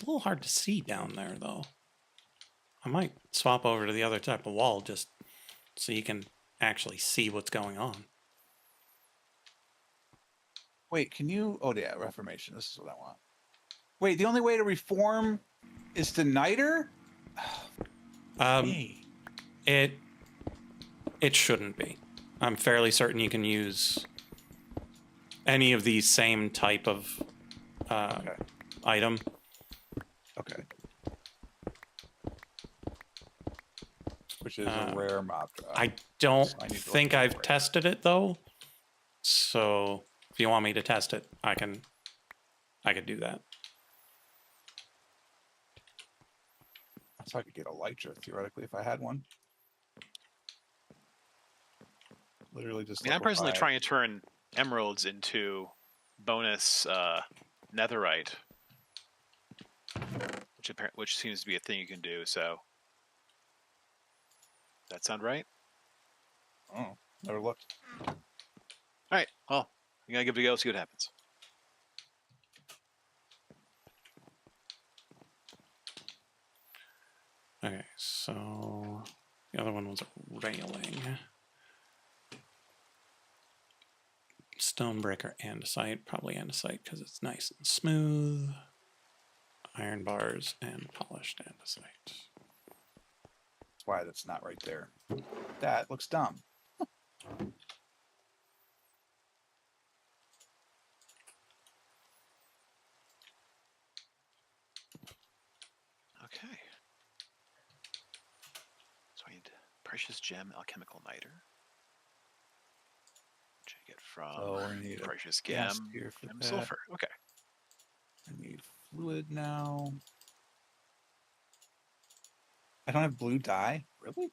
A little hard to see down there, though. I might swap over to the other type of wall just so you can actually see what's going on. Wait, can you... Oh, yeah, reformation. This is what I want. Wait, the only way to reform is to niter? Hey. It shouldn't be. I'm fairly certain you can use any of these same type of Okay. item. Okay. Which is a rare mob drop. I don't So I need to look think for I've it. tested it though. So if you want me to test it, I could do that. So I could get Elytra theoretically if I had one. Literally just. I mean, I'm personally liquefy. trying to turn emeralds into bonus netherite, which seems to be a thing you can do. So, that sound right? Oh, never looked. All right. Well, you gotta give it a go. See what happens. Okay, so the other one was railing. Stonebreaker andesite, probably andesite because it's nice and smooth. Iron bars and polished andesite. That's why that's not right there. That looks dumb. Okay. So I need precious gem alchemical niter. Which I get from So we need a precious gas gem, tier for gem that. sulfur. Okay. I need fluid now. I don't have blue dye. Really?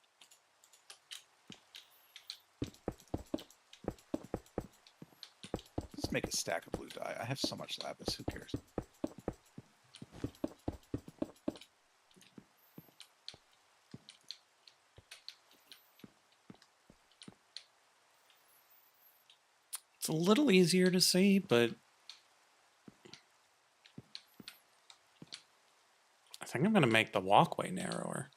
Let's make a stack of blue dye. I have so much lapis. Who cares? It's a little easier to see, but I think I'm going to make the walkway narrower.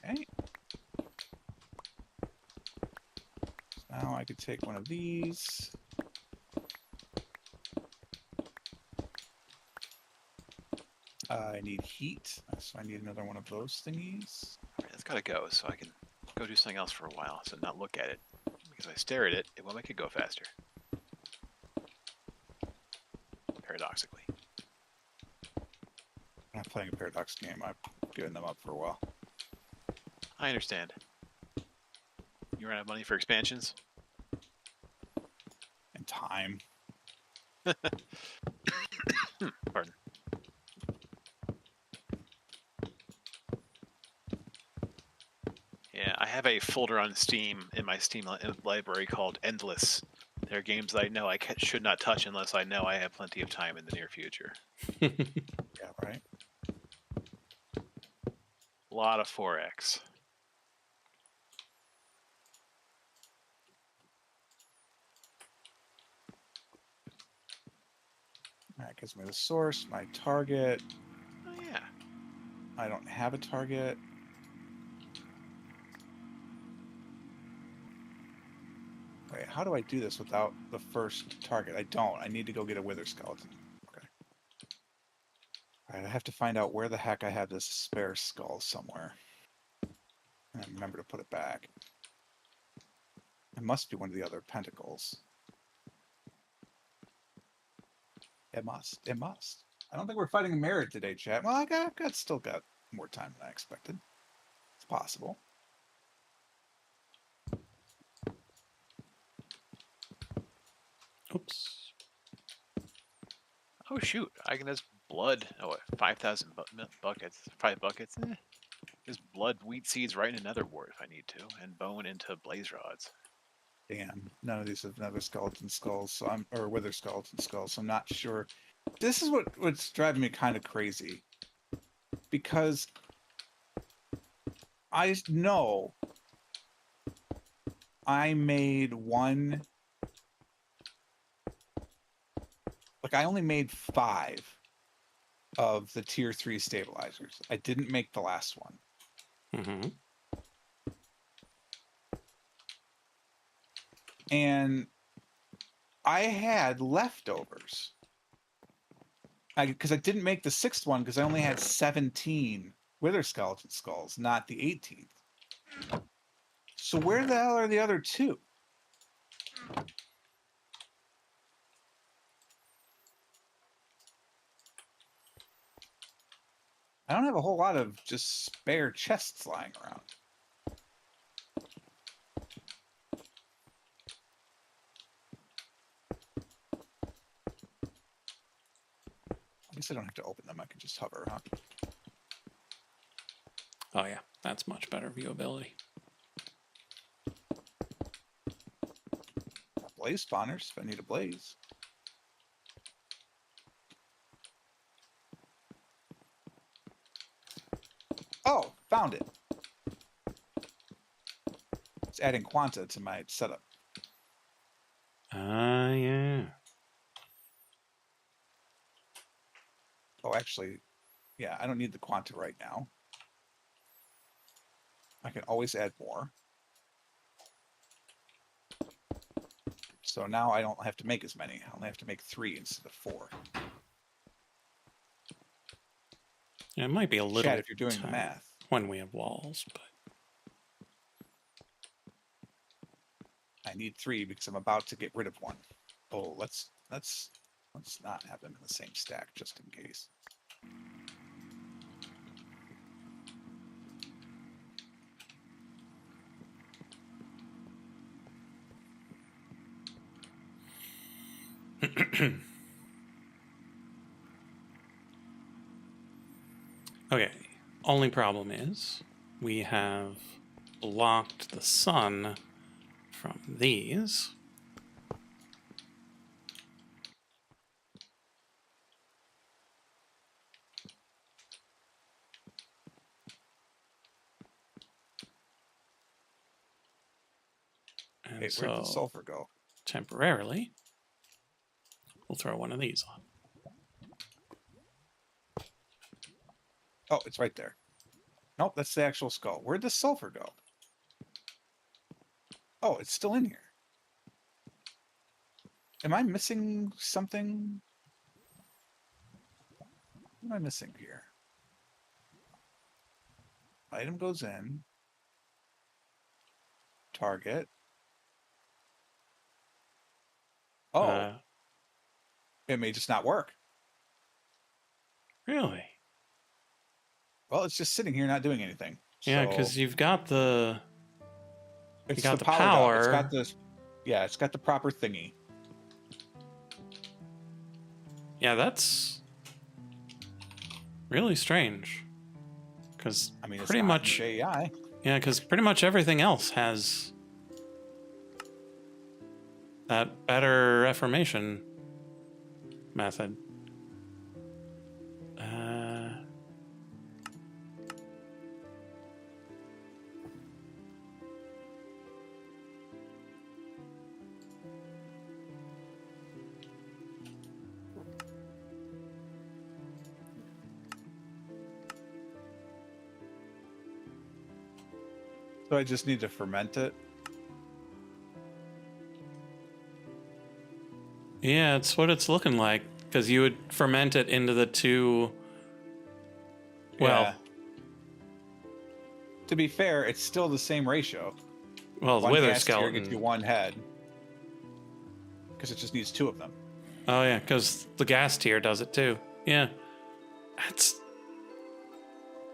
Okay. So now I could take one of these. I need heat, so I need another one of those thingies. All right, it's got to go so I can go do something else for a while, so not look at it. Because if I stare at it, it will make it go faster. Paradoxically. I'm not playing a Paradox game. I've given them up for a while. I understand. You run out of money for expansions? And time. Pardon. Yeah, I have a folder on Steam in my Steam library called Endless. There are games that I know I should not touch unless I know I have plenty of time in the near future. Yeah, right. A lot of 4X. That gives me the source, my target. Oh yeah. I don't have a target. Wait, how do I do this without the first target? I don't. I need to go get a wither skeleton. Okay. Alright, I have to find out where the heck I have this spare skull somewhere. And remember to put it back. It must be one of the other pentacles. It must. It must. I don't think we're fighting a merit today, chat. Well, I've still got more time than I expected. It's possible. Oops. Oh shoot! I can just blood. Oh, what, 5,000 buckets. 5 buckets. Just blood wheat seeds right in another wart if I need to, and bone into blaze rods. Damn, none of these have nether skeleton skulls, so or wither skeleton skulls. So I'm not sure. This is what's driving me kind of crazy, because I know I made one. Like I only made 5 of the tier 3 stabilizers. I didn't make the last one. Mm-hmm. And I had leftovers. Because I didn't make the 6th one because I only had 17 wither skeleton skulls, not the 18th. So where the hell are the other 2? I don't have a whole lot of just spare chests lying around. I guess I don't have to open them. I can just hover, huh? Oh yeah, that's much better viewability. Got blaze spawners if I need a blaze. Oh, found it. It's adding quanta to my setup. Yeah. Oh, actually, yeah, I don't need the quanta right now. I can always add more. So now I don't have to make as many. I only have to make 3 instead of 4. Yeah, it might be a little Chat, if you're doing the tight math. when we have walls, but I I need 3 because I'm about to get rid of 1. Oh, let's not have them in the same stack just in case. Okay. Only problem is we have blocked the sun from these. And Hey, where'd the so sulfur go? temporarily, we'll throw one of these on. Oh, it's right there. Nope, that's the actual skull. Where'd the sulfur go? Oh, it's still in here. Am I missing something? What am I missing here? Item goes in. Target. Oh, it may just not work. Really? Well, it's just sitting here not doing anything. Yeah, So because you've got the it's got the dot. power. It's got this. Yeah, it's got the proper thingy. Yeah, that's really strange. Because I mean, it's pretty not much AI. yeah, because pretty much everything else has that better reformation method. So I just need to ferment it. Yeah, it's what it's looking like. Because you would ferment it into the two. Well, Yeah. To be fair, it's still the same ratio. well, the One wither gas tier gets you skeleton. 1 head. Because it just needs 2 of them. Oh yeah, because the gas tier does it too. Yeah, that's.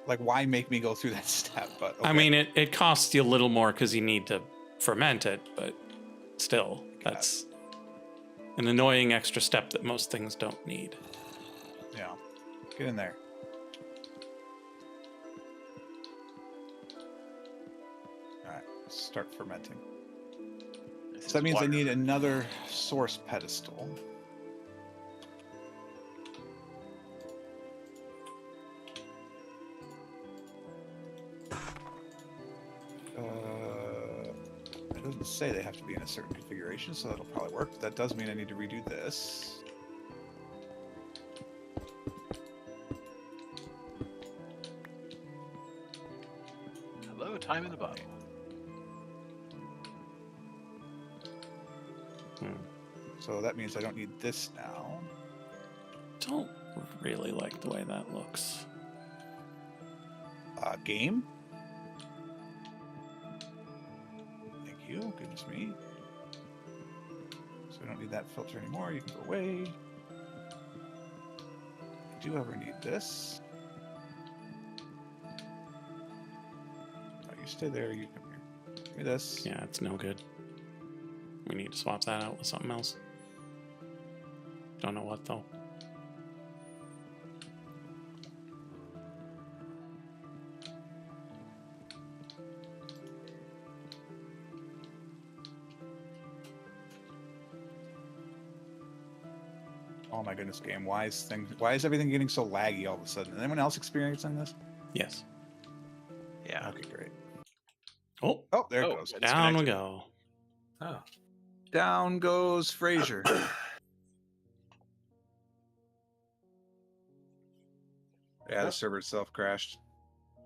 Like, why make me go through that step? But okay. I mean, it costs you a little more because you need to ferment it, but still, that's an annoying extra step that most things don't need. Yeah. Get in there. Alright, let's start fermenting. So that means I need another source pedestal. It doesn't say they have to be in a certain configuration, so that'll probably work. But that does mean I need to redo this. Hello, time in the bottle. So that means I don't need this now. Don't really like the way that looks. Game. Thank you. Goodness me. So I don't need that filter anymore. You can go away. I do ever need this. Oh, you stay there. You come here. Give me this. Yeah, it's no good. We need to swap that out with something else. Don't know what though. Oh my goodness, game. Why is everything getting so laggy all of a sudden? Is anyone else experiencing this? Yes. Yeah. Okay, great. Oh, Oh, there it Oh, goes. it's down we connected. go. Oh. Down goes Fraser. Yeah, the server itself crashed.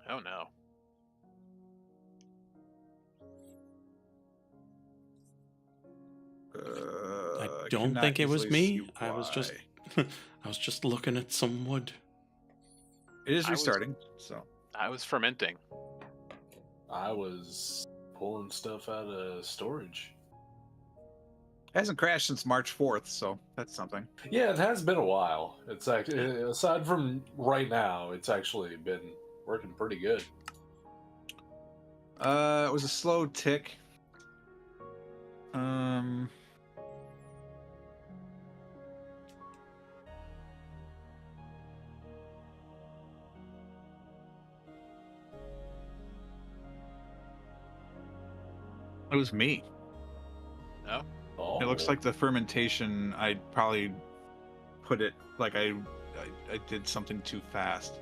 Oh no. I don't cannot think it was easily me. see I was just why. I was just looking at some wood. It is I was- restarting, so I was fermenting. I was pulling stuff out of storage. It hasn't crashed since March 4th, so that's something. Yeah, it has been a while. It's actually, aside from right now, it's actually been working pretty good. It was a slow tick. It was me. No? Oh, It looks like the fermentation, I probably put it like I did something too fast.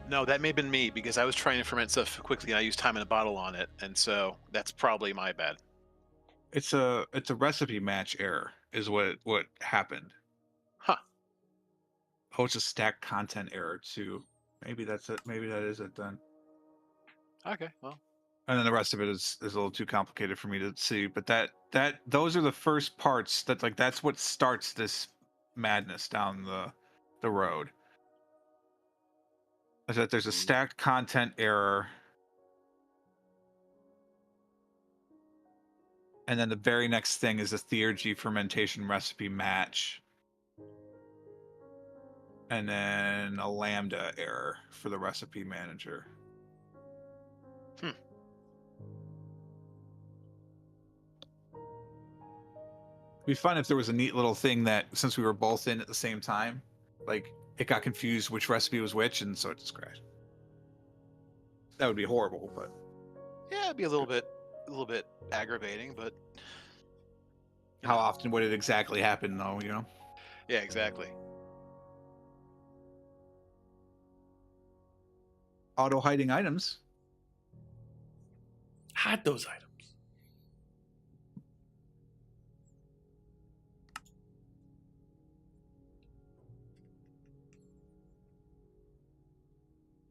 No, that may have been me because I was trying to ferment stuff quickly and I used time in a bottle on it, and so that's probably my bad. It's a recipe match error is what happened. Huh. Oh, it's a stack content error too. Maybe that's it. Maybe that is it then. Okay, well. And then the rest of it is a little too complicated for me to see. But those are the first parts that like that's what starts this madness down the road. Is that there's a stacked content error. And then the very next thing is a Theurgy fermentation recipe match. And then a lambda error for the recipe manager. It'd be fun if there was a neat little thing that since we were both in at the same time, like it got confused which recipe was which, and so it just crashed. That would be horrible, but Yeah, it'd be a little bit aggravating, but how often would it exactly happen though, you know? yeah, exactly. Auto hiding items. Hide those items.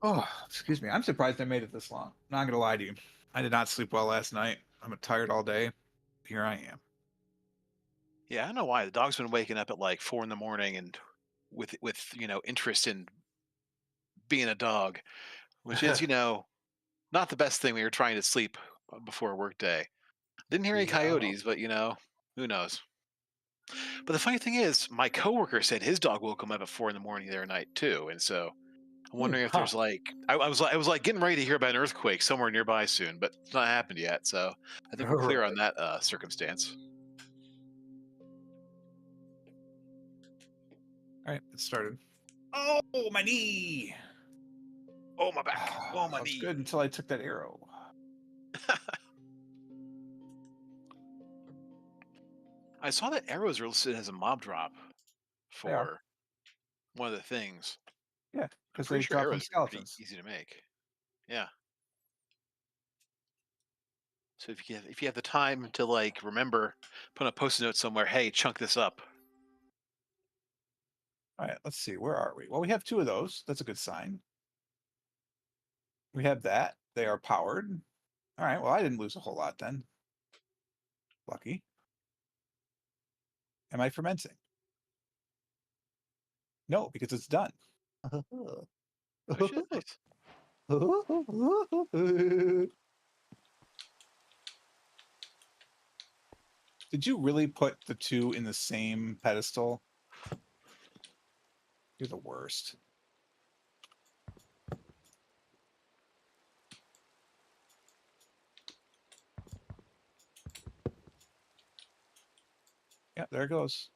Oh, excuse me. I'm surprised I made it this long. Not gonna lie to you. I did not sleep well last night. I'm tired all day. Here I am. Yeah, I don't know why the dog's been waking up at like 4 in the morning and with interest in being a dog, which is not the best thing when you're trying to sleep before a work day. Didn't hear any No. coyotes, but who knows. But the funny thing is, my coworker said his dog woke him up at 4 in the morning the other night too, and so I'm wondering if Huh. there's like I was getting ready to hear about an earthquake somewhere nearby soon, but it's not happened yet. So I think we're clear on that circumstance. All right, it started. Oh, my knee. Oh, my back. Oh, my That was knee. good until I took that arrow. I saw that arrows are listed as a mob drop They are. for one of the things. Yeah, I'm because pretty they sure drop from arrows are pretty skeletons. easy to make. Yeah. So if you have the time to like remember, put a post-it note somewhere. Hey, chunk this up. All right, let's see. Where are we? Well, we have 2 of those. That's a good sign. We have that. They are powered. All right. Well, I didn't lose a whole lot then. Lucky. Am I fermenting? No, because it's done. Which is nice. Did you really put the 2 in the same pedestal? You're the worst. Yeah, there it goes.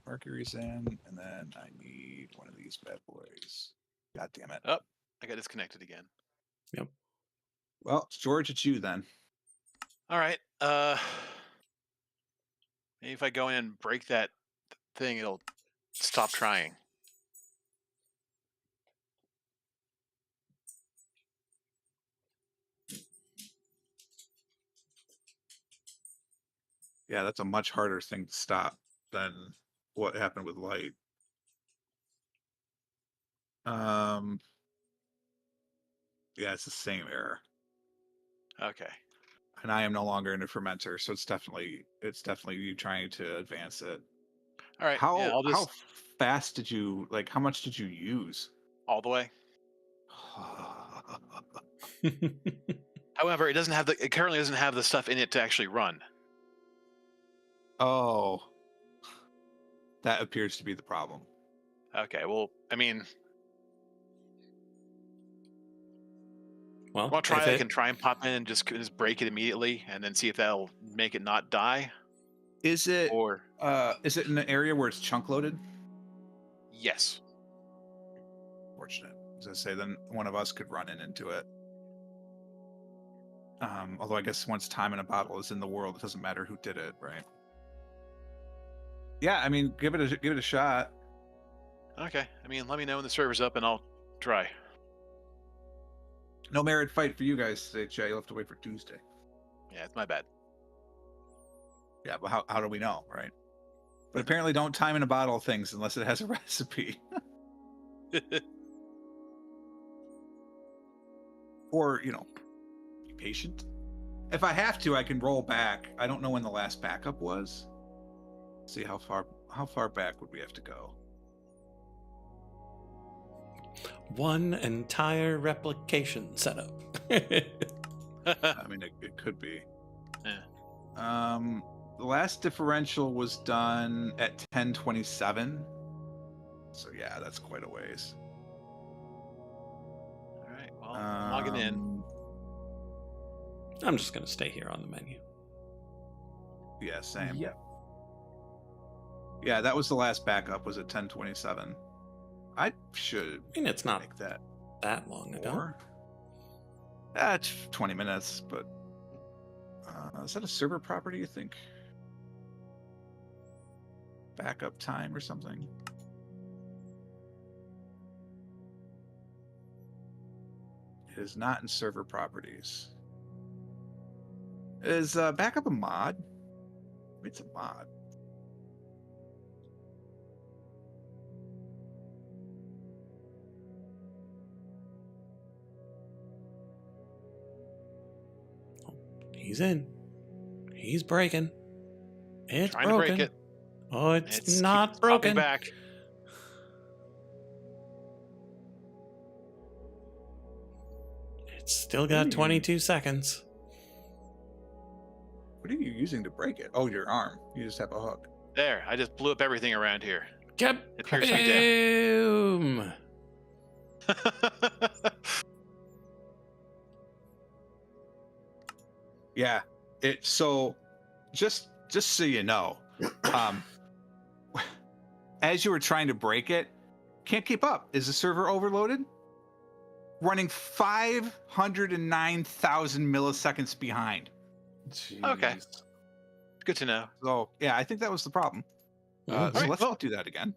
Mercury's in, and then I need one of these bad boys. God damn it. Oh, I got disconnected again. Yep. Well, George, it's you then. All right. Maybe if I go in and break that thing, it'll stop trying. Yeah, that's a much harder thing to stop than what happened with light. Yeah, it's the same error. Okay. And I am no longer in a fermenter, so it's definitely you trying to advance it. All right. Yeah, I'll How just fast did you like how much did you use? all the way. However, it currently doesn't have the stuff in it to actually run. Oh, that appears to be the problem. Okay, well, I mean, Well, want to try? if I it, can try and pop in and just break it immediately, and then see if that'll make it not die. Is it Or in an area where it's chunk loaded? yes, Fortunate. As I say, then one of us could run into it. Although I guess once time in a bottle is in the world, it doesn't matter who did it, right? Yeah, I mean, give it a shot. okay. I mean, let me know when the server's up, and I'll try. No merit fight for you guys today, Jay. You'll have to wait for Tuesday. Yeah, it's my bad. Yeah, but how do we know, right? But apparently, don't time in a bottle things unless it has a recipe. Or, be patient. If I have to, I can roll back. I don't know when the last backup was. See how far back would we have to go? one entire replication setup. I mean, it could be. Yeah. The last differential was done at 1027. So yeah, that's quite a ways. All right. Well, I'm logging in. I'm just going to stay here on the menu. Yeah, same. Yep. Yeah, that was the last backup, was at 1027. I should I mean, it's not make that that long ago. more. That's 20 minutes, but is that a server property, you think? Backup time or something? It is not in server properties. Is backup a mod? It's a mod. He's in. He's breaking. It's Trying broken. to break it. Oh, it's It's not keeps popping broken. back. It's still got 22 seconds. What are you using to break it? Oh, your arm. You just have a hook. There, I just blew up everything around here. Yep. It appears to be dead. Boom. Yeah. So just so you know, as you were trying to break it, can't keep up. Is the server overloaded? Running 509,000 milliseconds behind. Jeez. Okay. Good to know. So yeah, I think that was the problem. So Alright, let's well- not do that again.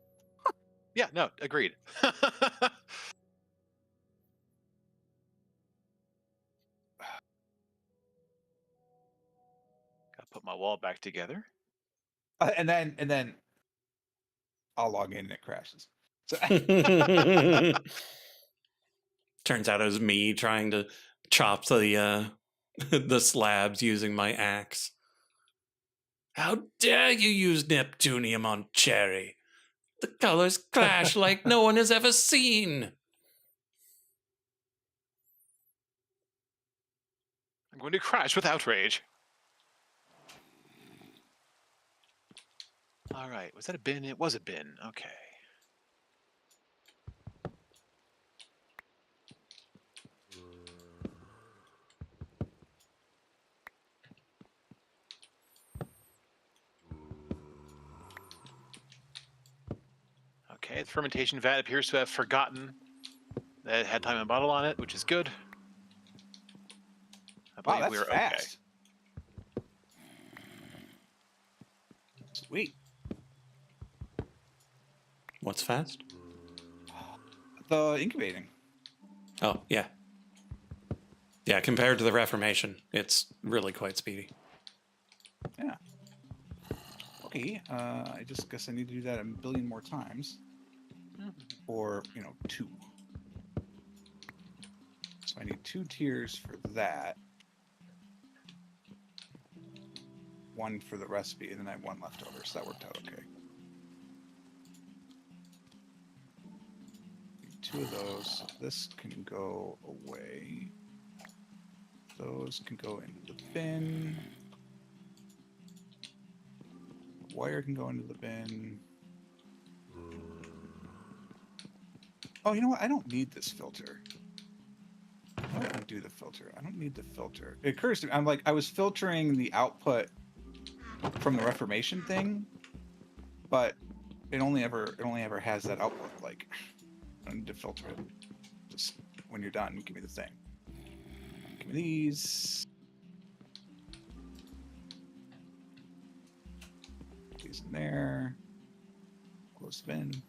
Yeah, no, agreed. Gotta put my wall back together. And then I'll log in and it crashes. So Turns out it was me trying to chop the the slabs using my axe. How dare you use Neptunium on cherry? The colors clash like no one has ever seen. I'm going to crash with outrage. All right, was that a bin? It was a bin. Okay. Okay, the fermentation vat appears to have forgotten that it had time and bottle on it, which is good. I wow, believe that's we're fast. Sweet. What's fast? The incubating. Oh, yeah. Yeah, compared to the Reformation, it's really quite speedy. Yeah. Okay. I just guess I need to do that a billion more times. okay. Or, 2. So I need 2 tiers for that. 1 for the recipe, and then I have 1 left over, so that worked out okay. Need 2 of those, so this can go away. Those can go into the bin. Wire can go into the bin. Oh, you know what? I don't need this filter. Why don't I do the filter? I don't need the filter. It occurs to me, I'm like, I was filtering the output from the Reformation thing, but it only ever has that output. Like, I don't need to filter it. Just when you're done, give me the thing. Give me these. These in there. Close the bin.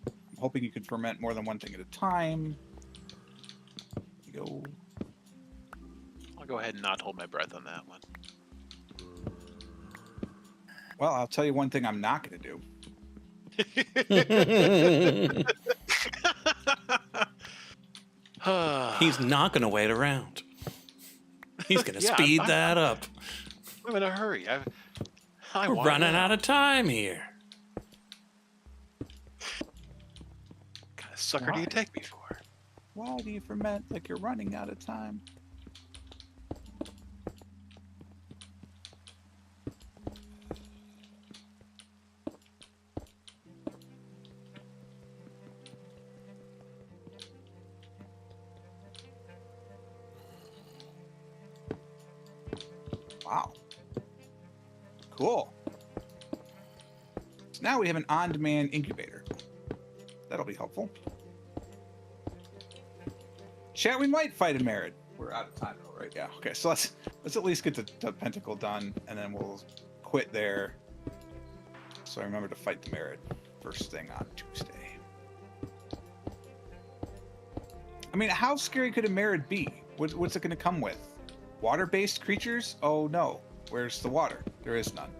I'm hoping you can ferment more than one thing at a time. There you go. I'll go ahead and not hold my breath on that one. Well, I'll tell you one thing I'm not going to do. He's not going to wait around. He's going to Yeah, speed that up. I'm in a hurry. We're running out of time here. What kind of sucker do you Why? take me for? Why do you ferment like you're running out of time? Wow. Cool. So now we have an on-demand incubator. That'll be helpful. Chat, we might fight a Merid. We're out of time though, right? Yeah. Okay, so let's at least get the pentacle done, and then we'll quit there. So I remember to fight the Merid first thing on Tuesday. I mean, how scary could a Merid be? What's it going to come with? Water-based creatures? Oh no. Where's the water? There is none.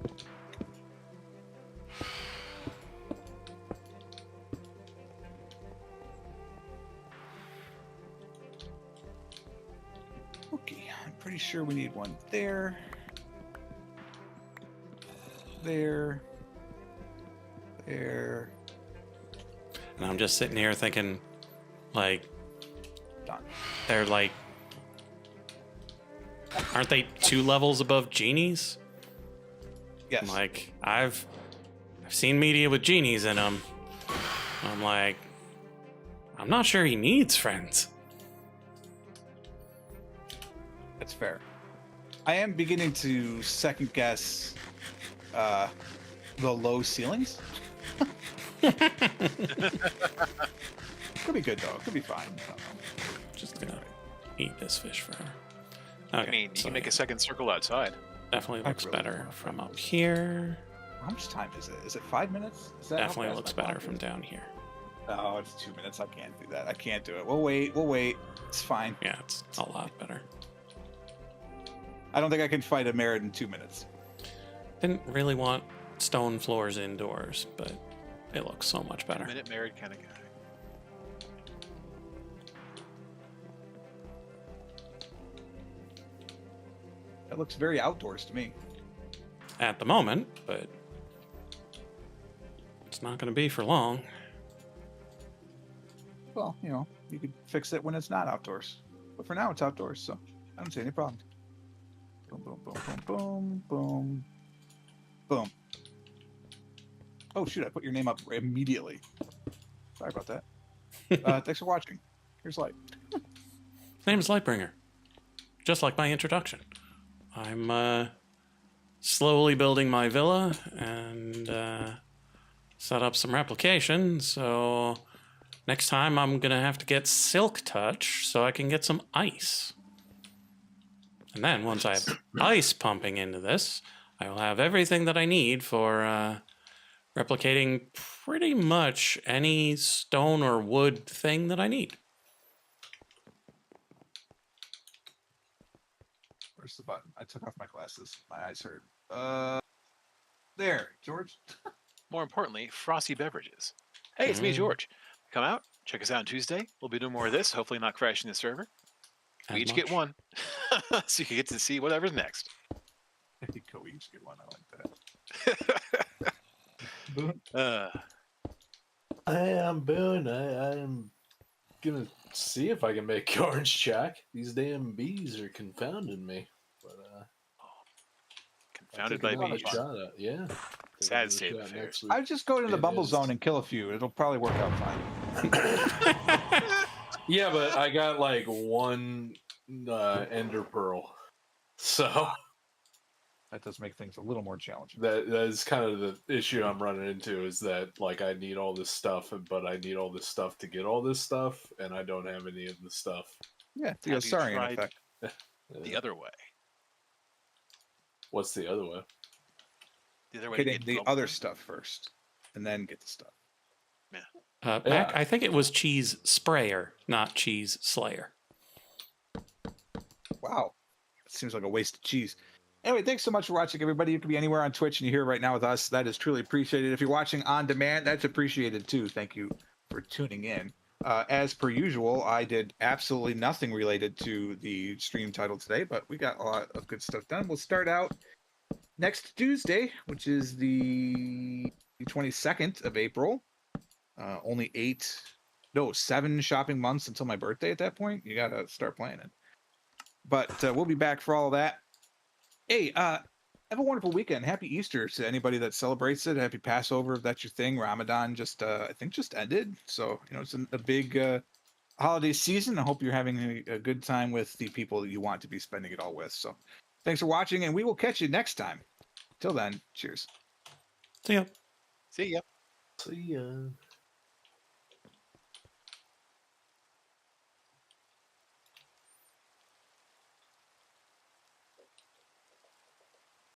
Okay, I'm pretty sure we need one there. There. There. And I'm just sitting here thinking, like, Done. they're like, aren't they 2 levels above genies? Yes. Like, I've seen media with genies in them. I'm like, I'm not sure he needs friends. That's fair. I am beginning to second guess the low ceilings. Could be good though. Could be fine. I don't know. Just gonna eat this fish for her. Okay, I mean, you so can make yeah, a second circle outside. definitely looks really better don't from know. up here. How much time is it? Is it 5 minutes? Is that how Definitely fast looks my better clock from is? down here. Oh, it's 2 minutes. I can't do that. I can't do it. We'll wait. We'll wait. It's fine. Yeah, it's a lot better. I don't think I can fight a Merid in 2 minutes. Didn't really want stone floors indoors, but it looks so much better. Minute married kind of guy. That looks very outdoors to me. At the moment, but it's not going to be for long. Well, you know, you could fix it when it's not outdoors. But for now, it's outdoors, so I don't see any problem. Boom, boom, boom, boom, boom, boom, boom. Oh, shoot, I put your name up immediately. Sorry about that. Thanks for watching. Here's Light. His name is Lightbringer. Just like my introduction. I'm slowly building my villa and set up some replication, so next time I'm going to have to get Silk Touch so I can get some ice. And then once I have ice pumping into this, I will have everything that I need for replicating pretty much any stone or wood thing that I need. Where's the button? I took off my glasses. My eyes hurt. There, George. More importantly, frosty beverages. Hey, it's me, George. Come out, check us out on Tuesday. We'll be doing more of this, hopefully not crashing the server. As We each much. get one, so you can get to see whatever's next. I think we each get one. I like that. Boon. Uh, I am Boon. I am gonna see if I can make orange jack. These damn bees are confounding me. But I'll Confounded take by another bees. shot at yeah. Take Sad another state of shot affairs. next week. I just go to the It bubble is. zone and kill a few. It'll probably work out fine. Yeah, but I got like one ender pearl, so That does make things a little more challenging. that is kind of the issue I'm running into. Is that like I need all this stuff, but I need all this stuff to get all this stuff, and I don't have any of the stuff. Yeah, the Have you Osarian tried effect. the other way? What's the other way? The other way to Getting get the bubble other gum? stuff first, and then get the stuff. Mac, Yeah. I think it was cheese sprayer, not cheese slayer. Wow. It seems like a waste of cheese. Anyway, thanks so much for watching, everybody. You can be anywhere on Twitch and you're here right now with us. That is truly appreciated. If you're watching on demand, that's appreciated too. Thank you for tuning in. As per usual, I did absolutely nothing related to the stream title today, but we got a lot of good stuff done. We'll start out next Tuesday, which is the 22nd of April. Only 7 shopping months until my birthday at that point. You got to start planning. But we'll be back for all of that. Hey, have a wonderful weekend. Happy Easter to anybody that celebrates it. Happy Passover if that's your thing. Ramadan just, I think, just ended. So, it's a big holiday season. I hope you're having a good time with the people that you want to be spending it all with. So thanks for watching, and we will catch you next time. Till then, cheers. See ya. See ya. See ya.